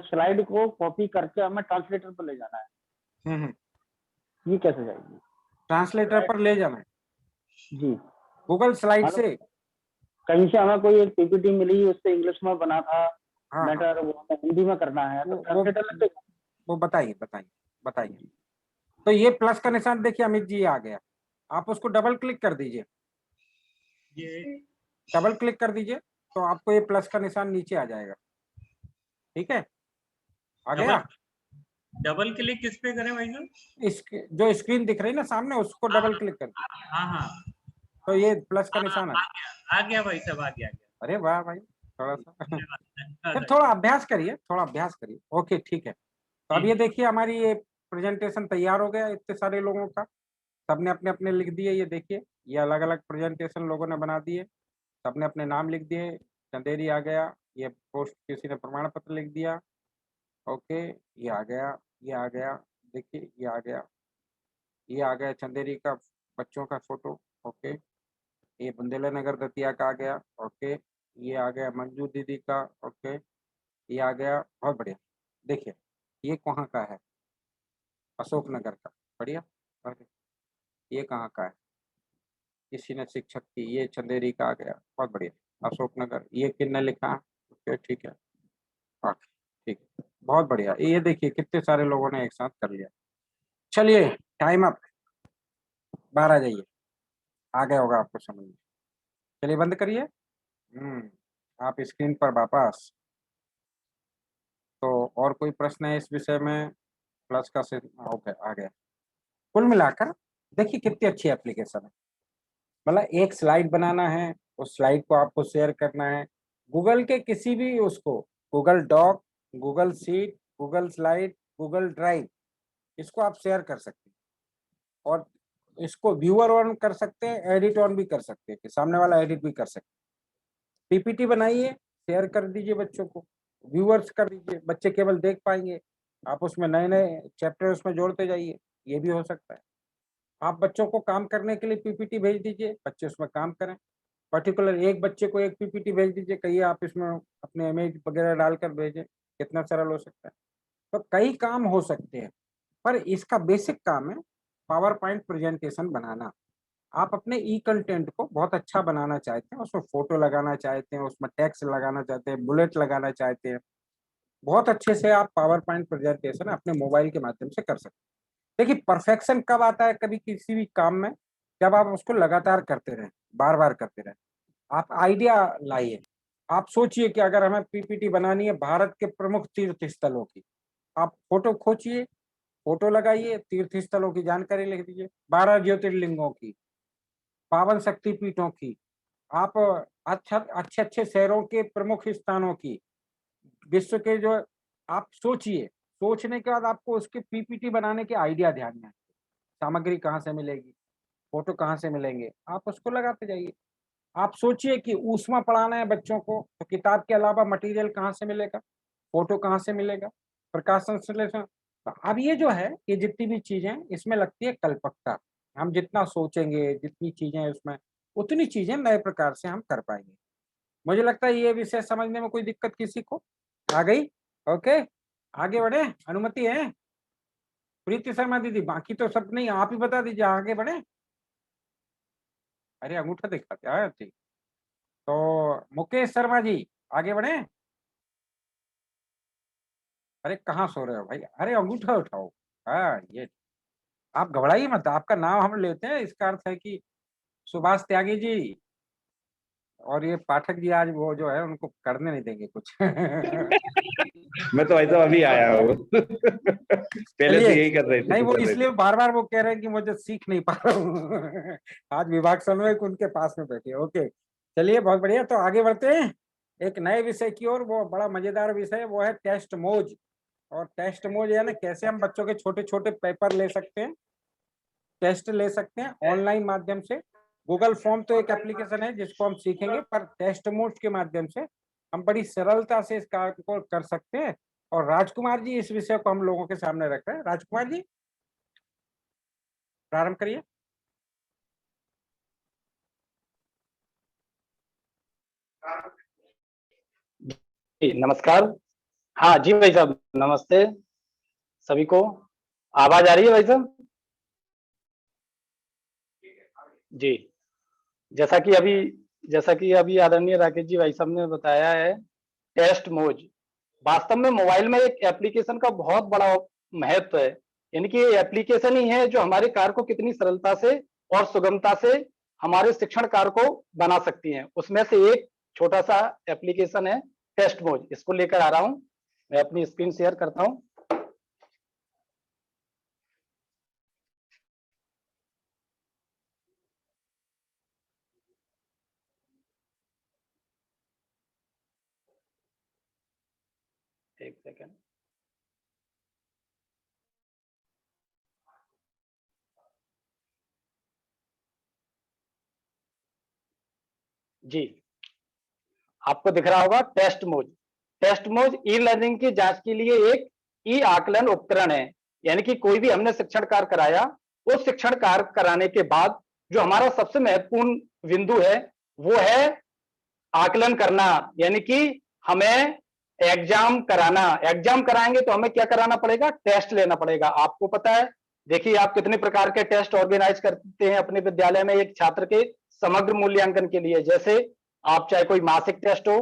स्लाइड को कॉपी करके हमें ट्रांसलेटर पर ले जाना है, ये कैसे जाएगी? ट्रांसलेटर पर ले जाना है जी, गूगल स्लाइड से। कहीं से हमें कोई एक पीपीटी मिली, उससे इंग्लिश में बना था हाँ, मैटर, वो हमें हिंदी में करना है तो ट्रांसलेटर लगेगा? वो बताइए बताइए बताइए। तो ये प्लस का निशान देखिए अमित जी आ गया, आप उसको डबल क्लिक कर दीजिए। ये डबल क्लिक कर दीजिए तो आपको ये प्लस का निशान नीचे आ जाएगा। ठीक है, आ गया। डबल क्लिक किस पे करें भाई साहब? इस जो स्क्रीन दिख रही है ना सामने, उसको डबल क्लिक कर दीजिए। हाँ हाँ तो ये प्लस का निशान है। आ गया भाई साहब, आ गया। अरे वाह भाई, थोड़ा सा फिर थोड़ा अभ्यास करिए, थोड़ा अभ्यास करिए। ओके ठीक है, तो अब ये देखिए हमारी ये प्रेजेंटेशन तैयार हो गया इतने सारे लोगों का। सबने अपने अपने लिख दिए, ये देखिए ये अलग अलग प्रेजेंटेशन लोगों ने बना दिए, सबने अपने नाम लिख दिए। चंदेरी आ गया, ये पोस्ट किसी ने प्रमाण पत्र लिख दिया। ओके, ये आ गया, ये आ गया, देखिए ये आ गया, ये आ गया चंदेरी का बच्चों का फोटो। ओके, ये बुंदेला नगर दतिया का आ गया। ओके, ये आ गया मंजू दीदी का। ओके, ये आ गया, बहुत बढ़िया। देखिए ये कहाँ का है, अशोकनगर का, बढ़िया। अरे, ये कहाँ का है? किसी ने शिक्षक की, ये चंदेरी का आ गया, बहुत बढ़िया। अशोकनगर, ये किसने लिखा? ओके, ठीक है। हाँ, ठीक है, बहुत बढ़िया। ये देखिए कितने सारे लोगों ने एक साथ कर लिया। चलिए, टाइम अप, बाहर आ जाइए, आ गया होगा आपको समझ में। चलिए बंद करिए। आप स्क्रीन पर वापस। तो और कोई प्रश्न है इस विषय में? प्लस का से ओके, आ गया। कुल मिलाकर देखिए कितनी अच्छी एप्लीकेशन है। मतलब एक स्लाइड बनाना है, उस स्लाइड को आपको शेयर करना है गूगल के किसी भी उसको, Google doc, Google sheet, Google slide, Google drive, इसको आप शेयर कर सकते हैं। और इसको व्यूअर ऑन कर सकते हैं, एडिट ऑन भी कर सकते हैं कि सामने वाला एडिट भी कर सकते हैं। पीपीटी बनाइए, शेयर कर दीजिए बच्चों को, व्यूअर्स कर दीजिए, बच्चे केवल देख पाएंगे, आप उसमें नए नए चैप्टर उसमें जोड़ते जाइए, ये भी हो सकता है। आप बच्चों को काम करने के लिए पीपीटी भेज दीजिए, बच्चे उसमें काम करें। पर्टिकुलर एक बच्चे को एक पीपीटी भेज दीजिए, कहिए आप इसमें अपने इमेज वगैरह डालकर भेजें, कितना सरल हो सकता है। तो कई काम हो सकते हैं, पर इसका बेसिक काम है पावर पॉइंट प्रेजेंटेशन बनाना। आप अपने ई कंटेंट को बहुत अच्छा बनाना चाहते हैं, उसमें फोटो लगाना चाहते हैं, उसमें टेक्स्ट लगाना चाहते हैं, बुलेट लगाना चाहते हैं, बहुत अच्छे से आप पावर पॉइंट प्रेजेंटेशन अपने मोबाइल के माध्यम से कर सकते हैं। देखिए परफेक्शन कब आता है कभी किसी भी काम में? जब आप उसको लगातार करते रहें, बार बार करते रहें। आप आइडिया लाइए, आप सोचिए कि अगर हमें पीपीटी बनानी है भारत के प्रमुख तीर्थ स्थलों की, आप फोटो खोचिए, फोटो लगाइए, तीर्थ स्थलों की जानकारी लिख दीजिए, 12 ज्योतिर्लिंगों की, पावन शक्तिपीठों की, आप अच्छे अच्छे शहरों के प्रमुख स्थानों की, विश्व के जो, आप सोचिए। सोचने के बाद आपको उसके पीपीटी बनाने के आइडिया ध्यान में आए। सामग्री कहाँ से मिलेगी, फोटो कहाँ से मिलेंगे, आप उसको लगाते जाइए। आप सोचिए कि ऊष्मा पढ़ाना है बच्चों को, तो किताब के अलावा मटेरियल कहाँ से मिलेगा, फोटो कहाँ से मिलेगा, प्रकाश संश्लेषण। तो अब ये जो है, ये जितनी भी चीजें, इसमें लगती है कल्पकता। हम जितना सोचेंगे, जितनी चीजें उसमें, उतनी चीजें नए प्रकार से हम कर पाएंगे। मुझे लगता है ये विषय समझने में कोई दिक्कत किसी को आ गई? ओके, आगे बढ़े, अनुमति है? प्रीति शर्मा दीदी, बाकी तो सब नहीं, आप ही बता दीजिए, आगे बढ़े। अरे अंगूठा दिखाते हैं, ठीक। तो मुकेश शर्मा जी, आगे बढ़े। अरे कहाँ सो रहे हो भाई, अरे अंगूठा उठाओ। हाँ, ये आप घबराइए मत, आपका नाम हम लेते हैं, इसका अर्थ है कि सुभाष त्यागी जी और ये पाठक जी आज वो जो है उनको करने नहीं देंगे कुछ। मैं तो ऐसा अभी आया हूँ। पहले से यही कर रहे थे, नहीं, वो इसलिए बार बार वो कह रहे हैं कि मुझे सीख नहीं पा रहा हूँ। आज विभाग समन्वयक उनके पास में बैठे। ओके, चलिए बहुत बढ़िया, तो आगे बढ़ते हैं एक नए विषय की ओर। वो बड़ा मजेदार विषय है, वो है टेस्ट मोज। और टेस्ट मोज यानी कैसे हम बच्चों के छोटे छोटे पेपर ले सकते हैं, टेस्ट ले सकते हैं ऑनलाइन माध्यम से। गूगल फॉर्म तो एक एप्लीकेशन है जिसको हम सीखेंगे, पर टेस्ट मोड के माध्यम से हम बड़ी सरलता से इस कार्य को कर सकते हैं। और राजकुमार जी इस विषय को हम लोगों के सामने रख रहे हैं। राजकुमार जी प्रारंभ करिए। नमस्कार। हाँ जी भाई साहब, नमस्ते सभी को। आवाज आ रही है भाई साहब? जी, जैसा कि अभी आदरणीय राकेश जी भाई साहब ने बताया है, टेस्ट मोज वास्तव में मोबाइल में एक एप्लीकेशन का बहुत बड़ा महत्व है। यानी कि ये एप्लीकेशन ही है जो हमारे कार्य को कितनी सरलता से और सुगमता से हमारे शिक्षण कार्य को बना सकती है। उसमें से एक छोटा सा एप्लीकेशन है टेस्ट मोज। इसको लेकर आ रहा हूं, मैं अपनी स्क्रीन शेयर करता हूं। एक सेकेंड। जी, आपको दिख रहा होगा टेस्ट मोज। टेस्ट मोज ई लर्निंग की जांच के लिए एक ई आकलन उपकरण है। यानी कि कोई भी हमने शिक्षण कार्य कराया, उस शिक्षण कार्य कराने के बाद जो हमारा सबसे महत्वपूर्ण बिंदु है वो है आकलन करना। यानी कि हमें एग्जाम कराना, एग्जाम कराएंगे तो हमें क्या कराना पड़ेगा, टेस्ट लेना पड़ेगा। आपको पता है, देखिए आप कितने प्रकार के टेस्ट ऑर्गेनाइज करते हैं अपने विद्यालय में एक छात्र के समग्र मूल्यांकन के लिए। जैसे आप चाहे कोई मासिक टेस्ट हो,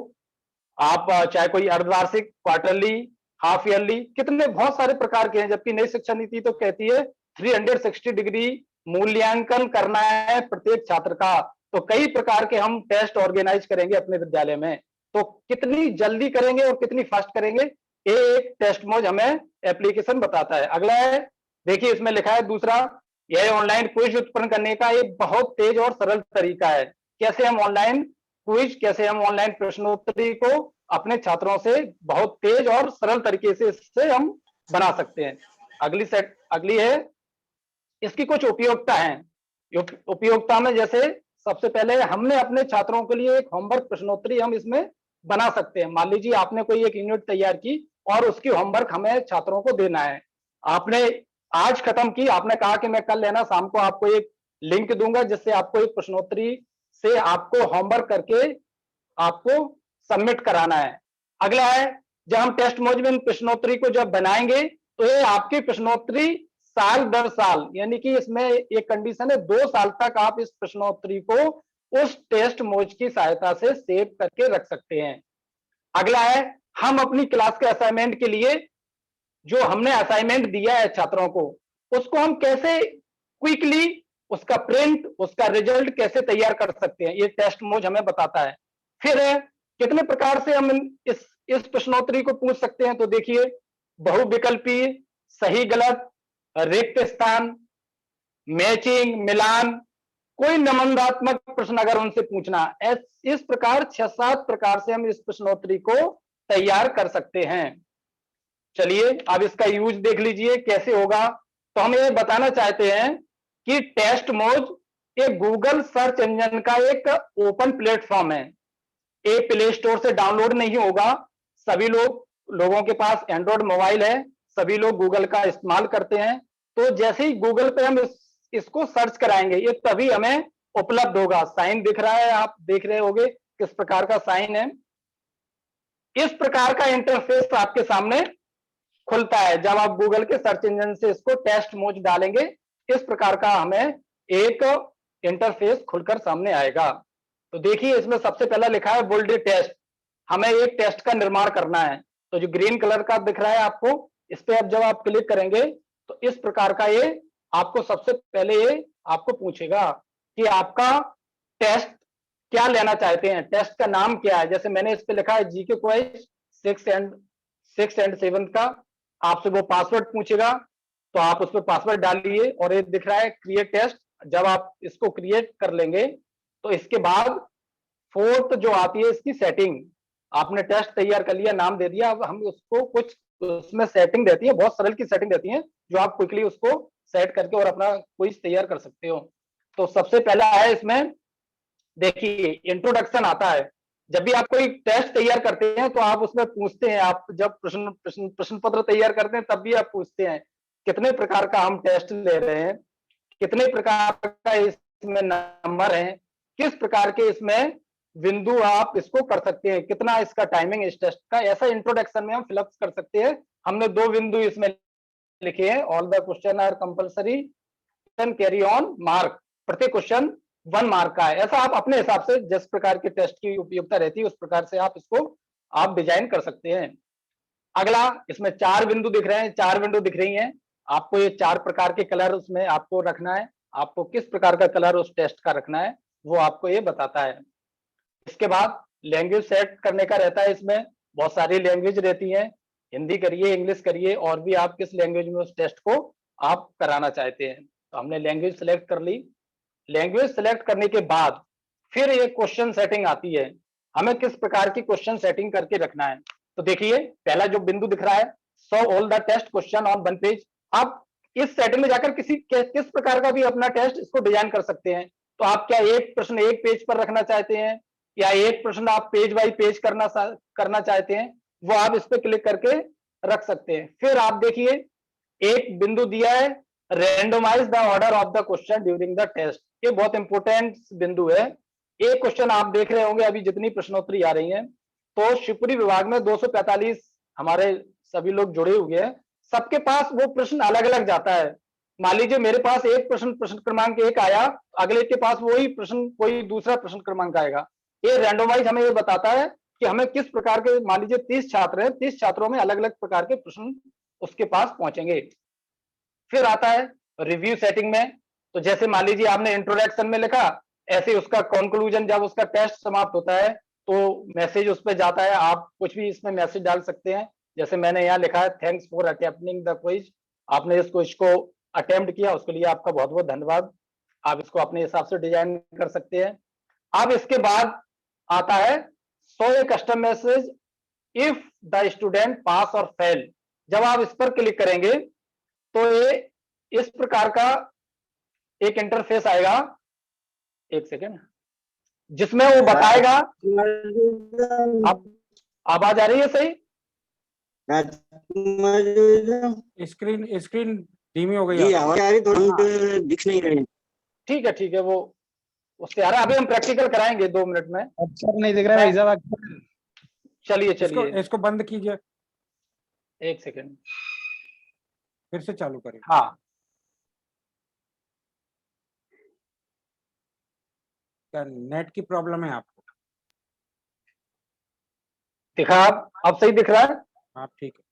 आप चाहे कोई अर्धवार्षिक, क्वार्टरली, हाफ ईयरली, कितने बहुत सारे प्रकार के हैं। जबकि नई शिक्षा नीति तो कहती है 360 डिग्री मूल्यांकन करना है प्रत्येक छात्र का। तो कई प्रकार के हम टेस्ट ऑर्गेनाइज करेंगे अपने विद्यालय में। तो कितनी जल्दी करेंगे और कितनी फास्ट करेंगे, ये एक टेस्ट मोज हमें एप्लीकेशन बताता है। अगला है, देखिए इसमें लिखा है दूसरा, यह ऑनलाइन क्विज उत्पन्न करने का एक बहुत तेज और सरल तरीका है। कैसे हम ऑनलाइन क्विज, कैसे हम ऑनलाइन प्रश्नोत्तरी को अपने छात्रों से बहुत तेज और सरल तरीके से इससे हम बना सकते हैं। अगली है, इसकी कुछ उपयोगिता है। उपयोगिता में जैसे सबसे पहले हमने अपने छात्रों के लिए एक होमवर्क प्रश्नोत्तरी हम इसमें बना सकते हैं। मान लीजिए आपने कोई एक यूनिट तैयार की और उसकी होमवर्क हमें छात्रों को देना है। आपने आज खत्म की, आपने कहा कि मैं कल लेना, शाम को आपको एक लिंक दूंगा जिससे आपको एक प्रश्नोत्तरी से आपको होमवर्क करके आपको सबमिट कराना है। अगला है, जब हम टेस्ट मोड में प्रश्नोत्तरी को जब बनाएंगे तो ये आपकी प्रश्नोत्तरी साल दर साल, यानी कि इसमें एक कंडीशन है 2 साल तक आप इस प्रश्नोत्तरी को उस टेस्ट मोज की सहायता से सेव करके रख सकते हैं। अगला है, हम अपनी क्लास के असाइनमेंट के लिए जो हमने असाइनमेंट दिया है छात्रों को, उसको हम कैसे क्विकली उसका प्रिंट, उसका रिजल्ट कैसे तैयार कर सकते हैं, ये टेस्ट मोज हमें बताता है। फिर कितने प्रकार से हम इस प्रश्नोत्तरी को पूछ सकते हैं, तो देखिए बहुविकल्पी, सही गलत, रिक्त स्थान, मैचिंग, मिलान, कोई निबंधात्मक प्रश्न अगर उनसे पूछना, इस प्रकार 6-7 प्रकार से हम इस प्रश्नोत्तरी को तैयार कर सकते हैं। चलिए अब इसका यूज देख लीजिए कैसे होगा। तो हम ये बताना चाहते हैं कि टेस्ट मोज एक गूगल सर्च इंजन का एक ओपन प्लेटफॉर्म है। ये प्ले स्टोर से डाउनलोड नहीं होगा। सभी लोगों के पास एंड्रॉइड मोबाइल है, सभी लोग गूगल का इस्तेमाल करते हैं। तो जैसे ही गूगल पे हम इसको सर्च कराएंगे ये तभी हमें उपलब्ध होगा। साइन दिख रहा है, आप देख रहे होंगे किस प्रकार का साइन है। इस प्रकार का इंटरफेस आपके सामने खुलता है जब आप गूगल के सर्च इंजन से इसको टेस्ट मोज डालेंगे। इस प्रकार का हमें एक इंटरफेस खुलकर सामने आएगा। तो देखिए इसमें सबसे पहला लिखा है बोल्ड टेस्ट, हमें एक टेस्ट का निर्माण करना है। तो जो ग्रीन कलर का दिख रहा है आपको, इस पे अब जब आप क्लिक करेंगे तो इस प्रकार का ये आपको सबसे पहले ये आपको पूछेगा कि आपका टेस्ट क्या लेना चाहते हैं, टेस्ट का नाम क्या है। जैसे मैंने इस पे लिखा है जीके क्विज 6 एंड 7 का, आपसे वो पासवर्ड पूछेगा तो आप उस पर पासवर्ड डालिए। और ये दिख रहा है क्रिएट टेस्ट, जब आप इसको क्रिएट कर लेंगे तो इसके बाद 4th जो आती है इसकी सेटिंग, आपने टेस्ट तैयार कर लिया, नाम दे दिया, अब हम उसको कुछ उसमें सेटिंग रहती है, बहुत सरल की सेटिंग रहती है जो आप क्विकली उसको सेट करके और अपना क्विज तैयार कर सकते हो। तो सबसे पहला है इसमें देखिए इंट्रोडक्शन आता है। जब भी आप कोई टेस्ट तैयार करते हैं तो आप उसमें पूछते हैं, आप जब प्रश्न पत्र तैयार करते हैं तब भी आप पूछते हैं कितने प्रकार का हम टेस्ट ले रहे हैं, कितने प्रकार का इसमें नंबर है, किस प्रकार के इसमें बिंदु आप इसको कर सकते हैं, कितना इसका टाइमिंग इस टेस्ट का, ऐसा इंट्रोडक्शन में हम फिलअप कर सकते हैं। हमने 2 बिंदु इसमें लिखे हैं, all the question are compulsory carry on mark, प्रत्येक क्वेश्चन 1 मार्क का है। ऐसा आप अपने हिसाब से जिस प्रकार के टेस्ट की उपयोगिता रहती है उस प्रकार से आप इसको आप डिजाइन कर सकते हैं। अगला इसमें 4 बिंदु दिख रहे हैं, 4 विंडो दिख रही हैं, आपको ये 4 प्रकार के कलर उसमें आपको रखना है, आपको किस प्रकार का कलर उस टेस्ट का रखना है वो आपको ये बताता है। इसके बाद लैंग्वेज सेट करने का रहता है, इसमें बहुत सारी लैंग्वेज रहती हैं, हिंदी करिए, इंग्लिश करिए, और भी आप किस लैंग्वेज में उस टेस्ट को आप कराना चाहते हैं। तो हमने लैंग्वेज सेलेक्ट कर ली। लैंग्वेज सेलेक्ट करने के बाद फिर ये क्वेश्चन सेटिंग आती है, हमें किस प्रकार की क्वेश्चन सेटिंग करके रखना है। तो देखिए पहला जो बिंदु दिख रहा है, so all the test question on 1 page, आप इस सेटिंग में जाकर किस प्रकार का भी अपना टेस्ट इसको डिजाइन कर सकते हैं। तो आप क्या एक प्रश्न एक पेज पर रखना चाहते हैं या एक प्रश्न आप पेज बाय पेज करना चाहते हैं, वो आप इस पे क्लिक करके रख सकते हैं। फिर आप देखिए एक बिंदु दिया है, randomize the order of the question during the test, ये बहुत इंपॉर्टेंट बिंदु है। एक क्वेश्चन आप देख रहे होंगे अभी जितनी प्रश्नोत्तरी आ रही है, तो शिवपुरी विभाग में 245 हमारे सभी लोग जुड़े हुए हैं, सबके पास वो प्रश्न अलग अलग जाता है। मान लीजिए मेरे पास एक प्रश्न क्रमांक 1 आया, अगले के पास वही प्रश्न कोई दूसरा प्रश्न क्रमांक आएगा। ये रैंडमाइज हमें ये बताता है कि हमें किस प्रकार के, मान लीजिए 30 छात्र हैं, 30 छात्रों में अलग अलग प्रकार के प्रश्न उसके पास पहुंचेंगे। फिर आता है रिव्यू सेटिंग में, तो जैसे मान लीजिए आपने इंट्रोडक्शन में लिखा, ऐसे उसका कंक्लूजन जब उसका टेस्ट समाप्त होता है तो मैसेज उस पर जाता है। आप कुछ भी इसमें मैसेज डाल सकते हैं, जैसे मैंने यहाँ लिखा है thanks for attempting the quiz. आपने इस क्विज को अटेम्प्ट किया, उसके लिए आपका बहुत बहुत धन्यवाद। आप इसको अपने हिसाब से डिजाइन कर सकते हैं। अब इसके बाद आता है show A custom message if the student पास और फेल। जब आप इस पर क्लिक करेंगे तो ये इस प्रकार का एक इंटरफेस आएगा, एक सेकेंड, जिसमें वो बताएगा। आप आवाज आ रही है सही? स्क्रीन धीमी हो गई जी, आवाज आ रही, थोड़ा दिख नहीं रहे। ठीक है, वो उससे आ रहा है। अभी हम प्रैक्टिकल कराएंगे 2 मिनट में। अक्षर नहीं दिख रहा है भाई साहब। चलिए इसको बंद कीजिए, एक सेकेंड, फिर से चालू करें। हाँ, क्या नेट की प्रॉब्लम है आपको? दिखा अब सही दिख रहा है? हाँ ठीक है।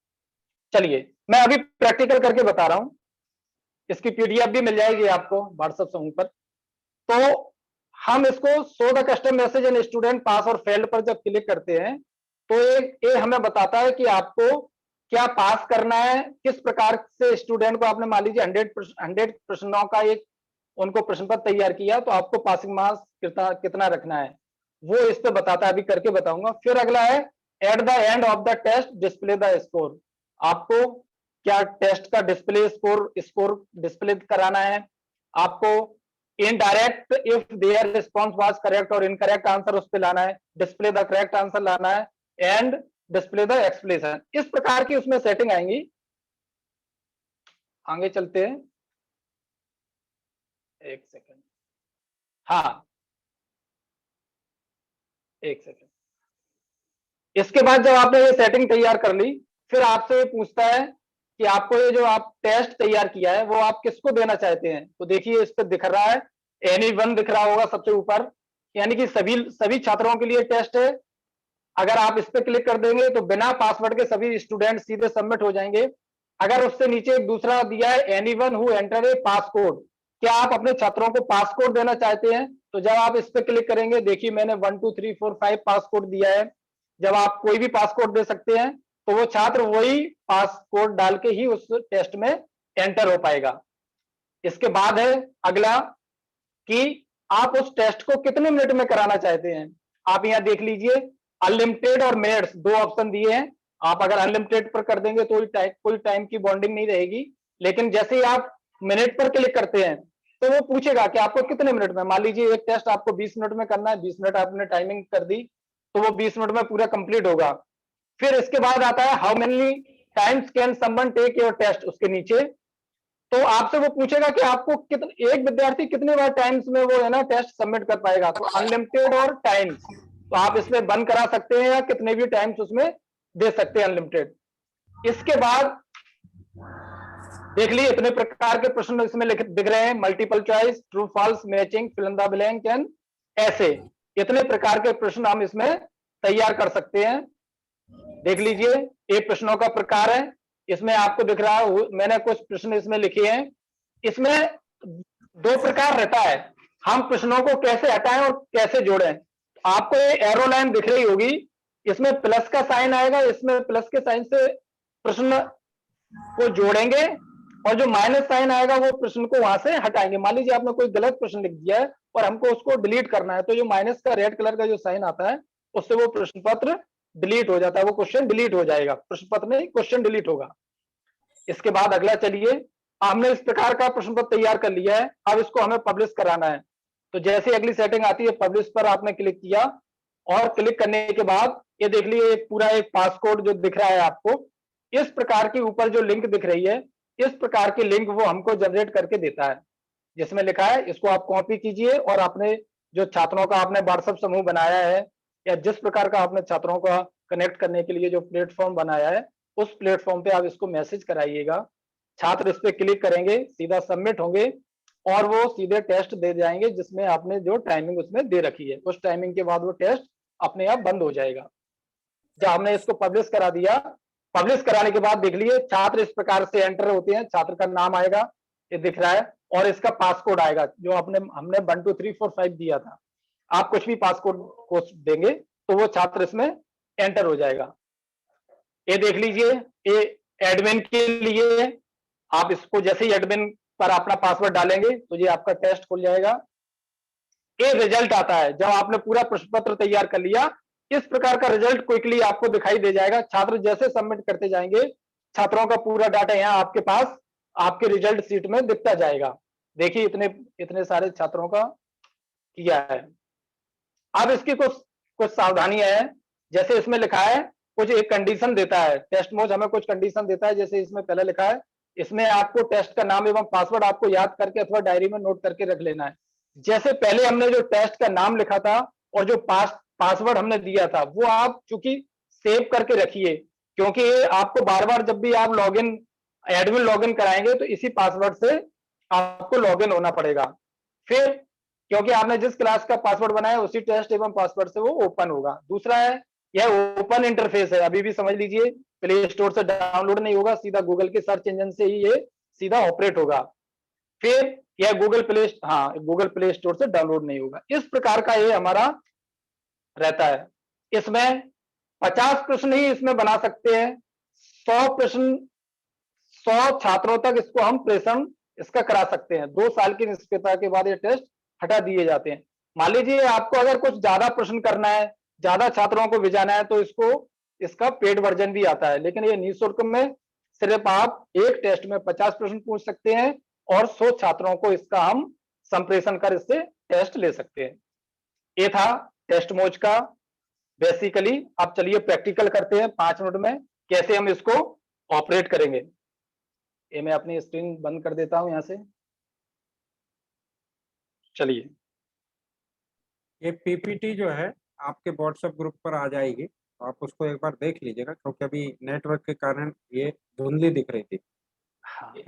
चलिए मैं अभी प्रैक्टिकल करके बता रहा हूं, इसकी पीडीएफ भी मिल जाएगी आपको व्हाट्सएप समूह पर। तो हम इसको show the custom message and student पास और फेल्ड पर जब क्लिक करते हैं तो ये हमें बताता है कि आपको क्या पास करना है, किस प्रकार से स्टूडेंट को आपने मान लीजिए 100 प्रश्नों का एक उनको प्रश्न पत्र तैयार किया, तो आपको पासिंग मार्क्स कितना रखना है वो इस पे बताता है, अभी करके बताऊंगा। फिर अगला है at the end of the test display the score. आपको क्या टेस्ट का स्कोर डिस्प्ले कराना है। आपको indirect if their response was correct और इनकरेक्ट आंसर उस पे लाना है, डिस्प्ले द करेक्ट आंसर लाना है, एंड डिस्प्ले द एक्सप्लेनेशन। इस प्रकार की उसमें सेटिंग आएंगी। आगे चलते हैं, एक सेकंड, हाँ एक सेकंड। इसके बाद जब आपने ये सेटिंग तैयार कर ली, फिर आपसे ये पूछता है कि आपको ये जो आप टेस्ट तैयार किया है वो आप किसको देना चाहते हैं। तो देखिए इस पे दिख रहा है एनीवन दिख रहा होगा सबसे ऊपर, यानी कि सभी छात्रों के लिए टेस्ट है। अगर आप इस पे क्लिक कर देंगे तो बिना पासवर्ड के सभी स्टूडेंट सीधे सबमिट हो जाएंगे। अगर उससे नीचे एक दूसरा दिया है anyone who enter a pass code, क्या आप अपने छात्रों को पास कोड देना चाहते हैं। तो जब आप इस पे क्लिक करेंगे, देखिए मैंने 1 2 3 4 5 पास कोड दिया है। जब आप कोई भी पास कोड दे सकते हैं तो वो छात्र वही पास कोड डाल के ही उस टेस्ट में एंटर हो पाएगा। इसके बाद है अगला कि आप उस टेस्ट को कितने मिनट में कराना चाहते हैं। आप यहाँ देख लीजिए अनलिमिटेड और मिनट्स 2 ऑप्शन दिए हैं। आप अगर अनलिमिटेड पर कर देंगे तो कोई टाइम की बॉन्डिंग नहीं रहेगी, लेकिन जैसे ही आप मिनट पर क्लिक करते हैं तो वो पूछेगा कि आपको कितने मिनट में। मान लीजिए एक टेस्ट आपको 20 मिनट में करना है, 20 मिनट आपने टाइमिंग कर दी तो वो 20 मिनट में पूरा कंप्लीट होगा। फिर इसके बाद आता है how many times can someone take your test, उसके नीचे तो आपसे वो पूछेगा कि आपको एक विद्यार्थी कितने बार टाइम्स में वो है ना टेस्ट सबमिट कर पाएगा। तो अनलिमिटेड और टाइम्स, तो आप इसमें बंद करा सकते हैं या कितने भी टाइम्स उसमें दे सकते हैं अनलिमिटेड। इसके बाद देख लीजिए इतने प्रकार के प्रश्न इसमें दिख रहे हैं, multiple choice, true false, matching, fill in the blank and ऐसे इतने प्रकार के प्रश्न हम इसमें तैयार कर सकते हैं। देख लीजिए एक प्रश्नों का प्रकार है, इसमें आपको दिख रहा है मैंने कुछ प्रश्न इसमें लिखे हैं। इसमें 2 प्रकार रहता है, हम प्रश्नों को कैसे हटाएं और कैसे जोड़ें। आपको ये एरो लाइन दिख रही होगी, इसमें प्लस का साइन आएगा, इसमें प्लस के साइन से प्रश्न को जोड़ेंगे और जो माइनस साइन आएगा वो प्रश्न को वहां से हटाएंगे। मान लीजिए आपने कोई गलत प्रश्न लिख दिया है और हमको उसको डिलीट करना है, तो जो माइनस का रेड कलर का जो साइन आता है उससे वो प्रश्न पत्र डिलीट हो जाता है, वो क्वेश्चन डिलीट हो जाएगा, प्रश्न पत्र नहीं क्वेश्चन डिलीट होगा। इसके बाद अगला चलिए, हमने इस प्रकार का प्रश्न पत्र तैयार कर लिया है, अब इसको हमें पब्लिश कराना है। तो जैसे अगली सेटिंग आती है पब्लिश पर आपने क्लिक किया और क्लिक करने के बाद ये देख लीजिए पूरा एक पास कोड जो दिख रहा है आपको, इस प्रकार की ऊपर जो लिंक दिख रही है, इस प्रकार की लिंक वो हमको जनरेट करके देता है, जिसमें लिखा है इसको आप कॉपी कीजिए और अपने जो छात्रों का आपने व्हाट्सएप समूह बनाया है या जिस प्रकार का आपने छात्रों का कनेक्ट करने के लिए जो प्लेटफॉर्म बनाया है उस प्लेटफॉर्म पे आप इसको मैसेज कराइएगा। छात्र इस पे क्लिक करेंगे, सीधा सबमिट होंगे और वो सीधे टेस्ट दे जाएंगे जिसमें आपने जो टाइमिंग उसमें दे रखी है। उस टाइमिंग के बाद वो टेस्ट अपने आप बंद हो जाएगा। जब हमने इसको पब्लिश करा दिया, पब्लिश कराने के बाद देख लिए छात्र इस प्रकार से एंटर होते हैं, छात्र का नाम आएगा, ये दिख रहा है, और इसका पासकोड आएगा जो हमने 1 2 3 4 5 दिया था। आप कुछ भी पासकोड को देंगे तो वो छात्र इसमें एंटर हो जाएगा। ये देख लीजिए, ये एडमिन के लिए, आप इसको जैसे ही एडमिन पर अपना पासवर्ड डालेंगे तो ये आपका टेस्ट खुल जाएगा। ये रिजल्ट आता है जब आपने पूरा प्रश्न पत्र तैयार कर लिया, इस प्रकार का रिजल्ट क्विकली आपको दिखाई दे जाएगा। छात्र जैसे सबमिट करते जाएंगे, छात्रों का पूरा डाटा यहाँ आपके पास आपके रिजल्ट शीट में दिखता जाएगा। देखिए इतने सारे छात्रों का किया है। अब इसकी कुछ सावधानियां हैं। जैसे इसमें लिखा है, कुछ एक कंडीशन देता है, टेस्ट मोज हमें कुछ कंडीशन देता है। जैसे इसमें पहले लिखा है, इसमें आपको टेस्ट का नाम एवं पासवर्ड आपको याद करके अथवा डायरी में नोट करके रख लेना है। जैसे पहले हमने जो टेस्ट का नाम लिखा था और जो पासवर्ड हमने दिया था वो आप चूंकि सेव करके रखिए, क्योंकि आपको बार बार जब भी आप एडमिन लॉगिन कराएंगे तो इसी पासवर्ड से आपको लॉगिन होना पड़ेगा। फिर क्योंकि आपने जिस क्लास का पासवर्ड बनाया उसी टेस्ट एवं पासवर्ड से वो ओपन होगा। दूसरा है, यह ओपन इंटरफेस है, अभी भी समझ लीजिए, प्ले स्टोर से डाउनलोड नहीं होगा, सीधा गूगल के सर्च इंजन से ही ये सीधा ऑपरेट होगा। फिर यह गूगल प्ले स्टोर से डाउनलोड नहीं होगा। इस प्रकार का ये हमारा रहता है। इसमें 50 प्रश्न ही इसमें बना सकते हैं। 100 प्रश्न 100 छात्रों तक इसको हम प्रेषण इसका करा सकते हैं। 2 साल की निष्क्रियता के बाद ये टेस्ट हटा दिए जाते हैं। मान लीजिए आपको अगर कुछ ज्यादा प्रश्न करना है, ज्यादा छात्रों को भेजाना है, तो इसका पेड वर्जन भी आता है। लेकिन ये निःशुल्क में सिर्फ आप एक टेस्ट में 50 प्रश्न पूछ सकते हैं और 100 छात्रों को इसका हम संप्रेषण कर इससे टेस्ट ले सकते हैं। ये था टेस्ट मोज का बेसिकली। अब चलिए प्रैक्टिकल करते हैं 5 मिनट में, कैसे हम इसको ऑपरेट करेंगे। ये मैं अपनी स्क्रीन बंद कर देता हूं यहां से। चलिए, ये पीपीटी जो है आपके व्हाट्सएप ग्रुप पर आ जाएगी, आप उसको एक बार देख लीजिएगा, क्योंकि अभी नेटवर्क के कारण ये धुंधली दिख रही थी।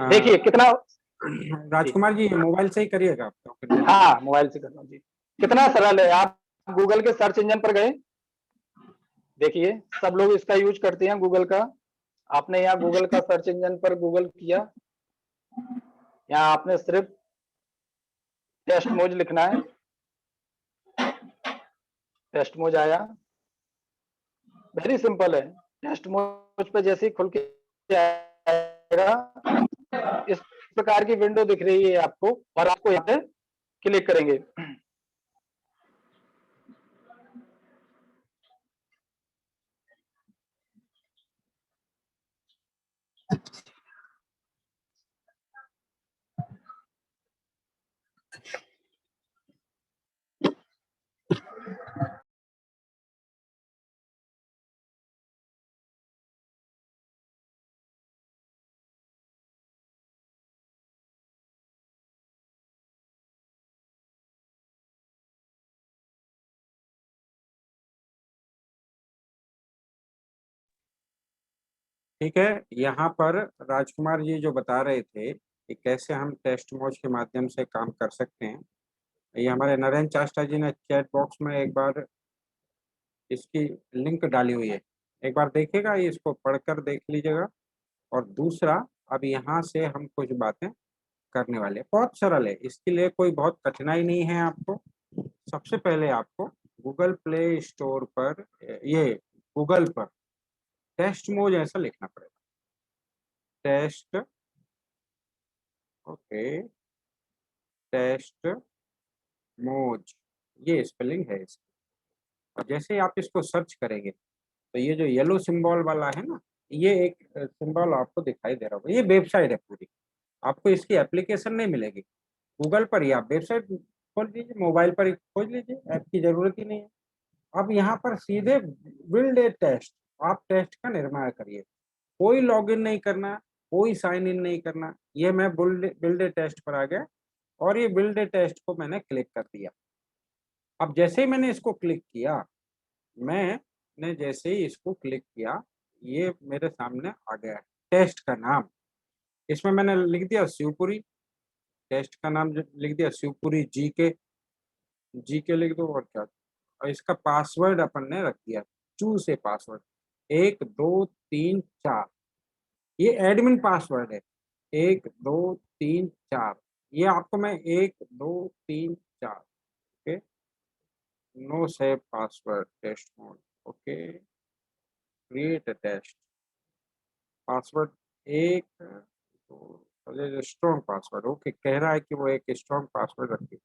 देखिए कितना, राजकुमार जी मोबाइल से ही करिएगा आप। हाँ मोबाइल से करना जी, कितना सरल है। आप गूगल के सर्च इंजन पर गए, देखिए सब लोग इसका यूज करते हैं गूगल का। आपने यहाँ गूगल का सर्च इंजन पर गूगल किया, यहाँ आपने सिर्फ टेस्ट मोज लिखना है, टेस्ट मोज आया, वेरी सिंपल है। टेस्ट मोज पे जैसे ही खुल के आएगा इस प्रकार की विंडो दिख रही है आपको, और आपको यहाँ पे क्लिक करेंगे। ठीक है, यहाँ पर राजकुमार जी जो बता रहे थे कि कैसे हम टेस्ट मोज के माध्यम से काम कर सकते हैं, ये हमारे नरेंद्र चास्टा जी ने चैट बॉक्स में एक बार इसकी लिंक डाली हुई है, एक बार देखिएगा, इसको पढ़कर देख लीजिएगा। और दूसरा, अब यहाँ से हम कुछ बातें करने वाले, बहुत सरल है, इसके लिए कोई बहुत कठिनाई नहीं है आपको। सबसे पहले आपको गूगल प्ले स्टोर पर, ये गूगल पर टेस्ट मोज ऐसा लिखना पड़ेगा, टेस्ट, ओके, टेस्ट मोज, ये स्पेलिंग है इसकी। और जैसे ही आप इसको सर्च करेंगे तो ये जो येलो सिंबल वाला है ना, ये एक सिंबल आपको दिखाई दे रहा होगा, ये वेबसाइट है पूरी, आपको इसकी एप्लीकेशन नहीं मिलेगी। गूगल पर ही आप वेबसाइट खोल लीजिए, मोबाइल पर ही खोज लीजिए, ऐप की जरूरत ही नहीं है। अब यहाँ पर सीधे बिल्ड ए टेस्ट, आप टेस्ट का निर्माण करिए, कोई लॉगिन नहीं करना, कोई साइन इन नहीं करना। ये मैं बिल्ड ए टेस्ट पर आ गया और ये बिल्ड ए टेस्ट को मैंने क्लिक कर दिया। अब जैसे ही मैंने इसको क्लिक किया मैंने जैसे ही इसको क्लिक किया, ये मेरे सामने आ गया टेस्ट का नाम। इसमें मैंने लिख दिया शिवपुरी, टेस्ट का नाम लिख दिया शिवपुरी जीके लिख दो, और क्या। और इसका पासवर्ड अपन ने रख दिया, चूज ए पासवर्ड 1 2 3 4। ये एडमिन पासवर्ड है, 1 2 3 4। ये आपको मैं 1 2 3 4, okay. No save password test mode, okay. Create a test password 1 2, strong password, okay. कह रहा है कि वो एक स्ट्रॉन्ग पासवर्ड रखिए,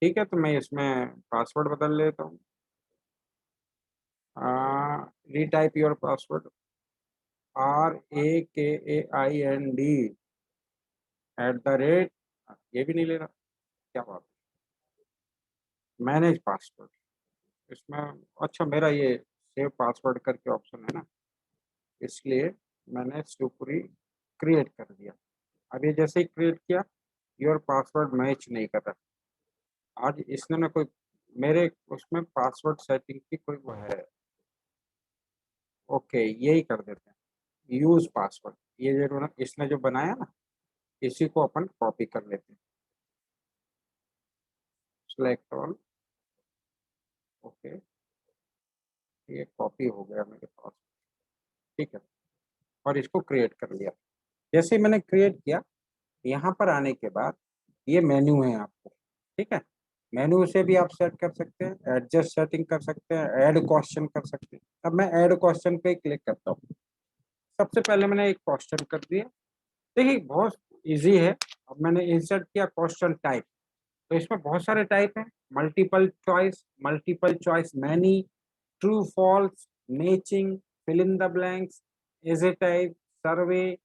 ठीक है। तो मैं इसमें पासवर्ड बदल लेता हूँ, रीटाइप योर पासवर्ड RAKAIND @ ये भी नहीं ले रहा, क्या बात है। मैनेज पासवर्ड, इसमें अच्छा मेरा ये सेव पासवर्ड करके ऑप्शन है ना, इसलिए मैंने शिवपुरी क्रिएट कर दिया। अब ये जैसे ही क्रिएट किया, योर पासवर्ड मैच नहीं कर रहा। आज इसने ना कोई मेरे उसमें पासवर्ड सेटिंग की कोई वो है, ओके यही कर देते हैं, यूज पासवर्ड। ये जो ना इसने जो बनाया ना, इसी को अपन कॉपी कर लेते हैं, सिलेक्ट ऑल, ओके। ये कॉपी हो गया मेरे पास, ठीक है। और इसको क्रिएट कर लिया। जैसे ही मैंने क्रिएट किया, यहाँ पर आने के बाद ये मेन्यू है आपको, ठीक है। मेन्यू से भी आप सेट कर सकते हैं, एडजस्ट सेटिंग कर सकते हैं, ऐड क्वेश्चन कर सकते हैं। अब मैं ऐड क्वेश्चन पे क्लिक करता हूँ। सबसे पहले मैंने एक क्वेश्चन कर दिया, देखिए बहुत इजी है। अब मैंने इंसर्ट किया क्वेश्चन टाइप, तो इसमें बहुत सारे टाइप हैं, multiple choice many, true false, matching, fill in the blanks, is a type, survey,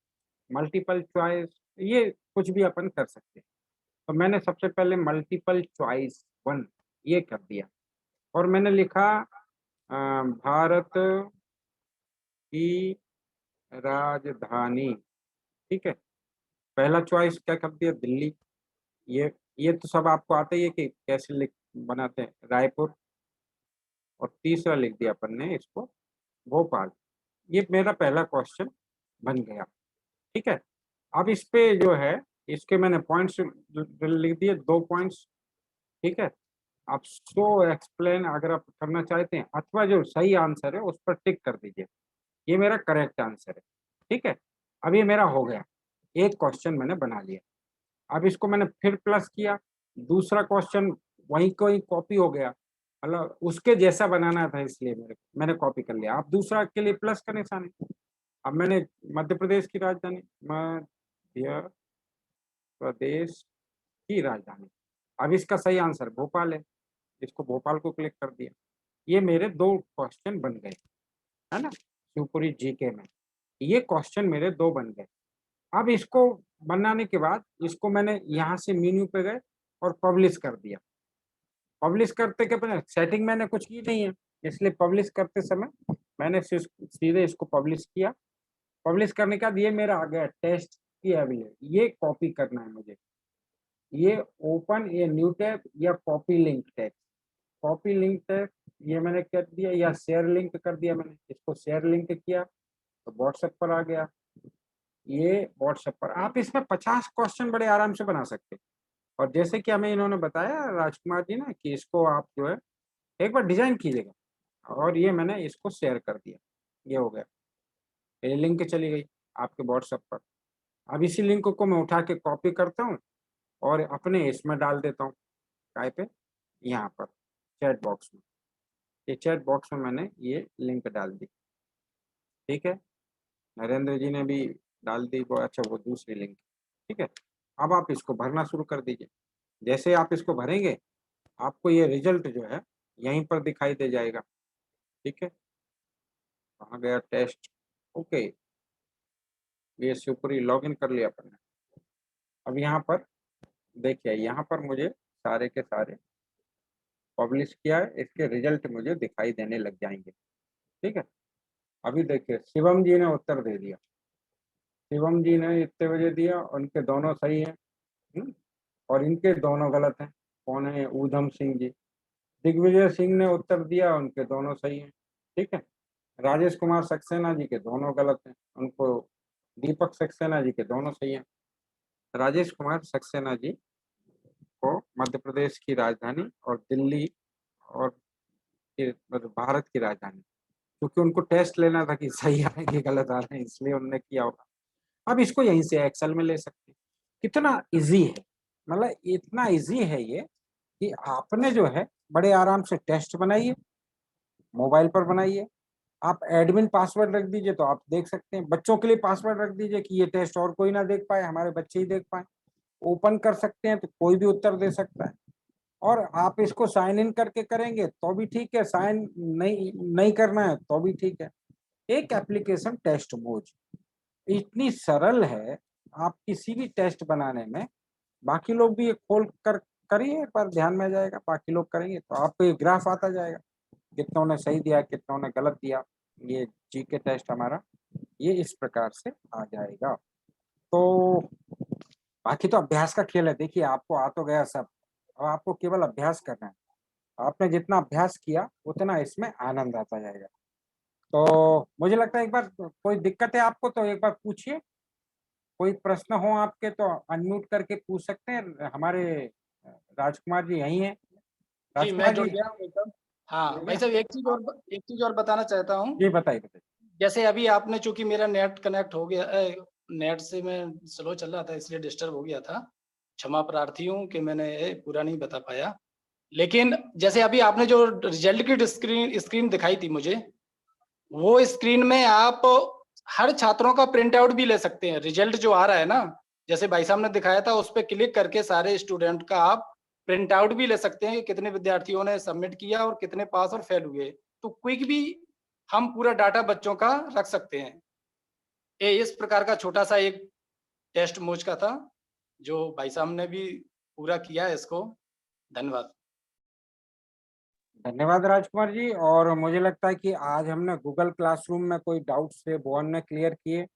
multiple choice, ये कुछ भी अपन कर सकते हैं। तो मैंने सबसे पहले मल्टीपल चॉइस 1 ये कर दिया, और मैंने लिखा भारत की राजधानी, ठीक है। पहला चॉइस क्या कर दिया, दिल्ली। ये तो सब आपको आता ही है कि कैसे लिख बनाते हैं, रायपुर। और तीसरा लिख दिया अपन ने इसको भोपाल। ये मेरा पहला क्वेश्चन बन गया, ठीक है। अब इस पे जो है, इसके मैंने पॉइंट्स लिख दिए, 2 पॉइंट्स, ठीक है। आप शो एक्सप्लेन अगर आप करना चाहते हैं, अथवा जो सही आंसर है उस पर टिक कर दीजिए, ये मेरा करेक्ट आंसर है, ठीक है। अब ये मेरा हो गया, एक क्वेश्चन मैंने बना लिया। अब इसको मैंने फिर प्लस किया, दूसरा क्वेश्चन वहीं को ही कॉपी हो गया, मतलब उसके जैसा बनाना था, इसलिए मैंने कॉपी कर लिया। अब दूसरा के लिए प्लस का निशान है। अब मैंने मध्य प्रदेश की राजधानी, मध्य प्रदेश की राजधानी, अब इसका सही आंसर भोपाल है, इसको भोपाल को क्लिक कर दिया। ये मेरे 2 क्वेश्चन बन गए, है ना, शिवपुरी जीके में। ये क्वेश्चन मेरे 2 बन गए। अब इसको बनाने के बाद इसको मैंने यहाँ से मेन्यू पे गए और पब्लिश कर दिया। पब्लिश करते के पहले सेटिंग मैंने कुछ की नहीं है, इसलिए पब्लिश करते समय मैंने सीधे इसको पब्लिश किया। पब्लिश करने के बाद ये मेरा आ गया टेस्ट की अवेलेबल, ये कॉपी करना है मुझे। ये ओपन ये न्यू टैब या copy link tab, copy link tab ये मैंने कर दिया, या शेयर लिंक कर दिया। मैंने इसको शेयर लिंक किया तो व्हाट्सएप पर आ गया। ये व्हाट्सएप पर आप इसमें 50 क्वेश्चन बड़े आराम से बना सकते हैं। और जैसे कि हमें इन्होंने बताया राजकुमार जी ने कि इसको आप जो है एक बार डिजाइन कीजिएगा, और ये मैंने इसको शेयर कर दिया, ये हो गया। ये लिंक चली गई आपके व्हाट्सएप पर। अब इसी लिंक को मैं उठा के कॉपी करता हूँ और अपने इसमें डाल देता हूँ, काय पे, यहाँ पर चैट बॉक्स में। ये चैट बॉक्स में मैंने ये लिंक डाल दी, ठीक है। नरेंद्र जी ने भी डाल दी वो, अच्छा वो दूसरी लिंक, ठीक है। अब आप इसको भरना शुरू कर दीजिए। जैसे आप इसको भरेंगे, आपको ये रिजल्ट जो है यहीं पर दिखाई दे जाएगा, ठीक है। कहाँ गया टेस्ट, ओके। ये शिवपुरी लॉगिन कर लिया अपन ने। अब यहाँ पर देखिए, यहाँ पर मुझे सारे के सारे पब्लिश किया है, इसके रिजल्ट मुझे दिखाई देने लग जाएंगे, ठीक है। अभी देखिए शिवम जी ने उत्तर दे दिया, शिवम जी ने इतने बजे दिया, उनके दोनों सही हैं, और इनके दोनों गलत हैं। कौन है, ऊधम सिंह जी। दिग्विजय सिंह ने उत्तर दिया, उनके दोनों सही हैं। ठीक है। राजेश कुमार सक्सेना जी के दोनों गलत हैं, उनको दीपक सक्सेना जी के दोनों सही हैं। राजेश कुमार सक्सेना जी को मध्य प्रदेश की राजधानी और दिल्ली और मतलब भारत की राजधानी, क्योंकि उनको टेस्ट लेना था कि सही आ रहे हैं कि गलत आ रहे हैं, इसलिए उन्होंने किया होगा। अब इसको यहीं से एक्सेल में ले सकते हैं। कितना इजी है, मतलब इतना इजी है ये कि आपने जो है बड़े आराम से टेस्ट बनाइए, मोबाइल पर बनाइए। आप एडमिन पासवर्ड रख दीजिए तो आप देख सकते हैं। बच्चों के लिए पासवर्ड रख दीजिए कि ये टेस्ट और कोई ना देख पाए, हमारे बच्चे ही देख पाए। ओपन कर सकते हैं तो कोई भी उत्तर दे सकता है। और आप इसको साइन इन करके करेंगे तो भी ठीक है, साइन नहीं करना है तो भी ठीक है। एक एप्लीकेशन टेस्ट मोज इतनी सरल है, आप किसी भी टेस्ट बनाने में, बाकी लोग भी ये खोल कर करिए, एक बार ध्यान में आ जाएगा, बाकी लोग करेंगे तो आपको ये ग्राफ आता जाएगा, कितनों ने सही दिया, कितनों ने गलत दिया। ये जीके टेस्ट हमारा ये इस प्रकार से आ जाएगा। तो बाकी तो अभ्यास का खेल है। देखिए आपको आ तो गया सब, अब आपको केवल अभ्यास करना है। आपने जितना अभ्यास किया उतना इसमें आनंद आता जाएगा। तो मुझे लगता है एक बार कोई दिक्कत है आपको तो एक बार पूछिए, कोई प्रश्न हो आपके तो अनम्यूट करके पूछ सकते हैं। हमारे राजकुमार जी यही हैं। जी मैं राजकुमार जुड़ जी गया हूँ एकदम। हाँ जुड़ भाई गए? साहब, एक चीज और बताना चाहता हूँ। जी बताइए बताइए। जैसे अभी आपने, चूंकि मेरा नेट कनेक्ट हो गया, नेट से मैं स्लो चल रहा था इसलिए डिस्टर्ब हो गया था। क्षमा प्रार्थी हूँ कि मैंने पूरा नहीं बता पाया। लेकिन जैसे अभी आपने जो रिजल्ट की स्क्रीन दिखाई थी मुझे, वो स्क्रीन में आप हर छात्रों का प्रिंट आउट भी ले सकते हैं। रिजल्ट जो आ रहा है ना, जैसे भाई साहब ने दिखाया था, उस पर क्लिक करके सारे स्टूडेंट का आप प्रिंट आउट भी ले सकते हैं कि कितने विद्यार्थियों ने सबमिट किया और कितने पास और फेल हुए। तो क्विक भी हम पूरा डाटा बच्चों का रख सकते हैं। ये इस प्रकार का छोटा सा एक टेस्ट मोज का था, जो भाई साहब ने भी पूरा किया है इसको। धन्यवाद। धन्यवाद राजकुमार जी। और मुझे लगता है कि आज हमने गूगल क्लासरूम में कोई डाउट्स थे वो हमने क्लियर किए।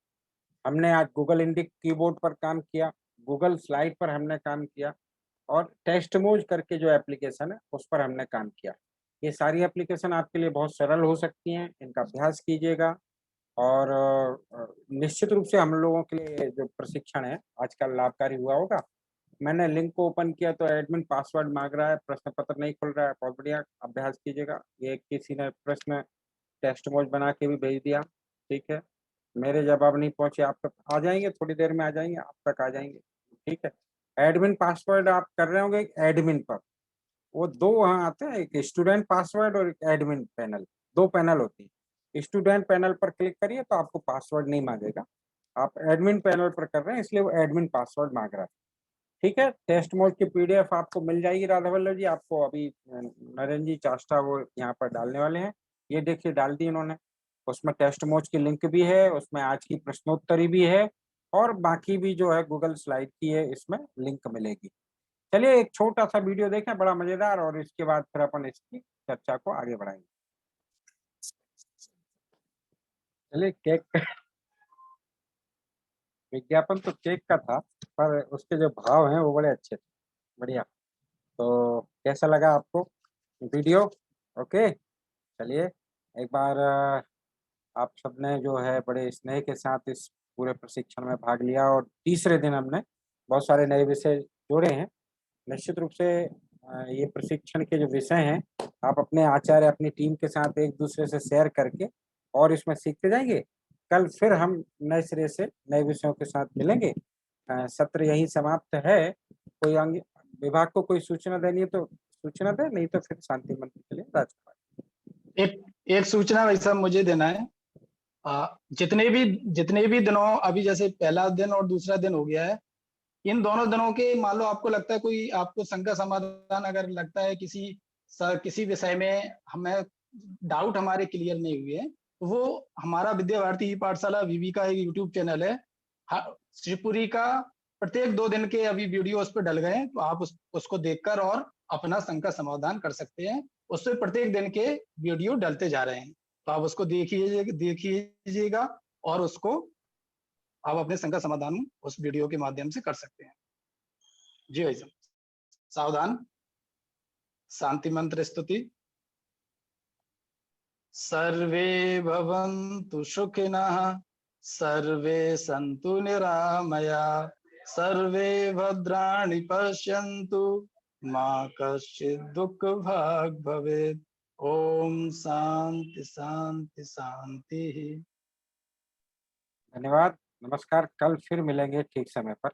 हमने आज गूगल इंडिक कीबोर्ड पर काम किया, गूगल स्लाइड पर हमने काम किया, और टेस्ट मोज करके जो एप्लीकेशन है उस पर हमने काम किया। ये सारी एप्लीकेशन आपके लिए बहुत सरल हो सकती हैं, इनका अभ्यास कीजिएगा। और निश्चित रूप से हम लोगों के लिए जो प्रशिक्षण है आजकल लाभकारी हुआ होगा। मैंने लिंक को ओपन किया तो एडमिन पासवर्ड मांग रहा है, प्रश्न पत्र नहीं खुल रहा है। बहुत बढ़िया, अभ्यास कीजिएगा। ये किसी ने प्रश्न टेस्ट मोज बना के भी भेज दिया, ठीक है। मेरे जवाब नहीं पहुंचे, आप तक आ जाएंगे, थोड़ी देर में आ जाएंगे, आप तक आ जाएंगे, ठीक है। एडमिन पासवर्ड आप कर रहे होंगे एडमिन पर, वो दो वहाँ आते हैं, एक स्टूडेंट पासवर्ड और एक एडमिन पैनल, दो पैनल होती है। स्टूडेंट पैनल पर क्लिक करिए तो आपको पासवर्ड नहीं मांगेगा। आप एडमिन पैनल पर कर रहे हैं इसलिए वो एडमिन पासवर्ड मांग रहा है, ठीक है। टेस्ट मोड की पीडीएफ आपको मिल जाएगी राधा वल्लभ जी। आपको अभी नरेंद्र जी चाष्टा वो यहाँ पर डालने वाले हैं। ये देखिए डाल दी इन्होंने। उसमें टेस्ट मोड की लिंक भी है, उसमें आज की प्रश्नोत्तरी भी है, और बाकी भी जो है गूगल स्लाइड की है, इसमें लिंक मिलेगी। चलिए एक छोटा सा वीडियो देखें, बड़ा मजेदार, और इसके बाद फिर अपन इसकी चर्चा को आगे बढ़ाएंगे। चलिए केक विज्ञापन तो केक का था, पर उसके जो भाव हैं वो बड़े अच्छे थे, बढ़िया। तो कैसा लगा आपको वीडियो? ओके, चलिए एक बार आप सबने जो है बड़े स्नेह के साथ इस पूरे प्रशिक्षण में भाग लिया, और तीसरे दिन हमने बहुत सारे नए विषय जोड़े हैं। निश्चित रूप से ये प्रशिक्षण के जो विषय हैं आप अपने आचार्य, अपनी टीम के साथ एक दूसरे से शेयर करके और इसमें सीखते जाएंगे। कल फिर हम नए सिरे से नए विषयों के साथ मिलेंगे। सत्र यही समाप्त है। कोई विभाग को कोई सूचना देनी है तो सूचना दे, नहीं तो फिर शांति मंत्र के लिए राजकुमार। एक सूचना भाई साहब मुझे देना है। जितने भी दिनों, अभी जैसे पहला दिन और दूसरा दिन हो गया है, इन दोनों दिनों के मान लो आपको लगता है, कोई आपको शंका समाधान अगर लगता है किसी विषय में हमें डाउट हमारे क्लियर नहीं हुए हैं, तो वो हमारा विद्या भारती ई पाठशाला वीवी का एक यूट्यूब चैनल है। शिवपुरी का प्रत्येक 2 दिन के अभी वीडियो उस पर डल गए हैं, तो आप उसको देखकर और अपना शंका समाधान कर सकते हैं। उससे प्रत्येक दिन के वीडियो डलते जा रहे हैं, तो आप उसको देखिएगा और उसको आप अपने शंका समाधान उस वीडियो के माध्यम से कर सकते हैं। जी भाई साहब, सावधान। शांति मंत्र स्तुति। सर्वे भवन्तु सुखिनः, सर्वे सन्तु निरामया, सर्वे भद्राणि पश्यन्तु, मा कश्चित् दुःखभाग् भवेत्। ओम शांति शांति शांति। धन्यवाद, नमस्कार। कल फिर मिलेंगे ठीक समय पर।